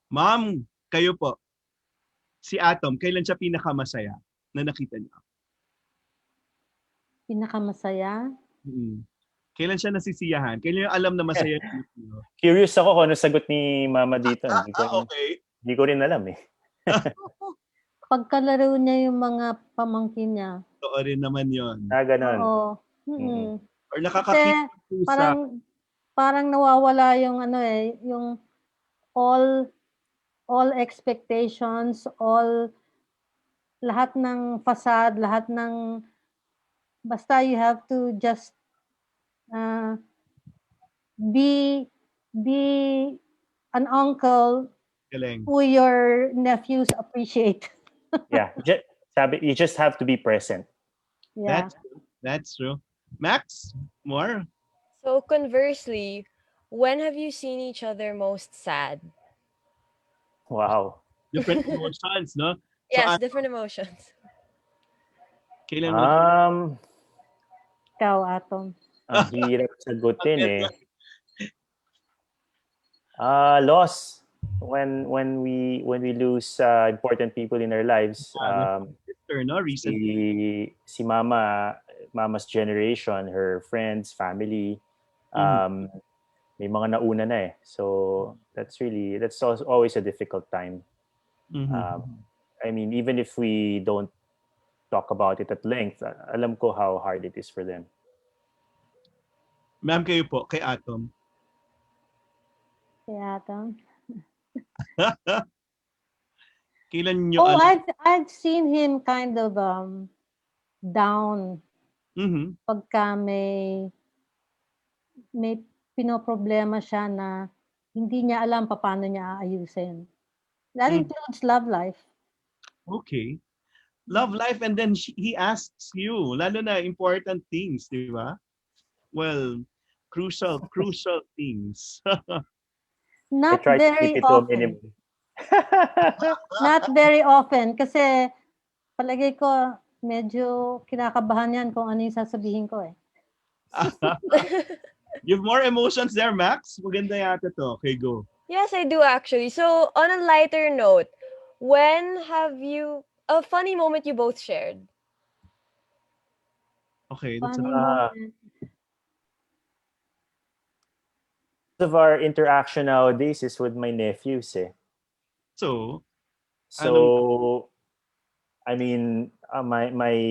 Mom, kayo po. Si Atom, kailan siya pinakamasaya na nakita niyo? Pinakamasaya? Kailan siya nasisiyahan? Kailan yung alam na masaya niyo? Curious ako kung ano sagot ni Mama dito. Okay. Hindi ko rin alam eh. Pagkalaro niya yung mga pamangkin niya. Totoo rin naman yon. Ganon. Oo. Or nakakakita Kasi parang nawawala yung yung all expectations, lahat ng facade, lahat ng basta you have to just be an uncle who your nephews appreciate. Yeah. You just have to be present. Yeah. That's true. Max, more? So conversely, when have you seen each other most sad? Wow. Different emotions, no? So, Yes, different emotions. kailan mo Ikaw, Atom. Ang hirap sagutin Again, eh. Loss. When we lose important people in our lives, sister, no? Recently. si mama's generation, her friends, family, Mhm. may mga nauna na eh. So that's also always a difficult time. Mhm. I mean, even if we don't talk about it at length, alam ko how hard it is for them. Ma'am, kayo po, kay Atom. Si Atom. Kailan nyo Oh, alam? I've seen him kind of down Mhm. pagka may pinoproblema siya na hindi niya alam paano niya aayusin. That Mm. includes love life. Okay. Love life and then he asks you, lalo na important things, di ba? Well, crucial things. I Not try to keep very it to a often. minimum. Not very often kasi palagay ko medyo kinakabahan yan kung ano yung sasabihin ko eh. You have more emotions there, Max? Maganda yata to. Okay, go. Yes, I do actually. So, on a lighter note, when have you a funny moment you both shared? Okay, that's Funny Ah. moment. Of our interaction nowadays is with my nephews eh. so, anong, So, I mean, my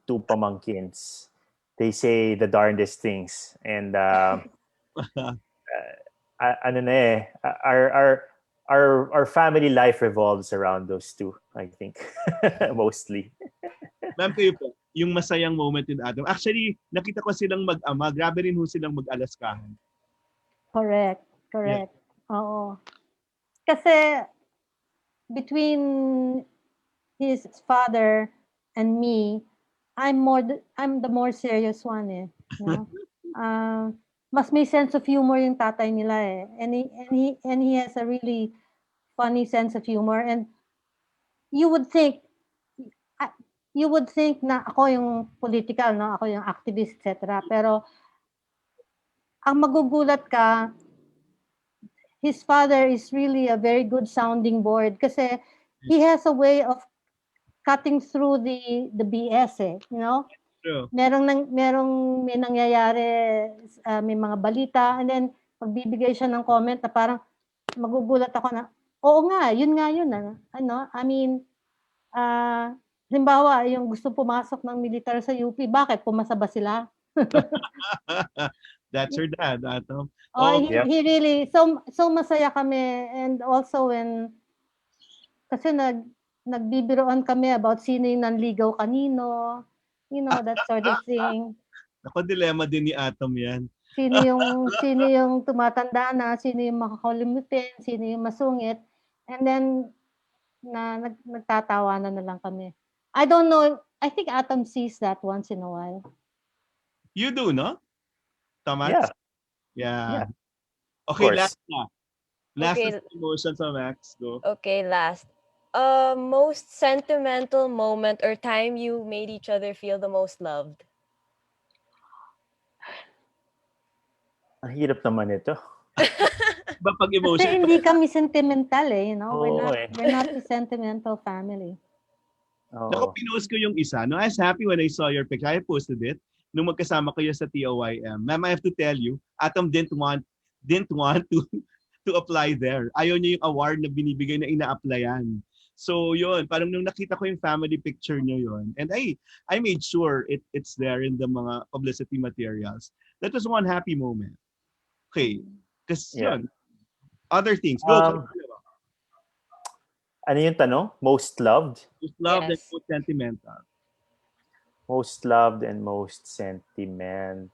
two pamangkins, they say the darndest things, and ano na eh, our family life revolves around those two, I think, mostly. ma'am kayo po, yung masayang moment in Adam. Actually, nakita ko silang mag-ama. Grabe rin ho silang mag-alaskahan. Correct. Oo. Kasi between his father and me, I'm the more serious one eh. No? Mas may sense of humor yung tatay nila eh. And he has a really funny sense of humor, and you would think you would think na ako yung political, no? Ako yung activist, etc. Pero ang magugulat ka, his father is really a very good sounding board kasi he has a way of cutting through the BS eh, you know? True. May nangyayari, may mga balita, and then magbibigay siya ng comment na parang magugulat ako na, oo nga yun, ano, I mean, halimbawa, yung gusto pumasok ng militar sa UP, bakit? Pumasa ba sila? That's her dad, Atom. Oh, Okay. Yep. he really, so masaya kami, and also kasi nagbibiroan kami about sino yung nanligaw kanino, you know, that sort of thing. Ako, dilema din ni Atom yan. Sino yung tumatanda na, sino yung makakalimutin, sino yung masungit, and then nagtatawanan na lang kami. I don't know, I think Atom sees that once in a while. You do, no? Tama? Yeah. Yeah. Yeah. Okay, course. last na. Last Okay. na sa emotions sa Max. Go. Okay, last. Most sentimental moment or time you made each other feel the most loved? Ang hirap naman ito. Ba pag Kasi emotion? hindi kami sentimental eh, you know, Oo we're not a sentimental family. Naku, Oo. pinost ko yung isa. No, I was happy when I saw your picture. I posted it. Nung magkasama kayo sa TOYM. Ma'am, I have to tell you, Atom didn't want to apply there. Ayaw niya yung award na binibigay na ina-applyan. So yun, parang nung nakita ko yung family picture niyo yun, and I made sure it's there in the mga publicity materials. That was one happy moment. Okay. Kasi Yeah. yun, other things. Go. Ano yung tanong? Most loved? Most loved and Yes. most sentimental. Most loved and most sentimental.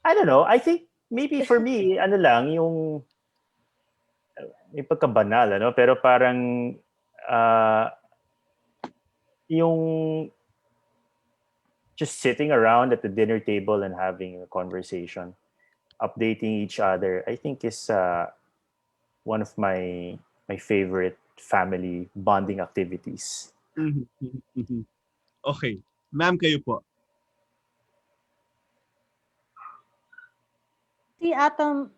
I don't know. I think maybe for me, ano lang, yung may pagkabanal, ano? Pero parang yung just sitting around at the dinner table and having a conversation, updating each other, I think is one of my favorite family bonding activities. Mhm, mhm, mhm. Okay. Ma'am, kayo po. Si Atom,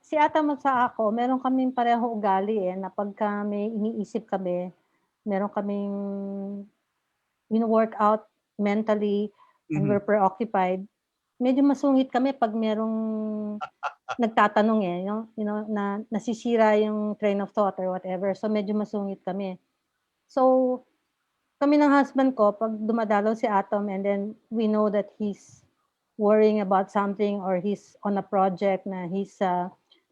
si Atom at sa ako, meron kaming pareho ugali na pagka may iniisip kami, meron kaming wino-workout mentally and Mhm. we're preoccupied. Medyo masungit kami pag merong nagtatanong na nasisira yung train of thought or whatever. So medyo masungit kami. So kami ng husband ko, pag dumadalaw si Atom and then we know that he's worrying about something or he's on a project na he's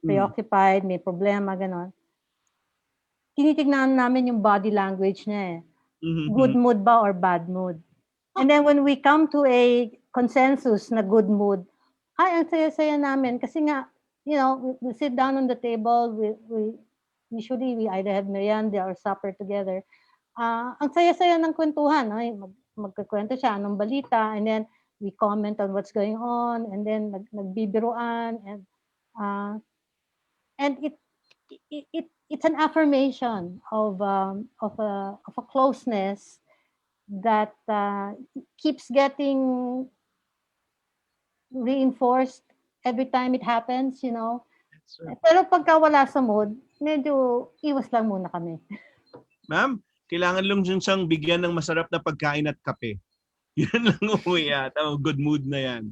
preoccupied, may problema, ganon. Tinitignan namin yung body language niya Good Mhm. mood ba or bad mood? And then when we come to a consensus na good mood, ay, ang saya-saya namin. Kasi nga, we sit down on the table, usually we either have merienda or supper together. Ang saya-saya ng kwentuhan. Magkakwento siya, anong balita, and then we comment on what's going on, and then nagbibiruan, and it's an affirmation of a closeness that keeps getting reinforced every time it happens. That's right. Pero pagka wala sa mood, medyo iwas lang muna kami. Ma'am, kailangan lang siyang bigyan ng masarap na pagkain at kape. Yan lang umuwi yata. Good mood na yan.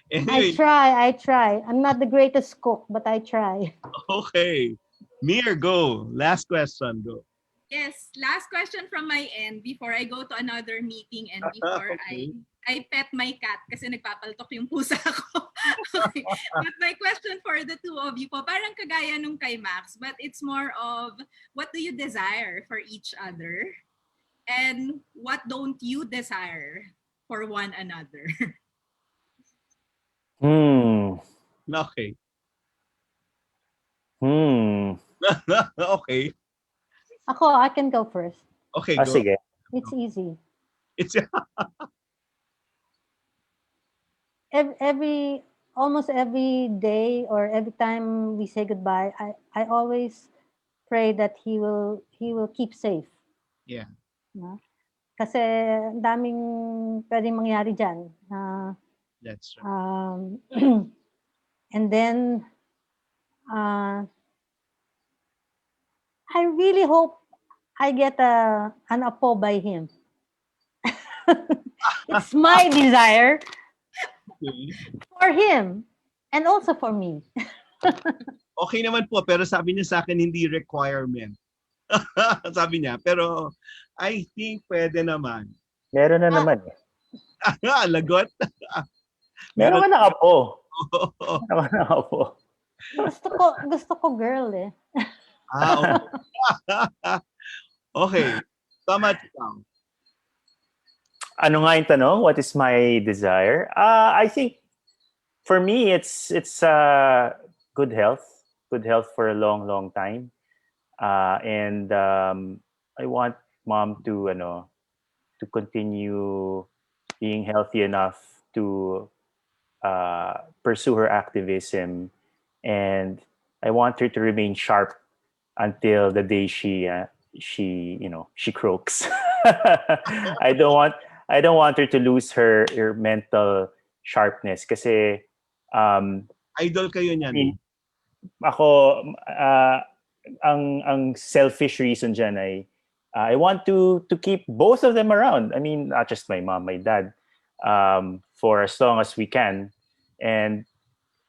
Anyway, I try. I'm not the greatest cook, but I try. okay. Mir, go. Last question, go. Yes, last question from my end before I go to another meeting and before Okay. I pet my cat kasi nagpapaltok yung pusa ko. Okay. But my question for the two of you po, parang kagaya nung kay Max, but it's more of what do you desire for each other and what don't you desire for one another? Okay. Okay. I can go first. Okay, go. Sige. It's easy. It's Almost every day or every time we say goodbye, I always pray that he will keep safe. yeah. No? Kasi ang daming pwedeng mangyari dyan. That's right. And then, I really hope I get an apo by him. It's my desire Okay. for him and also for me. Okay naman po, pero sabi niya sa akin hindi requirement. Sabi niya, pero I think pwede naman. Meron na naman eh. Lagot. Meron ka na apo. Oo. Meron ka na apo. Gusto ko girl Okay. Okay. Tama lang. Ano nga yung tanong? What is my desire? I think for me, it's good health. Good health for a long, long time. And I want mom to continue being healthy enough to pursue her activism, and I want her to remain sharp until the day she croaks. I don't want her to lose her mental sharpness kasi Idol kayo niyan. ako ang selfish reason dyan ay I want to keep both of them around. I mean, not just my mom, my dad, for as long as we can, and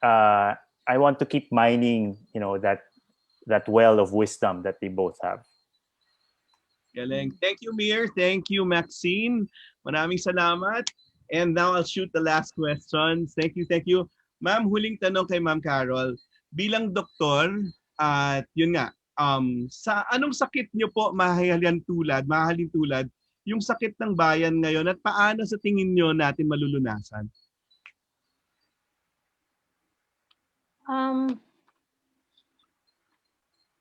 I want to keep mining, that well of wisdom that they both have. Galing. Thank you, Mir. Thank you, Maxine. Maraming salamat. And now I'll shoot the last question. Thank you, thank you. Ma'am, huling tanong kay Ma'am Carol. Bilang doktor, at yun nga, sa anong sakit niyo po mahalin tulad, yung sakit ng bayan ngayon at paano sa tingin niyo natin malulunasan?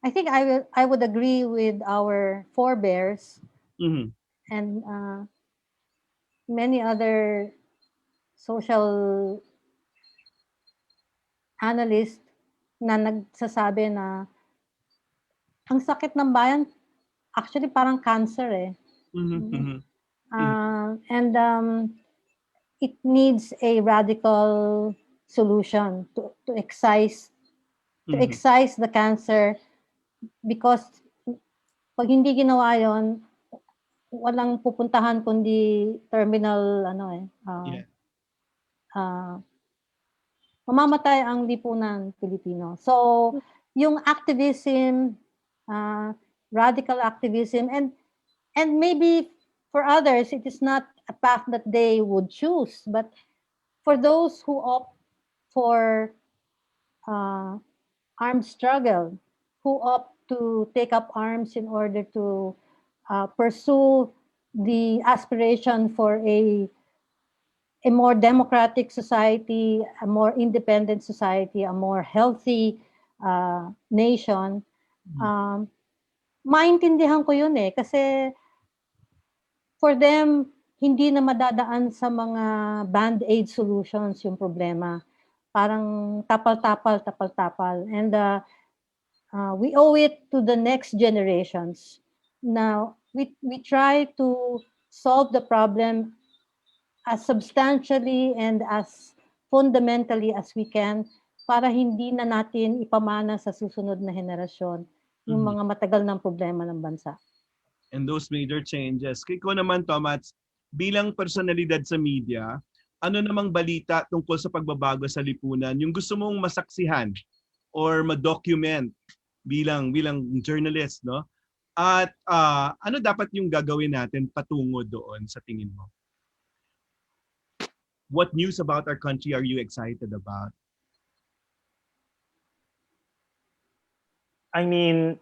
I think I would agree with our forebears Mhm. and many other social analysts na nagsasabi na ang sakit ng bayan actually parang cancer eh. Mhm. Mhm. And it needs a radical solution to Mhm. excise the cancer, because pag hindi ginawa yon, walang pupuntahan kundi terminal Yeah. mamamatay ang lipunan Pilipino. So yung activism, uh, radical activism, and maybe for others it is not a path that they would choose, but for those who opt for uh, armed struggle, who opt to take up arms in order to pursue the aspiration for a more democratic society, a more independent society, a more healthy nation, maintindihan ko yun eh. Kasi for them, hindi na madadaan sa mga band-aid solutions yung problema. Parang tapal-tapal, tapal-tapal. And we owe it to the next generations. Now, we try to solve the problem as substantially and as fundamentally as we can para hindi na natin ipamana sa susunod na henerasyon yung mga matagal ng problema ng bansa. And those major changes. Kay ko naman, Tomats, bilang personalidad sa media, ano namang balita tungkol sa pagbabago sa lipunan yung gusto mong masaksihan or ma-document bilang journalist, no? At ano dapat yung gagawin natin patungo doon sa tingin mo? What news about our country are you excited about? I mean,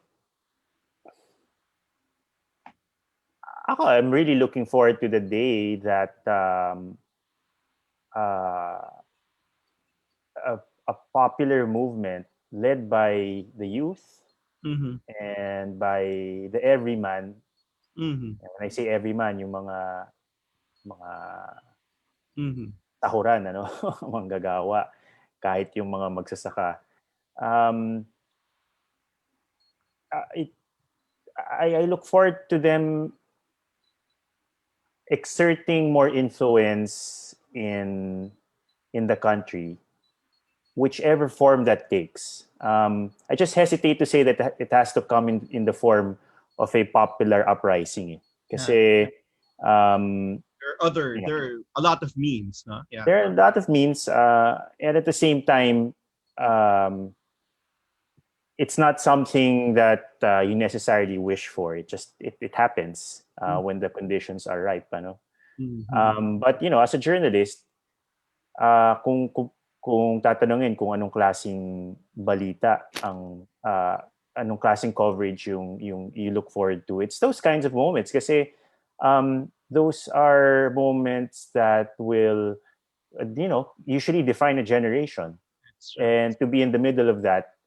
I'm really looking forward to the day that uh, a popular movement led by the youth Mhm. and by the everyman. Mhm. And when I say everyman, yung mga Mhm. tahuran, ano, manggagawa, kahit yung mga magsasaka. Um, it, I look forward to them exerting more influence in the country, whichever form that takes. I just hesitate to say that it has to come in the form of a popular uprising. Kasi, There are a lot of means, no? Yeah. there are a lot of means, and at the same time, um, it's not something that you necessarily wish for. It happens when the conditions are ripe. Ano? But as a journalist, kung tatanungin kung anong klaseng balita anong klaseng coverage yung you look forward to, it's those kinds of moments kasi those are moments that will usually define a generation, and to be in the middle of that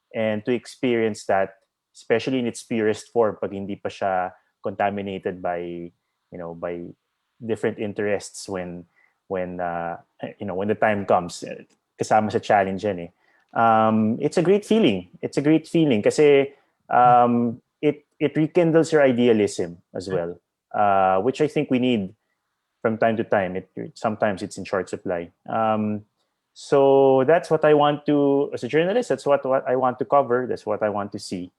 and to experience that, especially in its purest form, pag hindi pa siya contaminated by by different interests when the time comes, kasama sa challenge yan eh. It's a great feeling. It's a great feeling kasi it rekindles your idealism as well, which I think we need from time to time. Sometimes it's in short supply. So that's what I want to, as a journalist, that's what I want to cover. That's what I want to see.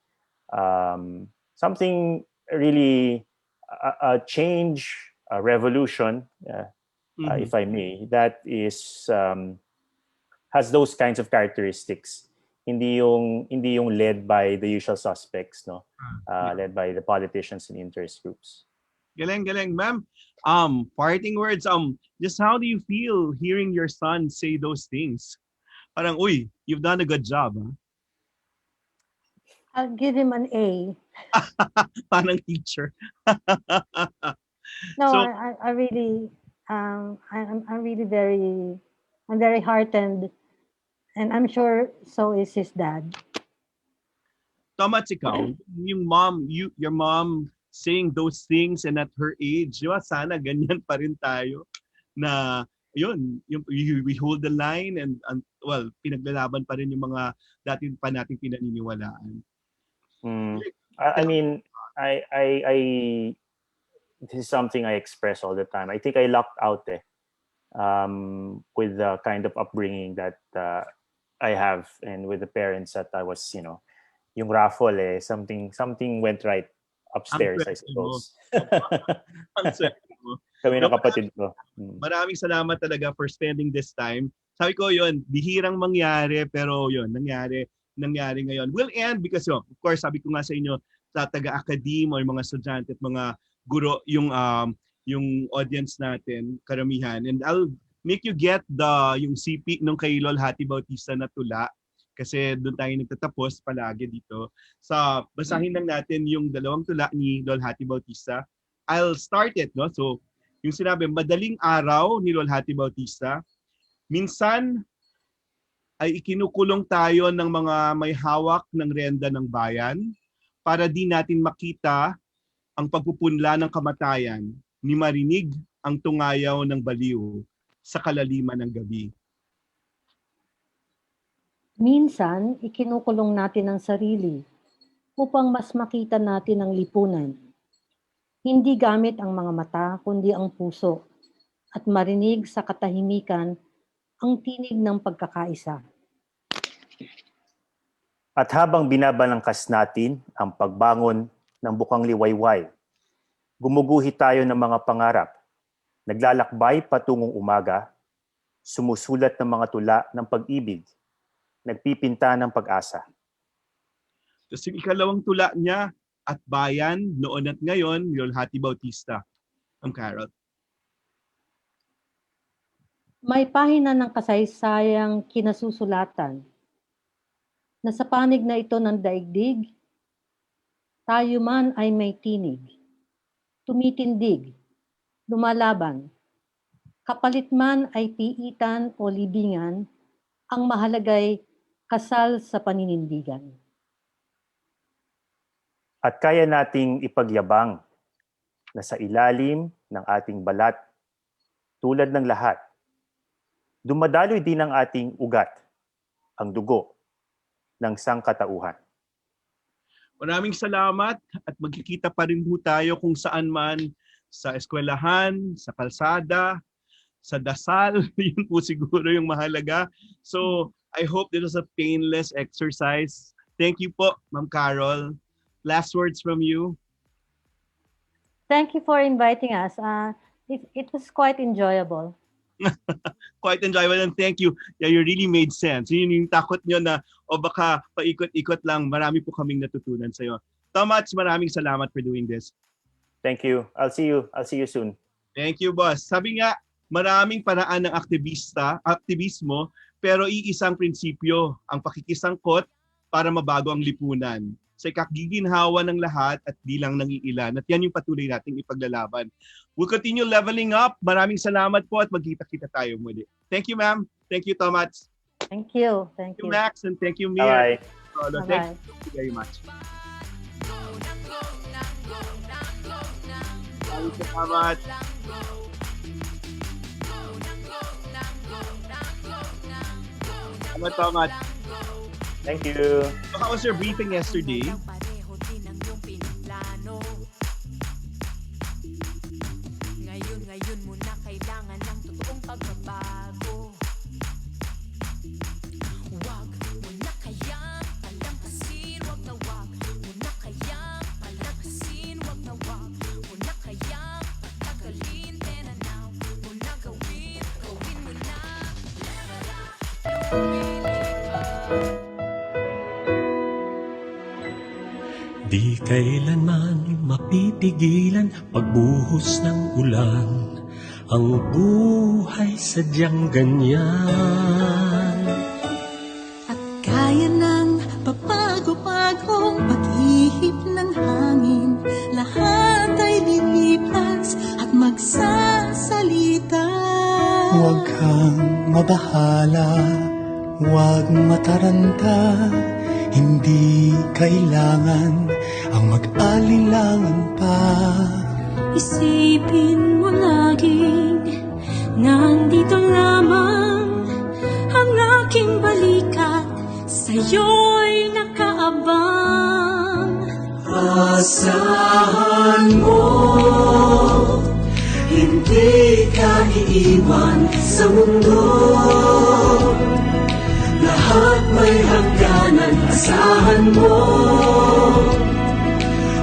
Something really, a change, a revolution, if I may, that is has those kinds of characteristics. Hindi yung led by the usual suspects, no? Led by the politicians and interest groups. Galing, ma'am. Parting words. Just how do you feel hearing your son say those things? Parang, uy, you've done a good job. Huh? I'll give him an A. Parang teacher. No, So, I really, I'm really I'm very heartened, and I'm sure so is his dad. Tomats, ikaw, your mom saying those things and at her age, di ba? Sana ganyan pa rin tayo na yun, we hold the line and well, pinaglalaban pa rin yung mga dati pa nating pinaniniwalaan. I mean, I this is something I express all the time. I think I lucked out with the kind of upbringing that I have and with the parents that I was, yung raffle something went right upstairs, I suppose. Ang swerte mo. Kami ng kapatid ko. Maraming salamat talaga for spending this time. Sabi ko yun, bihirang mangyari pero yun, nangyari ngayon. We'll end because of course, sabi ko nga sa inyo, sa taga-academe o yung mga estudyante at mga guro, yung audience natin, karamihan. And I'll make you get yung CP nung kay Lol Hati Bautista na tula kasi doon tayo nagtatapos palagi dito. Basahin lang natin yung dalawang tula ni Lol Hati Bautista. I'll start it, no? So, yung sinabi, madaling araw ni Lol Hati Bautista, minsan ay ikinukulong tayo ng mga may hawak ng renda ng bayan para di natin makita ang pagpupunla ng kamatayan ni marinig ang tungayaw ng baliw sa kalaliman ng gabi. Minsan, ikinukulong natin ang sarili upang mas makita natin ang lipunan. Hindi gamit ang mga mata, kundi ang puso, at marinig sa katahimikan ang tinig ng pagkakaisa. At habang binabalangkas natin ang pagbangon ng bukang liwayway, gumuguhit tayo ng mga pangarap, naglalakbay patungong umaga, sumusulat ng mga tula ng pag-ibig, nagpipinta ng pag-asa. Tapos yung ikalawang tula niya, At Bayan, Noon at Ngayon, Lol Hati Bautista. Ang Carol. May pahina ng kasaysayang kinasusulatan na sa panig na ito ng daigdig, tayo man ay may tinig, tumitindig, lumalaban, kapalit man ay piitan o libingan, ang mahalagay kasal sa paninindigan. At kaya nating ipagyabang na sa ilalim ng ating balat, tulad ng lahat, dumadaloy din ang ating ugat, ang dugo ng sangkatauhan. Maraming salamat at magkikita pa rin po tayo kung saan man, sa eskwelahan, sa kalsada, sa dasal, yun po siguro yung mahalaga. So, I hope this was a painless exercise. Thank you po, Ma'am Carol. Last words from you. Thank you for inviting us. It was quite enjoyable. Quite enjoyable and thank you. Yeah, you really made sense. Yun yung takot nyo na o baka paikot-ikot lang. Marami po kaming natutunan sa iyo. Tomats, maraming salamat for doing this. Thank you. I'll see you soon. Thank you, boss. Sabi nga, maraming paraan ng aktivismo, pero iisang prinsipyo, ang pakikisangkot para mabago ang lipunan. Sa ikagiginhawa ng lahat at di lang ng iilan. At yan yung patuloy nating ipaglalaban. We'll continue leveling up. Maraming salamat po at magkita-kita tayo muli. Thank you, ma'am. Thank you, Tomats. Thank you. Thank you, Max, and thank you, Mir. Bye. Thank you very much. Maraming salamat. Salamat, Tomats. Thank you. So how was your briefing yesterday? Ngayon mo na kailangan ng totoong pagbabago. Wag mo na kayang palampasin, wag na wag mo na kayang palampasin, wag na wag mo na kayang patagalin. Tenanaw mo na gawin mo na. Di kailanman mapipigilan pagbuhos ng ulan. Ang buhay sadyang ganyan. At kaya ng papago-bagong pag-ihip ng hangin. Lahat ay lilipas at magsasalita. Huwag kang mabahala, huwag mataranta, Hindi kailangan ang mag-alinlangan pa. Isipin mo laging nandito lamang ang aking balikat, sa'yo'y nakaabang. Asahan mo, hindi ka iiwan sa mundo. Lahat may hangganan, asahan mo.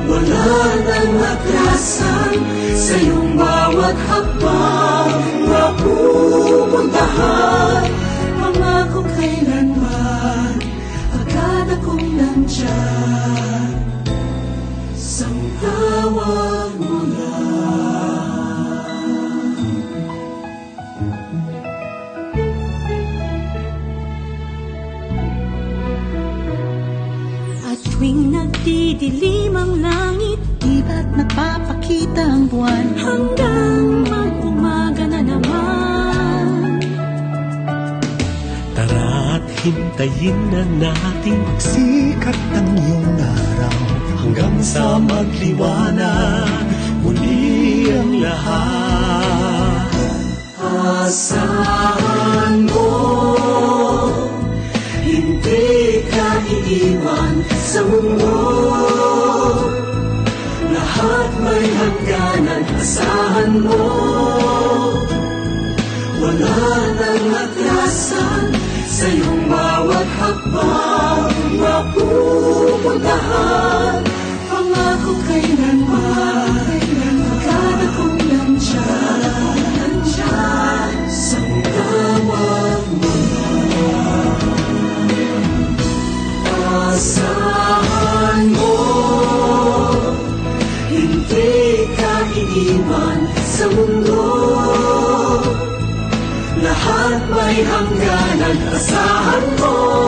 Wala nang atrasan sa iyong bawat hakbang na pupuntahan. Pangako kailanman, agad akong nandyan. Sang tawag mo lang. At tuwing nagdidilim ang langit, di ba't nagpapakita ang buwan, hanggang mag-umaga na naman. Tara't hintayin na natin Magsikat ang iyong araw hanggang sa magliwanag muli ang lahat. Asahan mo, hindi ka iiwan sa mundo. Lahat may hangganan, asahan mo. Wala nang atrasan sa iyong bawat hakbang na pupuntahan. Pangako kailanman, agad akong nandyan. Sang tawag mo lang. Asahan mo, hindi ka iiwan sa mundo. Lahat may hangganan, asahan mo.